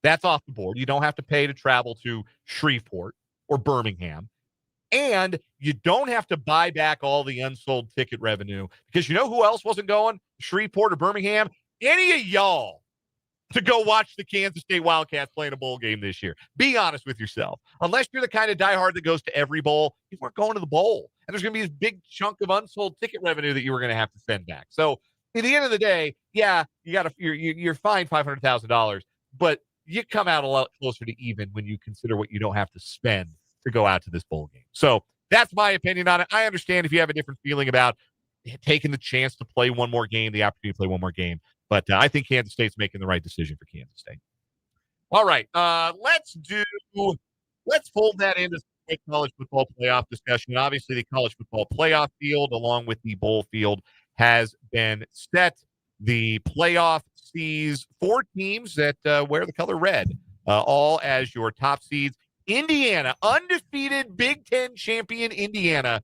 That's off the board. You don't have to pay to travel to Shreveport or Birmingham. And you don't have to buy back all the unsold ticket revenue because you know who else wasn't going? Shreveport or Birmingham? Any of y'all to go watch the Kansas State Wildcats play in a bowl game this year. Be honest with yourself. Unless you're the kind of diehard that goes to every bowl, you weren't going to the bowl. And there's going to be this big chunk of unsold ticket revenue that you were going to have to send back. So at the end of the day, yeah, you're fined $500,000, but you come out a lot closer to even when you consider what you don't have to spend to go out to this bowl game. So that's my opinion on it. I understand if you have a different feeling about taking the chance to play one more game, the opportunity to play one more game. But I think Kansas State's making the right decision for Kansas State. All right, let's fold that into the college football playoff discussion. Obviously, the college football playoff field, along with the bowl field, has been set. The playoff sees 4 teams that wear the color red, all as your top seeds. Indiana, undefeated Big Ten champion Indiana.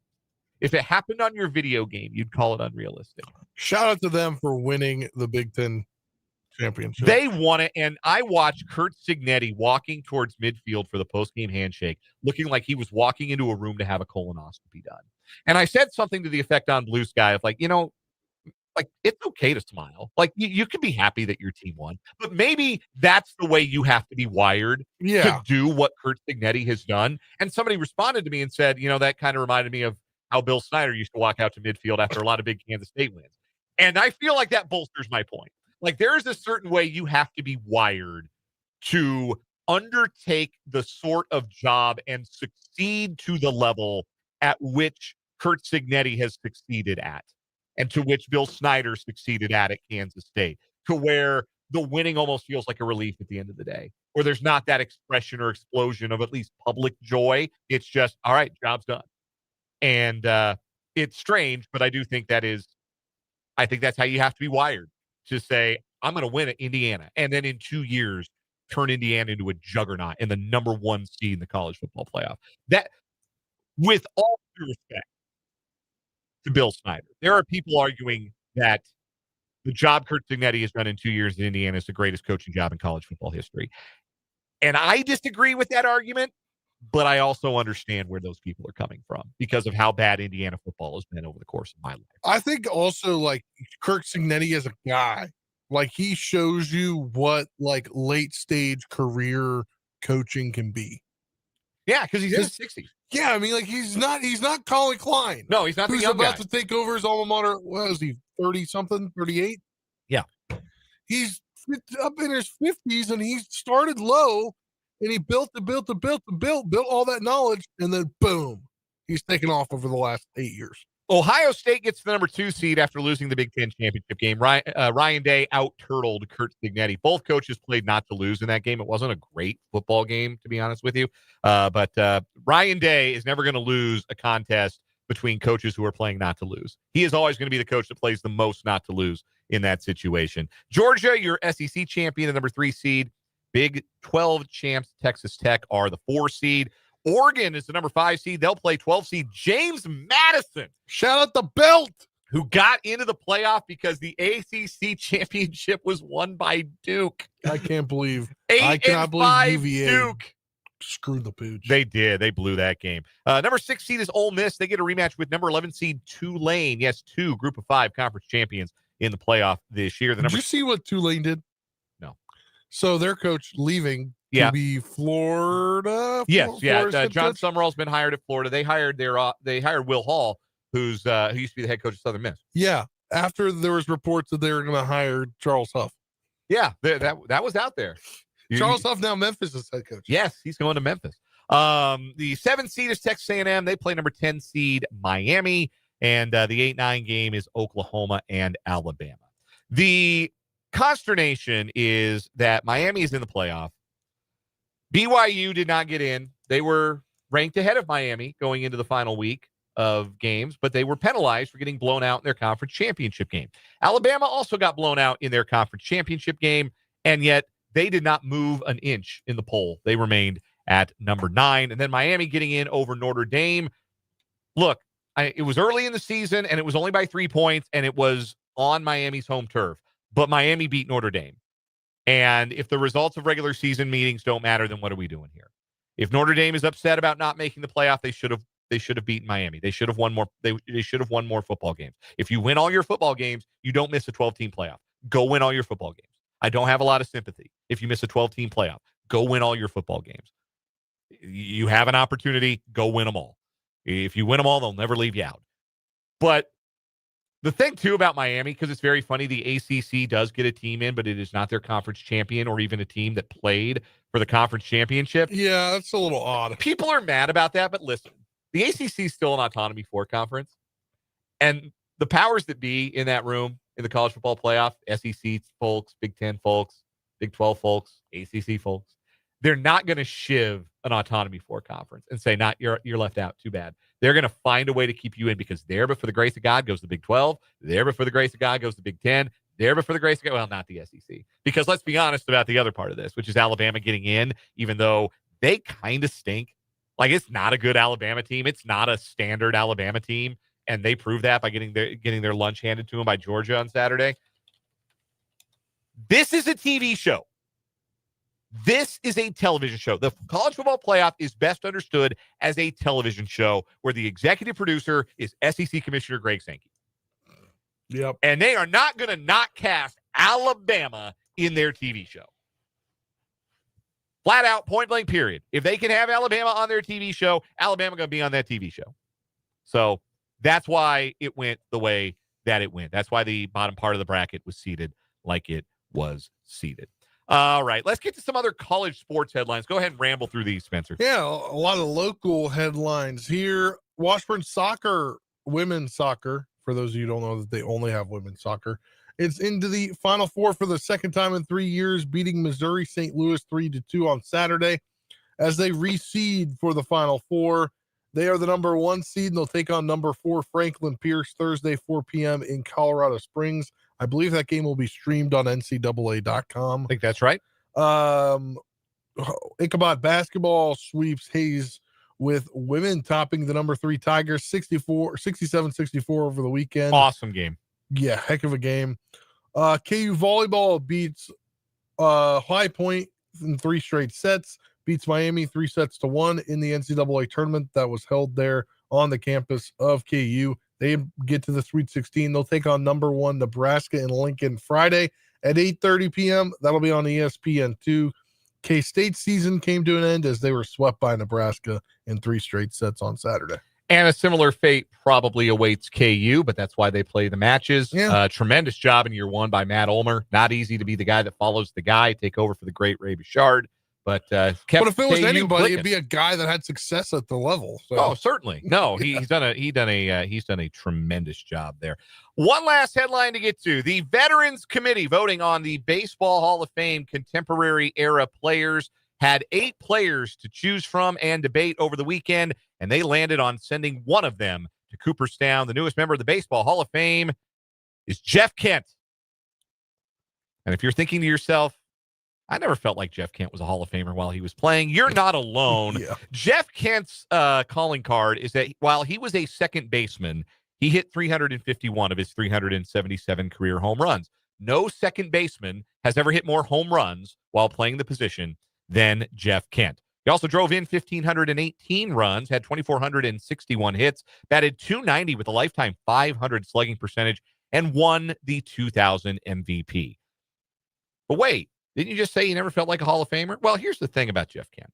If it happened on your video game, you'd call it unrealistic. Shout out to them for winning the Big Ten championship. They won it, and I watched Curt Cignetti walking towards midfield for the post-game handshake, looking like he was walking into a room to have a colonoscopy done. And I said something to the effect on Blue Sky of like, it's okay to smile. Like, you can be happy that your team won, but maybe that's the way you have to be wired to do what Curt Cignetti has done. And somebody responded to me and said, that kind of reminded me of how Bill Snyder used to walk out to midfield after a lot of big Kansas State wins. And I feel like that bolsters my point. Like, there's a certain way you have to be wired to undertake the sort of job and succeed to the level at which Curt Cignetti has succeeded at, and to which Bill Snyder succeeded at Kansas State, to where the winning almost feels like a relief at the end of the day, where there's not that expression or explosion of at least public joy. It's just, all right, job's done. And it's strange, but I do think I think that's how you have to be wired, to say, I'm going to win at Indiana. And then in 2 years, turn Indiana into a juggernaut and the number 1 seed in the college football playoff. That, with all due respect to Bill Snyder, there are people arguing that the job Curt Cignetti has done in 2 years in Indiana is the greatest coaching job in college football history. And I disagree with that argument, but I also understand where those people are coming from because of how bad Indiana football has been over the course of my life. I think also, like, Curt Cignetti as a guy, like, he shows you what, like, late stage career coaching can be. Yeah, because he's in his 60s. Yeah, I mean, like, he's not Colin Klein. No, he's not the who's young about guy to take over his alma mater. What is he, 30-something, 38? Yeah. He's up in his 50s, and he started low, and he built all that knowledge, and then boom, he's taken off over the last 8 years. Ohio State gets the number 2 seed after losing the Big Ten championship game. Ryan Day out-turtled Curt Cignetti. Both coaches played not to lose in that game. It wasn't a great football game, to be honest with you. But Ryan Day is never going to lose a contest between coaches who are playing not to lose. He is always going to be the coach that plays the most not to lose in that situation. Georgia, your SEC champion, the number 3 seed. Big 12 champs, Texas Tech, are the 4 seed. Oregon is the number 5 seed. They'll play 12 seed James Madison. Shout out the belt. Who got into the playoff because the ACC championship was won by Duke. I can't believe. 8 I cannot believe UVA Duke screwed the pooch. They did. They blew that game. Number 6 seed is Ole Miss. They get a rematch with number 11 seed Tulane. Yes, 2 Group of 5 conference champions in the playoff this year. Did you see what Tulane did? No. So their coach leaving to be Florida. Yes, Florida John Summerall's been hired at Florida. They hired Will Hall, who used to be the head coach of Southern Miss. Yeah, after there was reports that they were going to hire Charles Huff. Yeah, that was out there. Charles Huff now Memphis' head coach. Yes, he's going to Memphis. The 7 seed is Texas A&M. They play number 10 seed Miami, and the 8-9 game is Oklahoma and Alabama. The consternation is that Miami is in the playoff. BYU did not get in. They were ranked ahead of Miami going into the final week of games, but they were penalized for getting blown out in their conference championship game. Alabama also got blown out in their conference championship game, and yet they did not move an inch in the poll. They remained at number 9. And then Miami getting in over Notre Dame. Look, it was early in the season, and it was only by 3 points, and it was on Miami's home turf. But Miami beat Notre Dame. And if the results of regular season meetings don't matter, then what are we doing here? If Notre Dame is upset about not making the playoff, they should have beaten Miami. They should have won more. They should have won more football games. If you win all your football games, you don't miss a 12-team playoff. Go win all your football games. I don't have a lot of sympathy if you miss a 12-team playoff. Go win all your football games. You have an opportunity. Go win them all. If you win them all, they'll never leave you out. But the thing, too, about Miami, because it's very funny, the ACC does get a team in, but it is not their conference champion or even a team that played for the conference championship. Yeah, that's a little odd. People are mad about that, but listen, the ACC is still an Autonomy 4 conference. And the powers that be in that room in the college football playoff, SEC folks, Big 10 folks, Big 12 folks, ACC folks, they're not going to shiv an Autonomy 4 conference and say, you're left out. Too bad. They're going to find a way to keep you in because there, but for the grace of God, goes the Big 12. There, but for the grace of God, goes the Big 10. There, but for the grace of God, well, not the SEC. Because let's be honest about the other part of this, which is Alabama getting in, even though they kind of stink. Like, it's not a good Alabama team. It's not a standard Alabama team. And they proved that by getting their lunch handed to them by Georgia on Saturday. This is a TV show. This is a television show. The college football playoff is best understood as a television show where the executive producer is SEC Commissioner Greg Sankey. Yep. And they are not going to not cast Alabama in their TV show. Flat out, point blank, period. If they can have Alabama on their TV show, Alabama going to be on that TV show. So that's why it went the way that it went. That's why the bottom part of the bracket was seated like it was seated. All right, let's get to some other college sports headlines. Go ahead and ramble through these, Spencer. Yeah, a lot of local headlines here. Washburn soccer, women's soccer, for those of you who don't know that they only have women's soccer, it's into the Final Four for the second time in 3 years, beating Missouri St. Louis 3-2 on Saturday. As they reseed for the Final Four, they are the number 1 seed, and they'll take on number 4 Franklin Pierce Thursday, 4 p.m. in Colorado Springs. I believe that game will be streamed on NCAA.com. I think that's right. Ichabod basketball sweeps Hayes with women topping the number 3 Tigers 67-64 over the weekend. Awesome game. Yeah, heck of a game. KU volleyball beats High Point in 3 straight sets, beats Miami 3-1 in the NCAA tournament that was held there on the campus of KU. They get to the Sweet 16. They'll take on number 1 Nebraska in Lincoln Friday at 8:30 p.m. That'll be on ESPN2. K-State season came to an end as they were swept by Nebraska in 3 straight sets on Saturday. And a similar fate probably awaits KU, but that's why they play the matches. Yeah. Tremendous job in year 1 by Matt Ulmer. Not easy to be the guy that follows the guy, take over for the great Ray Bouchard. But if it was KU anybody, clicking. it'd be a guy that had success at the level. So. Oh, certainly. No, he's done a tremendous job there. One last headline to get to: the Veterans Committee voting on the Baseball Hall of Fame contemporary era players had 8 players to choose from and debate over the weekend, and they landed on sending one of them to Cooperstown. The newest member of the Baseball Hall of Fame is Jeff Kent. And if you're thinking to yourself, I never felt like Jeff Kent was a Hall of Famer while he was playing, you're not alone. Yeah. Jeff Kent's calling card is that while he was a second baseman, he hit 351 of his 377 career home runs. No second baseman has ever hit more home runs while playing the position than Jeff Kent. He also drove in 1,518 runs, had 2,461 hits, batted .290 with a lifetime .500 slugging percentage, and won the 2000 MVP. But wait, didn't you just say you never felt like a Hall of Famer? Well, here's the thing about Jeff Kent.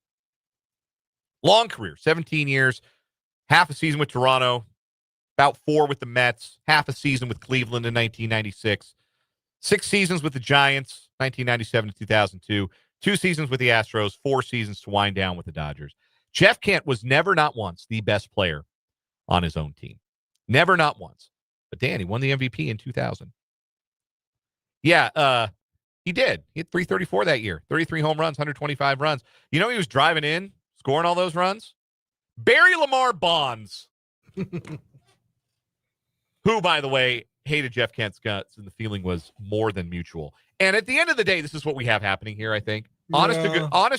Long career, 17 years, half a season with Toronto, about 4 with the Mets, half a season with Cleveland in 1996, 6 seasons with the Giants, 1997 to 2002, 2 seasons with the Astros, 4 seasons to wind down with the Dodgers. Jeff Kent was never, not once, the best player on his own team. Never, not once. But Dan, he won the MVP in 2000. Yeah, He did. He had 334 that year, 33 home runs, 125 runs. You know he was driving in, scoring all those runs? Barry Lamar Bonds, who, by the way, hated Jeff Kent's guts, and the feeling was more than mutual. And at the end of the day, this is what we have happening here, I think. Honest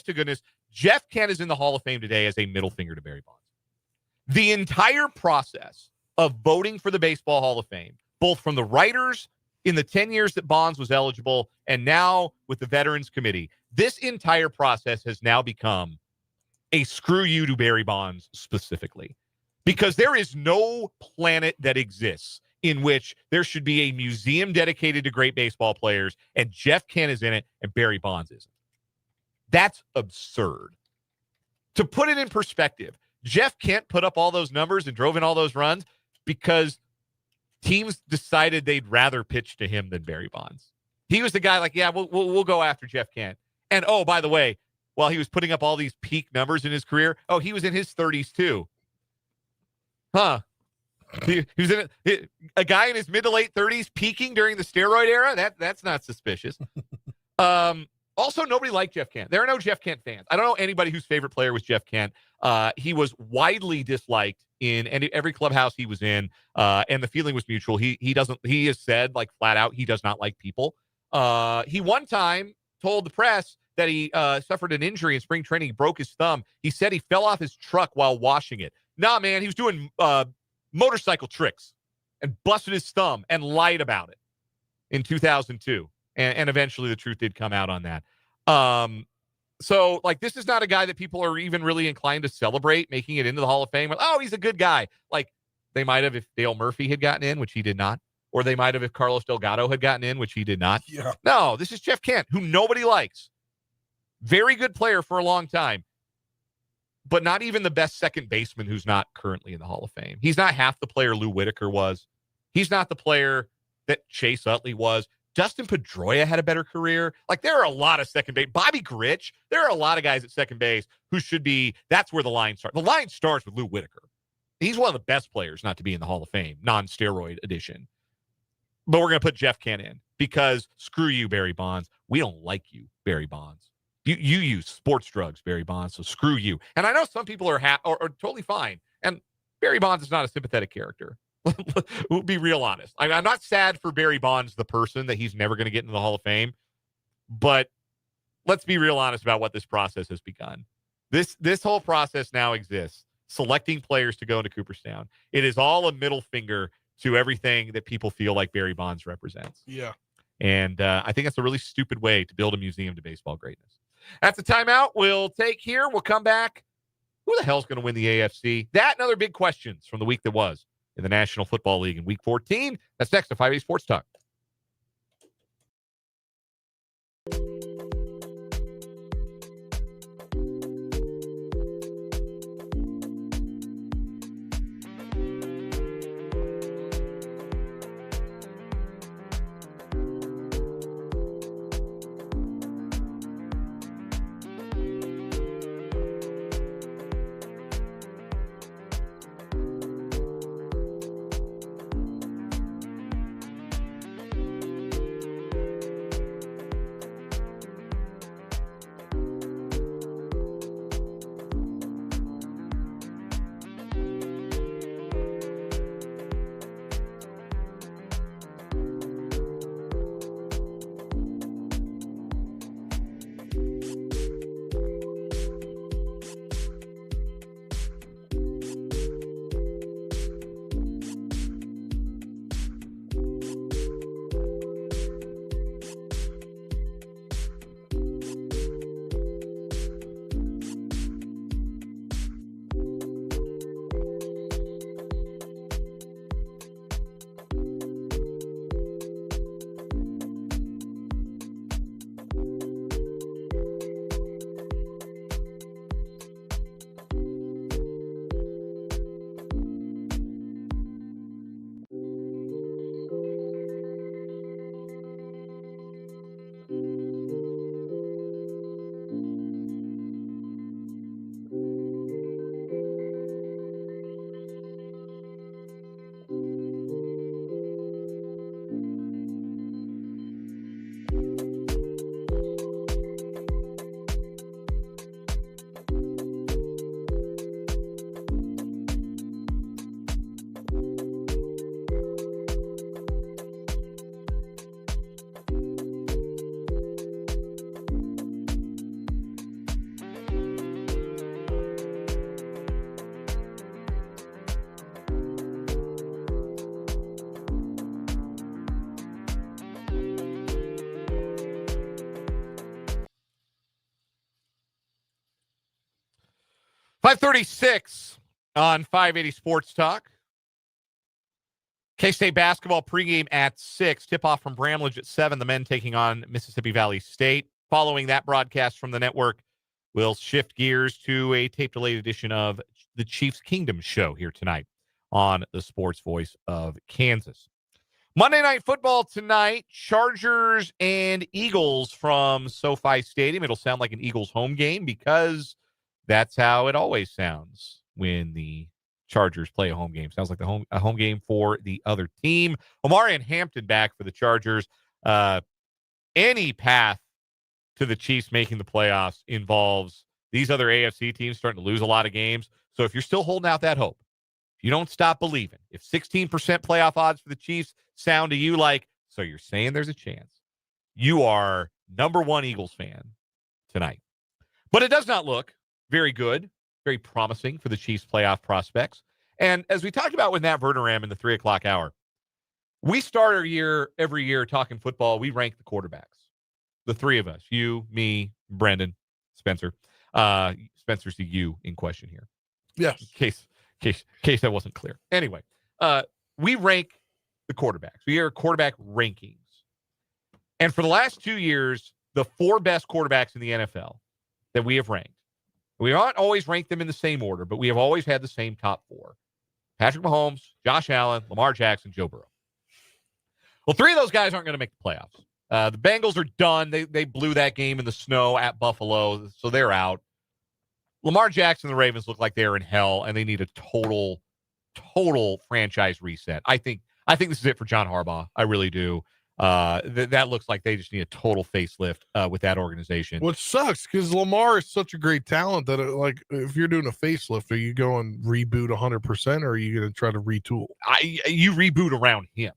to goodness, Jeff Kent is in the Hall of Fame today as a middle finger to Barry Bonds. The entire process of voting for the Baseball Hall of Fame, both from the writers in the 10 years that Bonds was eligible and now with the Veterans Committee, this entire process has now become a screw you to Barry Bonds specifically. Because there is no planet that exists in which there should be a museum dedicated to great baseball players, and Jeff Kent is in it and Barry Bonds isn't. That's absurd. To put it in perspective, Jeff Kent put up all those numbers and drove in all those runs because teams decided they'd rather pitch to him than Barry Bonds. He was the guy like, yeah, we'll go after Jeff Kent. And, oh, by the way, while he was putting up all these peak numbers in his career, oh, he was in his 30s too. Huh. He was in a guy in his mid to late 30s peaking during the steroid era? That's not suspicious. Also, nobody liked Jeff Kent. There are no Jeff Kent fans. I don't know anybody whose favorite player was Jeff Kent. He was widely disliked in every clubhouse he was in, and the feeling was mutual. He has said, like, flat out, he does not like people. He one time told the press that he suffered an injury in spring training. He broke his thumb. He said he fell off his truck while washing it. Nah, man, he was doing motorcycle tricks and busted his thumb and lied about it in 2002. And eventually the truth did come out on that. So, like, this is not a guy that people are even really inclined to celebrate making it into the Hall of Fame. Oh, he's a good guy. Like, they might have if Dale Murphy had gotten in, which he did not. Or they might have if Carlos Delgado had gotten in, which he did not. Yeah. No, this is Jeff Kent, who nobody likes. Very good player for a long time. But not even the best second baseman who's not currently in the Hall of Fame. He's not half the player Lou Whitaker was. He's not the player that Chase Utley was. Dustin Pedroia had a better career. Like, there are a lot of second base. Bobby Grich. There are a lot of guys at second base who should be. That's where the line starts. The line starts with Lou Whitaker. He's one of the best players not to be in the Hall of Fame, non-steroid edition. But we're going to put Jeff Kent in because screw you, Barry Bonds. We don't like you, Barry Bonds. You use sports drugs, Barry Bonds, so screw you. And I know some people are totally fine. And Barry Bonds is not a sympathetic character. We'll be real honest. I'm not sad for Barry Bonds, the person, that he's never going to get into the Hall of Fame. But let's be real honest about what this process has begun. This whole process now exists, selecting players to go into Cooperstown. It is all a middle finger to everything that people feel like Barry Bonds represents. Yeah. And I think that's a really stupid way to build a museum to baseball greatness. That's the timeout we'll take here. We'll come back. Who the hell's going to win the AFC? That and other big questions from the week that was in the National Football League in Week 14. That's next to 580 Sports Talk. 5:36 on 580 Sports Talk. K-State basketball pregame at 6. Tip-off from Bramlage at 7. The men taking on Mississippi Valley State. Following that broadcast from the network, we'll shift gears to a tape-delayed edition of the Chiefs Kingdom show here tonight on the Sports Voice of Kansas. Monday Night Football tonight, Chargers and Eagles from SoFi Stadium. It'll sound like an Eagles home game because that's how it always sounds when the Chargers play a home game. Sounds like a home game for the other team. Omari and Hampton back for the Chargers. Any path to the Chiefs making the playoffs involves these other AFC teams starting to lose a lot of games. So if you're still holding out that hope, if you don't stop believing, if 16% playoff odds for the Chiefs sound to you like, so you're saying there's a chance, you are number one Eagles fan tonight. But it does not look very good, very promising for the Chiefs' playoff prospects. And as we talked about with Matt Verderam in the 3 o'clock hour, we start our year every year talking football. We rank the quarterbacks, the three of us, you, me, Brendan, Spencer. Spencer's the you in question here. Yes. In case that wasn't clear. Anyway, we rank the quarterbacks. We are quarterback rankings. And for the last 2 years, the 4 best quarterbacks in the NFL that we have ranked, we don't always rank them in the same order, but we have always had the same top 4. Patrick Mahomes, Josh Allen, Lamar Jackson, Joe Burrow. Well, 3 of those guys aren't going to make the playoffs. The Bengals are done. They blew that game in the snow at Buffalo, so they're out. Lamar Jackson and the Ravens look like they're in hell, and they need a total franchise reset. I think this is it for John Harbaugh. I really do. That looks like they just need a total facelift with that organization. What sucks because Lamar is such a great talent that if you're doing a facelift, are you going reboot 100% or are you going to try to retool? You reboot around him.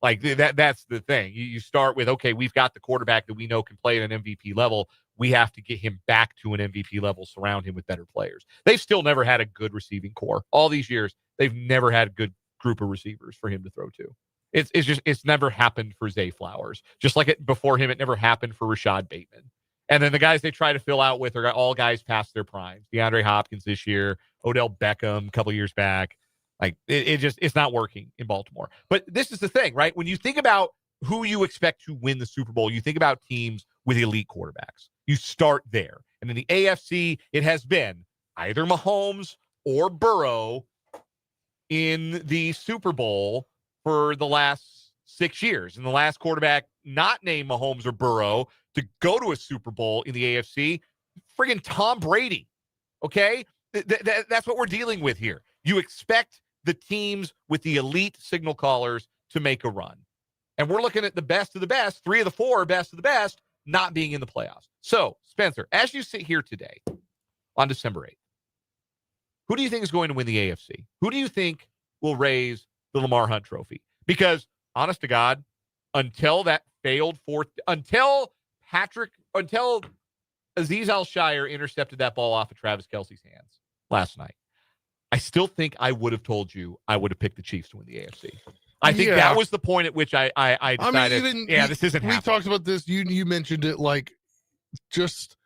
Like that's the thing. You start with, okay, we've got the quarterback that we know can play at an MVP level. We have to get him back to an MVP level, surround him with better players. They've still never had a good receiving core. All these years, they've never had a good group of receivers for him to throw to. It's never happened for Zay Flowers. Just like it before him, it never happened for Rashad Bateman. And then the guys they try to fill out with are all guys past their primes. DeAndre Hopkins this year, Odell Beckham a couple years back. Like it's not working in Baltimore. But this is the thing, right? When you think about who you expect to win the Super Bowl, you think about teams with elite quarterbacks. You start there. And in the AFC, it has been either Mahomes or Burrow in the Super Bowl for the last 6 years. And the last quarterback not named Mahomes or Burrow to go to a Super Bowl in the AFC, friggin' Tom Brady. Okay? That's what we're dealing with here. You expect the teams with the elite signal callers to make a run. And we're looking at the best of the best, 3 of the 4 best of the best, not being in the playoffs. So, Spencer, as you sit here today on December 8th, who do you think is going to win the AFC? Who do you think will raise the Lamar Hunt trophy? Because, honest to God, until that failed until Azeez Al-Shire intercepted that ball off of Travis Kelce's hands last night, I still think I would have told you I would have picked the Chiefs to win the AFC. I think that was the point at which I decided, this isn't happening. We talked about this. You mentioned it, like just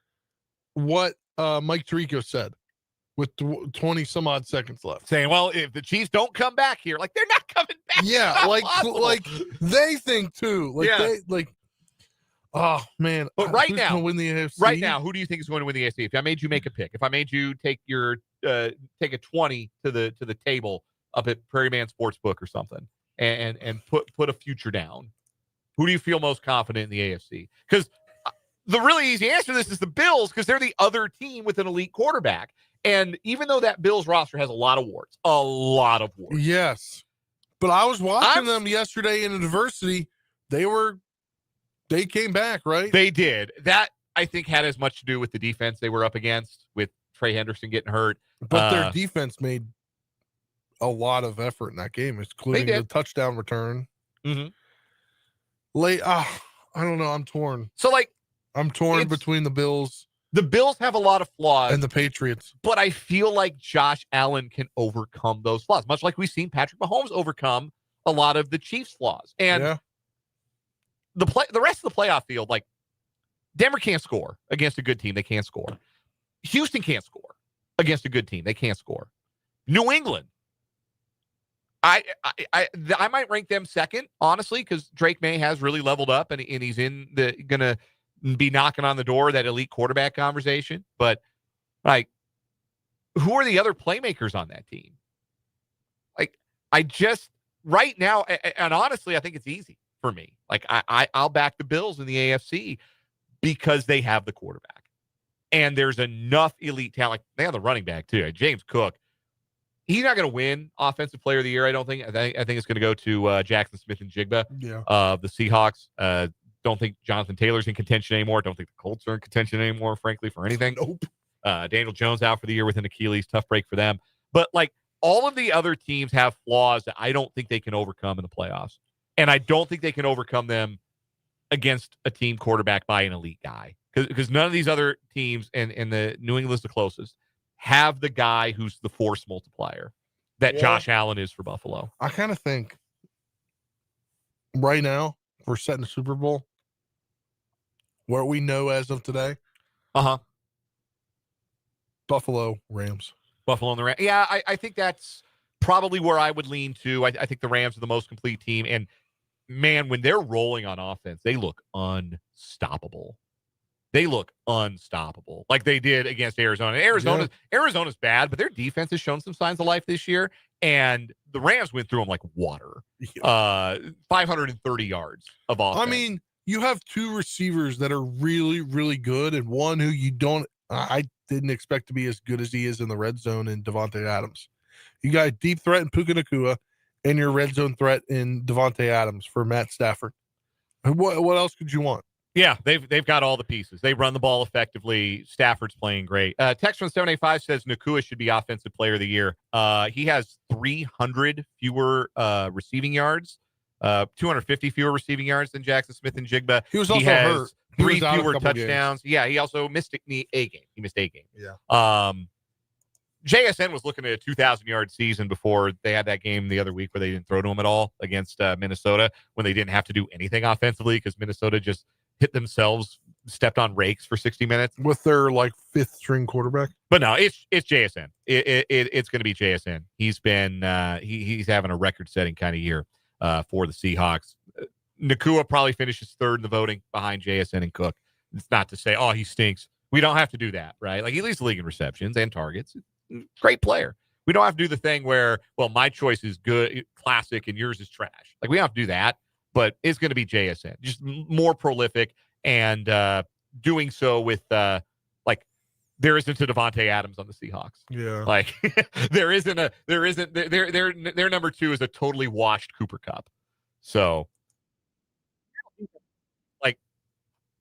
what Mike Tirico said with 20 some odd seconds left, saying, well, if the Chiefs don't come back here, like they're not coming back. Yeah, like they think too. Oh man! But right now, win the AFC? Right now, who do you think is going to win the AFC? If I made you make a pick, if I made you take take a 20 to the table up at Prairie Man Sportsbook or something, and put a future down, who do you feel most confident in the AFC? Because the really easy answer to this is the Bills, because they're the other team with an elite quarterback. And even though that Bills roster has a lot of warts, yes, but I was watching them yesterday in adversity. They came back, right? They did. That, I think, had as much to do with the defense they were up against, with Trey Henderson getting hurt. But their defense made a lot of effort in that game, including the touchdown return. Mm-hmm. I don't know. I'm torn. So, I'm torn between the Bills. The Bills have a lot of flaws. And the Patriots. But I feel like Josh Allen can overcome those flaws, much like we've seen Patrick Mahomes overcome a lot of the Chiefs' flaws. And the rest of the playoff field, like Denver can't score against a good team. They can't score. Houston can't score. against a good team. They can't score. New England. I might rank them second, honestly, because Drake May has really leveled up and he's going to be knocking on the door of that elite quarterback conversation. But, like, who are the other playmakers on that team? Like, right now, and honestly, I think it's easy for me. Like, I'll back the Bills in the AFC because they have the quarterback. And there's enough elite talent. They have the running back, too. James Cook. He's not going to win Offensive Player of the Year, I don't think. I think it's going to go to Jackson Smith and Jigba of the Seahawks. Don't think Jonathan Taylor's in contention anymore. Don't think the Colts are in contention anymore, frankly, for anything. Nope. Daniel Jones out for the year with an Achilles. Tough break for them. But, like, all of the other teams have flaws that I don't think they can overcome in the playoffs. And I don't think they can overcome them against a team quarterback by an elite guy. Because none of these other teams, and the New England's the closest, have the guy who's the force multiplier that Josh Allen is for Buffalo. I kind of think right now we're setting the Super Bowl where we know as of today. Buffalo Rams. Buffalo and the Rams. Yeah, I think that's probably where I would lean to. I think the Rams are the most complete team. And, man, when they're rolling on offense, they look unstoppable. Like they did against Arizona. Arizona's bad, but their defense has shown some signs of life this year. And the Rams went through them like water. 530 yards of offense. I mean, you have two receivers that are really, really good, and one who I didn't expect to be as good as he is in the red zone in Devontae Adams. You got a deep threat in Puka Nacua and your red zone threat in Devontae Adams for Matt Stafford. What else could you want? Yeah, they've got all the pieces. They run the ball effectively. Stafford's playing great. Text from 785 says Nacua should be Offensive Player of the Year. He has 300 fewer receiving yards, 250 fewer receiving yards than Jackson Smith and Jigba. He was also hurt. 3 fewer touchdowns. Games. Yeah, he also missed a game. He missed a game. Yeah. JSN was looking at a 2,000-yard season before they had that game the other week where they didn't throw to him at all against Minnesota when they didn't have to do anything offensively because Minnesota just hit themselves, stepped on rakes for 60 minutes. With their, like, fifth-string quarterback? But no, it's JSN. It's going to be JSN. He's been he's having a record-setting kind of year for the Seahawks. Nacua probably finishes third in the voting behind JSN and Cook. It's not to say, oh, he stinks. We don't have to do that, right? Like, he leads the league in receptions and targets. Great player. We don't have to do the thing where, well, my choice is good, classic, and yours is trash. Like, we don't have to do that. But it's going to be JSN, just more prolific and doing so with like there isn't a Devontae Adams on the Seahawks. Yeah, like their number 2 is a totally washed Cooper Kupp. So, like,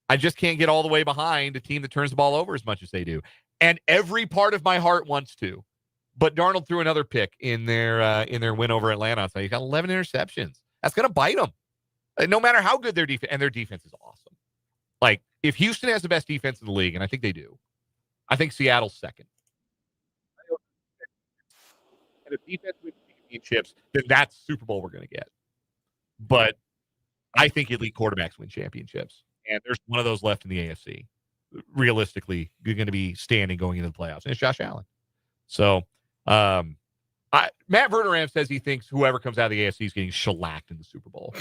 I just can't get all the way behind a team that turns the ball over as much as they do, and every part of my heart wants to. But Darnold threw another pick in their win over Atlanta. So he got 11 interceptions. That's going to bite them. No matter how good their defense, and their defense is awesome. Like, if Houston has the best defense in the league, and I think they do, I think Seattle's second. And if defense wins championships, then that's the Super Bowl we're going to get. But I think elite quarterbacks win championships. And there's one of those left in the AFC. Realistically, you're going to be standing going into the playoffs. And it's Josh Allen. So, Matt Verderam says he thinks whoever comes out of the AFC is getting shellacked in the Super Bowl.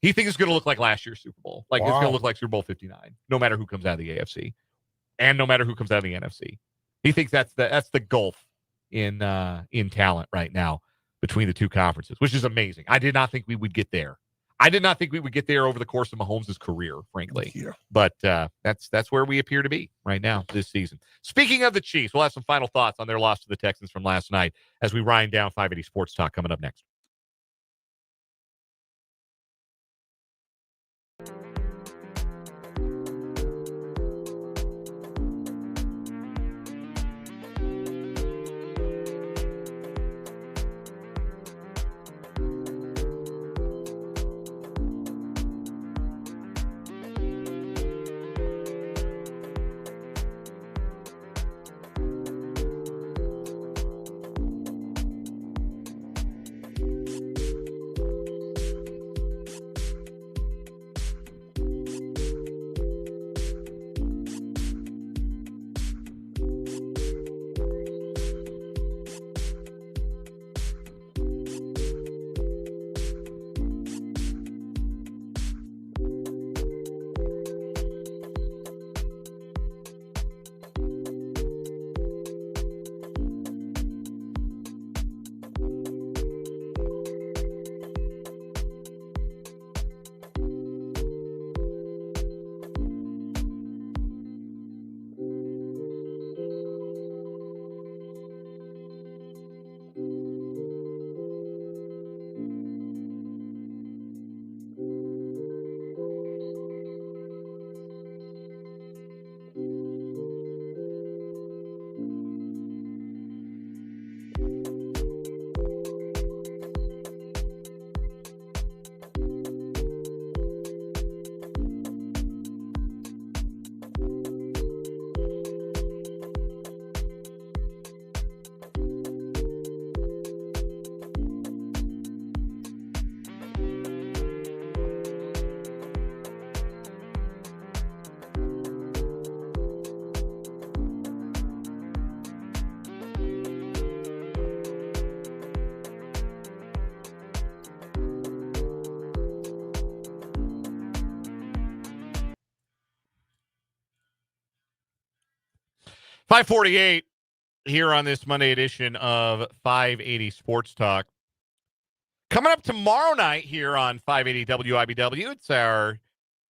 He thinks it's going to look like last year's Super Bowl. Like, It's going to look like Super Bowl 59, no matter who comes out of the AFC. And no matter who comes out of the NFC. He thinks that's the gulf in talent right now between the two conferences, which is amazing. I did not think we would get there. I did not think we would get there over the course of Mahomes' career, frankly. Yeah. But that's where we appear to be right now this season. Speaking of the Chiefs, we'll have some final thoughts on their loss to the Texans from last night as we wind down 580 Sports Talk coming up next. 5:48 here on this Monday edition of 580 Sports Talk. Coming up tomorrow night here on 580 WIBW, it's our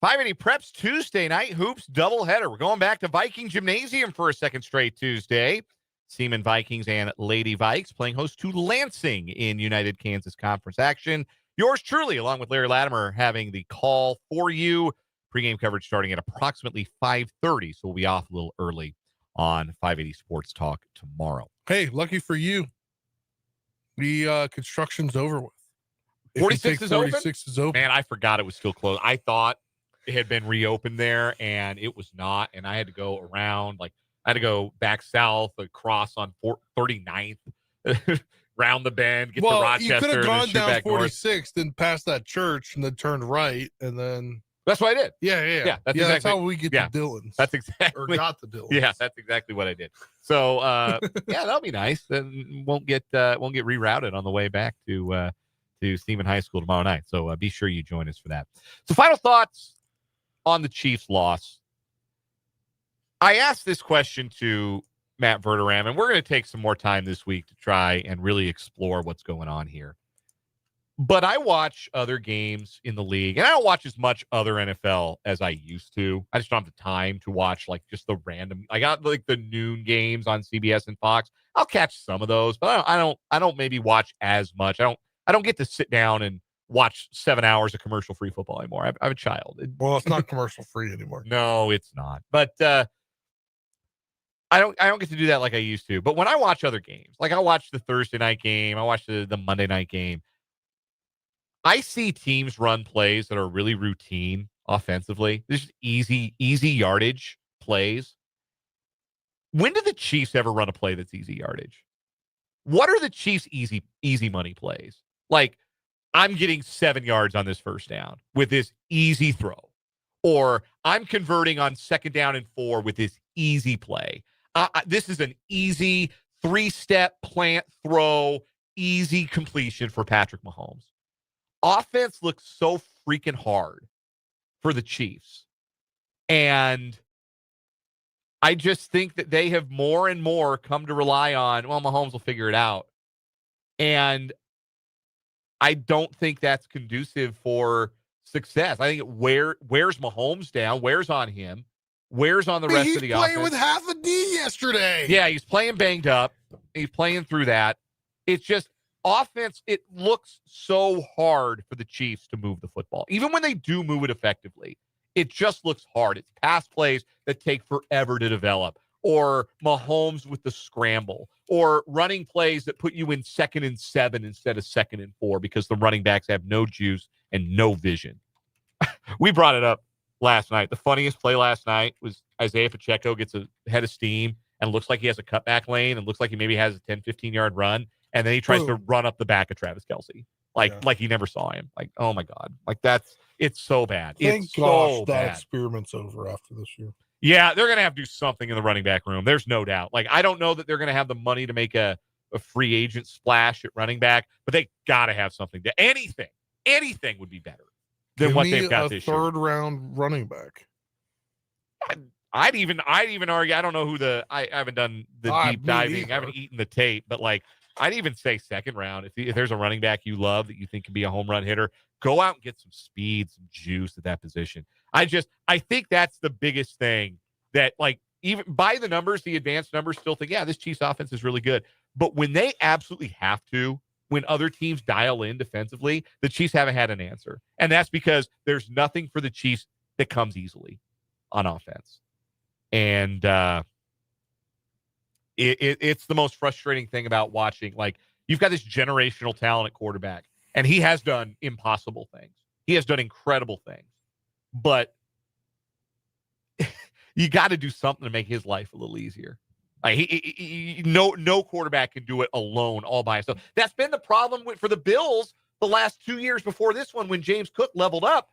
580 Preps Tuesday night hoops doubleheader. We're going back to Viking Gymnasium for a second straight Tuesday. Seaman Vikings and Lady Vikes playing host to Lansing in United Kansas Conference action. Yours truly, along with Larry Latimer, having the call for you. Pre-game coverage starting at approximately 5:30, so we'll be off a little early on 580 Sports Talk tomorrow. Hey, lucky for you, the construction's over with. 46 is open? 46 is open. Man, I forgot it was still closed. I thought it had been reopened there, and it was not, and I had to go around, I had to go back south, across on 39th, round the bend, get to Rochester. You could have gone down 46th north. and past that church and then turned right, and then... That's what I did. Yeah. That's how we get to Dillon's. That's exactly. Or got the Dillon's. Yeah, that's exactly what I did. So, that'll be nice. Then won't get rerouted on the way back to Seaman High School tomorrow night. So be sure you join us for that. So, final thoughts on the Chiefs' loss. I asked this question to Matt Verderam, and we're going to take some more time this week to try and really explore what's going on here. But I watch other games in the league, and I don't watch as much other NFL as I used to. I just don't have the time to watch just the random. I got the noon games on CBS and Fox. I'll catch some of those, but I don't maybe watch as much. I don't get to sit down and watch 7 hours of commercial-free football anymore. I have a child. Well, it's not commercial-free anymore. No, it's not. But I don't get to do that like I used to. But when I watch other games, I watch the Thursday night game, I watch the Monday night game, I see teams run plays that are really routine offensively. There's easy yardage plays. When do the Chiefs ever run a play that's easy yardage? What are the Chiefs' easy money plays? I'm getting 7 yards on this first down with this easy throw. Or I'm converting on 2nd down and 4 with this easy play. This is an easy 3-step plant throw, easy completion for Patrick Mahomes. Offense looks so freaking hard for the Chiefs. And I just think that they have more and more come to rely on, Mahomes will figure it out. And I don't think that's conducive for success. I think it wears Mahomes down, wears on him, wears on the rest of the offense. He's playing with half a knee yesterday. Yeah, he's playing banged up. He's playing through that. It's just offense, it looks so hard for the Chiefs to move the football. Even when they do move it effectively, it just looks hard. It's pass plays that take forever to develop, or Mahomes with the scramble, or running plays that put you in 2nd and 7 instead of 2nd and 4 because the running backs have no juice and no vision. We brought it up last night. The funniest play last night was Isaiah Pacheco gets a head of steam and looks like he has a cutback lane and looks like he maybe has a 10, 15-yard run. And then he tries to run up the back of Travis Kelce. Like he never saw him. Oh my God. It's so bad. Thank gosh that experiment's over after this year. Yeah, they're going to have to do something in the running back room. There's no doubt. I don't know that they're going to have the money to make a free agent splash at running back, but they got to have something. Anything would be better than what they've got this year. A third-round running back. I'd even argue. I don't know who I haven't done the deep diving. Either. I haven't eaten the tape, but I'd even say 2nd round. If there's a running back you love that you think can be a home run hitter, go out and get some speed, some juice at that position. I think that's the biggest thing that even by the numbers, the advanced numbers still think, yeah, this Chiefs offense is really good. But when they absolutely have to, when other teams dial in defensively, the Chiefs haven't had an answer. And that's because there's nothing for the Chiefs that comes easily on offense. And it's the most frustrating thing about watching. You've got this generational talent at quarterback, and he has done impossible things. He has done incredible things. But you got to do something to make his life a little easier. No quarterback can do it alone, all by himself. That's been the problem for the Bills the last 2 years before this one when James Cook leveled up.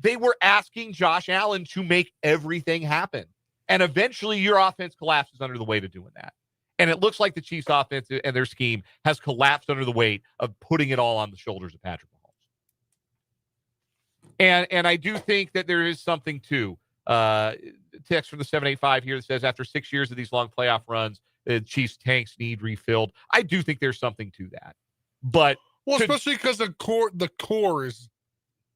They were asking Josh Allen to make everything happen. And eventually your offense collapses under the weight of doing that. And it looks like the Chiefs offense and their scheme has collapsed under the weight of putting it all on the shoulders of Patrick Mahomes. And I do think that there is something to Text from the 785 here that says, after 6 years of these long playoff runs, the Chiefs tanks need refilled. I do think there's something to that. But especially because the core has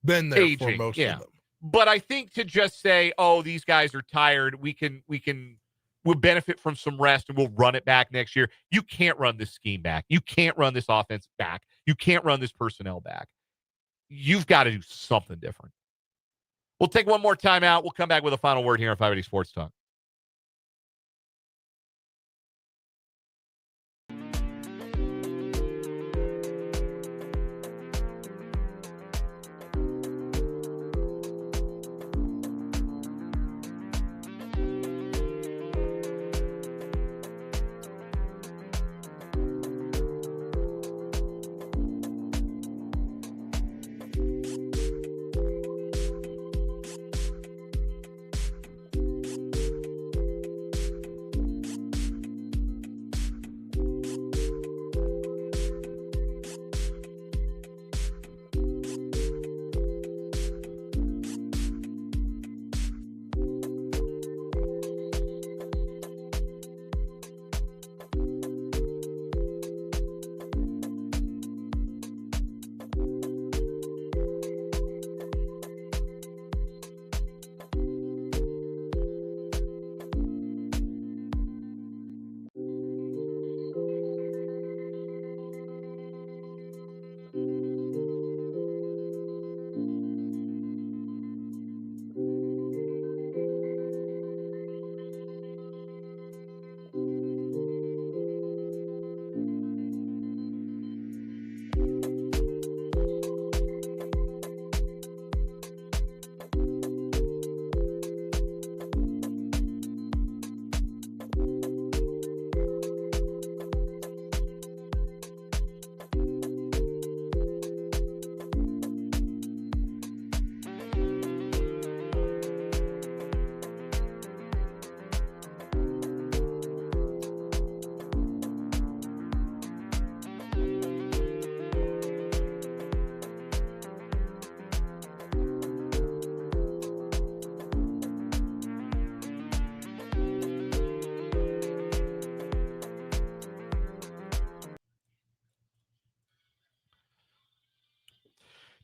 been there aging, for most of them. But I think to just say, oh, these guys are tired, we'll benefit from some rest and we'll run it back next year. You can't run this scheme back. You can't run this offense back. You can't run this personnel back. You've got to do something different. We'll take one more time out. We'll come back with a final word here on 580 Sports Talk.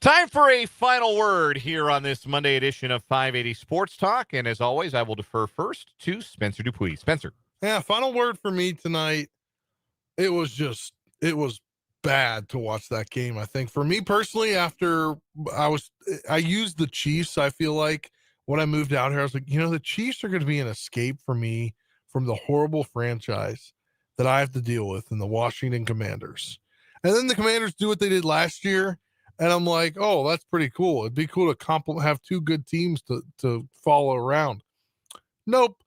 Time for a final word here on this Monday edition of 580 Sports Talk. And as always, I will defer first to Spencer Dupuis. Spencer. Yeah, final word for me tonight. It was bad to watch that game. I think for me personally, after I used the Chiefs, I feel like when I moved out here, I was like, the Chiefs are going to be an escape for me from the horrible franchise that I have to deal with in the Washington Commanders. And then the Commanders do what they did last year. And I'm like, oh, that's pretty cool. It'd be cool to have two good teams to follow around. Nope.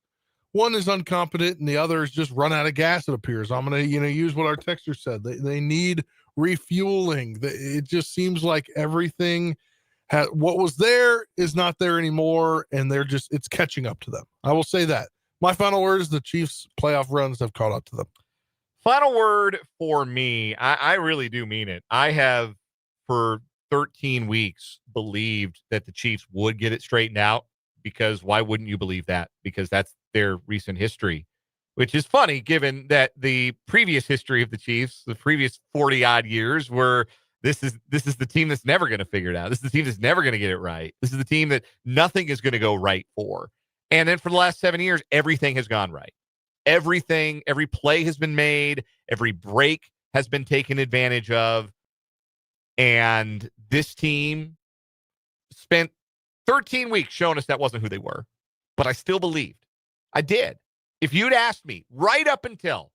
One is incompetent and the other is just run out of gas, it appears. I'm going to, use what our texter said. They need refueling. It just seems like everything, what was there is not there anymore, and it's catching up to them. I will say that. My final word is the Chiefs' playoff runs have caught up to them. Final word for me, I really do mean it. I have, for 13 weeks, believed that the Chiefs would get it straightened out, because why wouldn't you believe that? Because that's their recent history, which is funny given that the previous history of the Chiefs, the previous 40 odd years, were this is the team that's never going to figure it out. This is the team that's never going to get it right. This is the team that nothing is going to go right for. And then for the last 7 years, everything has gone right. Every play has been made. Every break has been taken advantage of. And this team spent 13 weeks showing us that wasn't who they were. But I still believed. I did. If you'd asked me right up until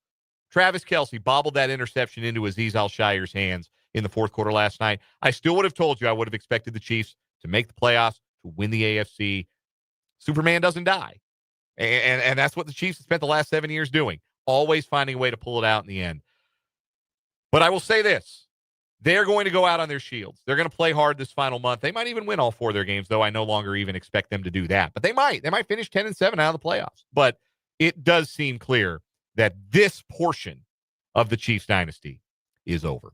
Travis Kelce bobbled that interception into Azeez Al-Shire's hands in the fourth quarter last night, I still would have told you I would have expected the Chiefs to make the playoffs, to win the AFC. Superman doesn't die. And that's what the Chiefs have spent the last 7 years doing, always finding a way to pull it out in the end. But I will say this. They're going to go out on their shields. They're going to play hard this final month. They might even win all 4 of their games, though I no longer even expect them to do that. But they might. They might finish 10-7 out of the playoffs. But it does seem clear that this portion of the Chiefs dynasty is over.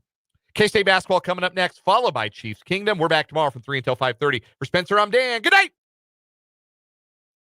K-State basketball coming up next, followed by Chiefs Kingdom. We're back tomorrow from 3 until 5:30. For Spencer, I'm Dan. Good night.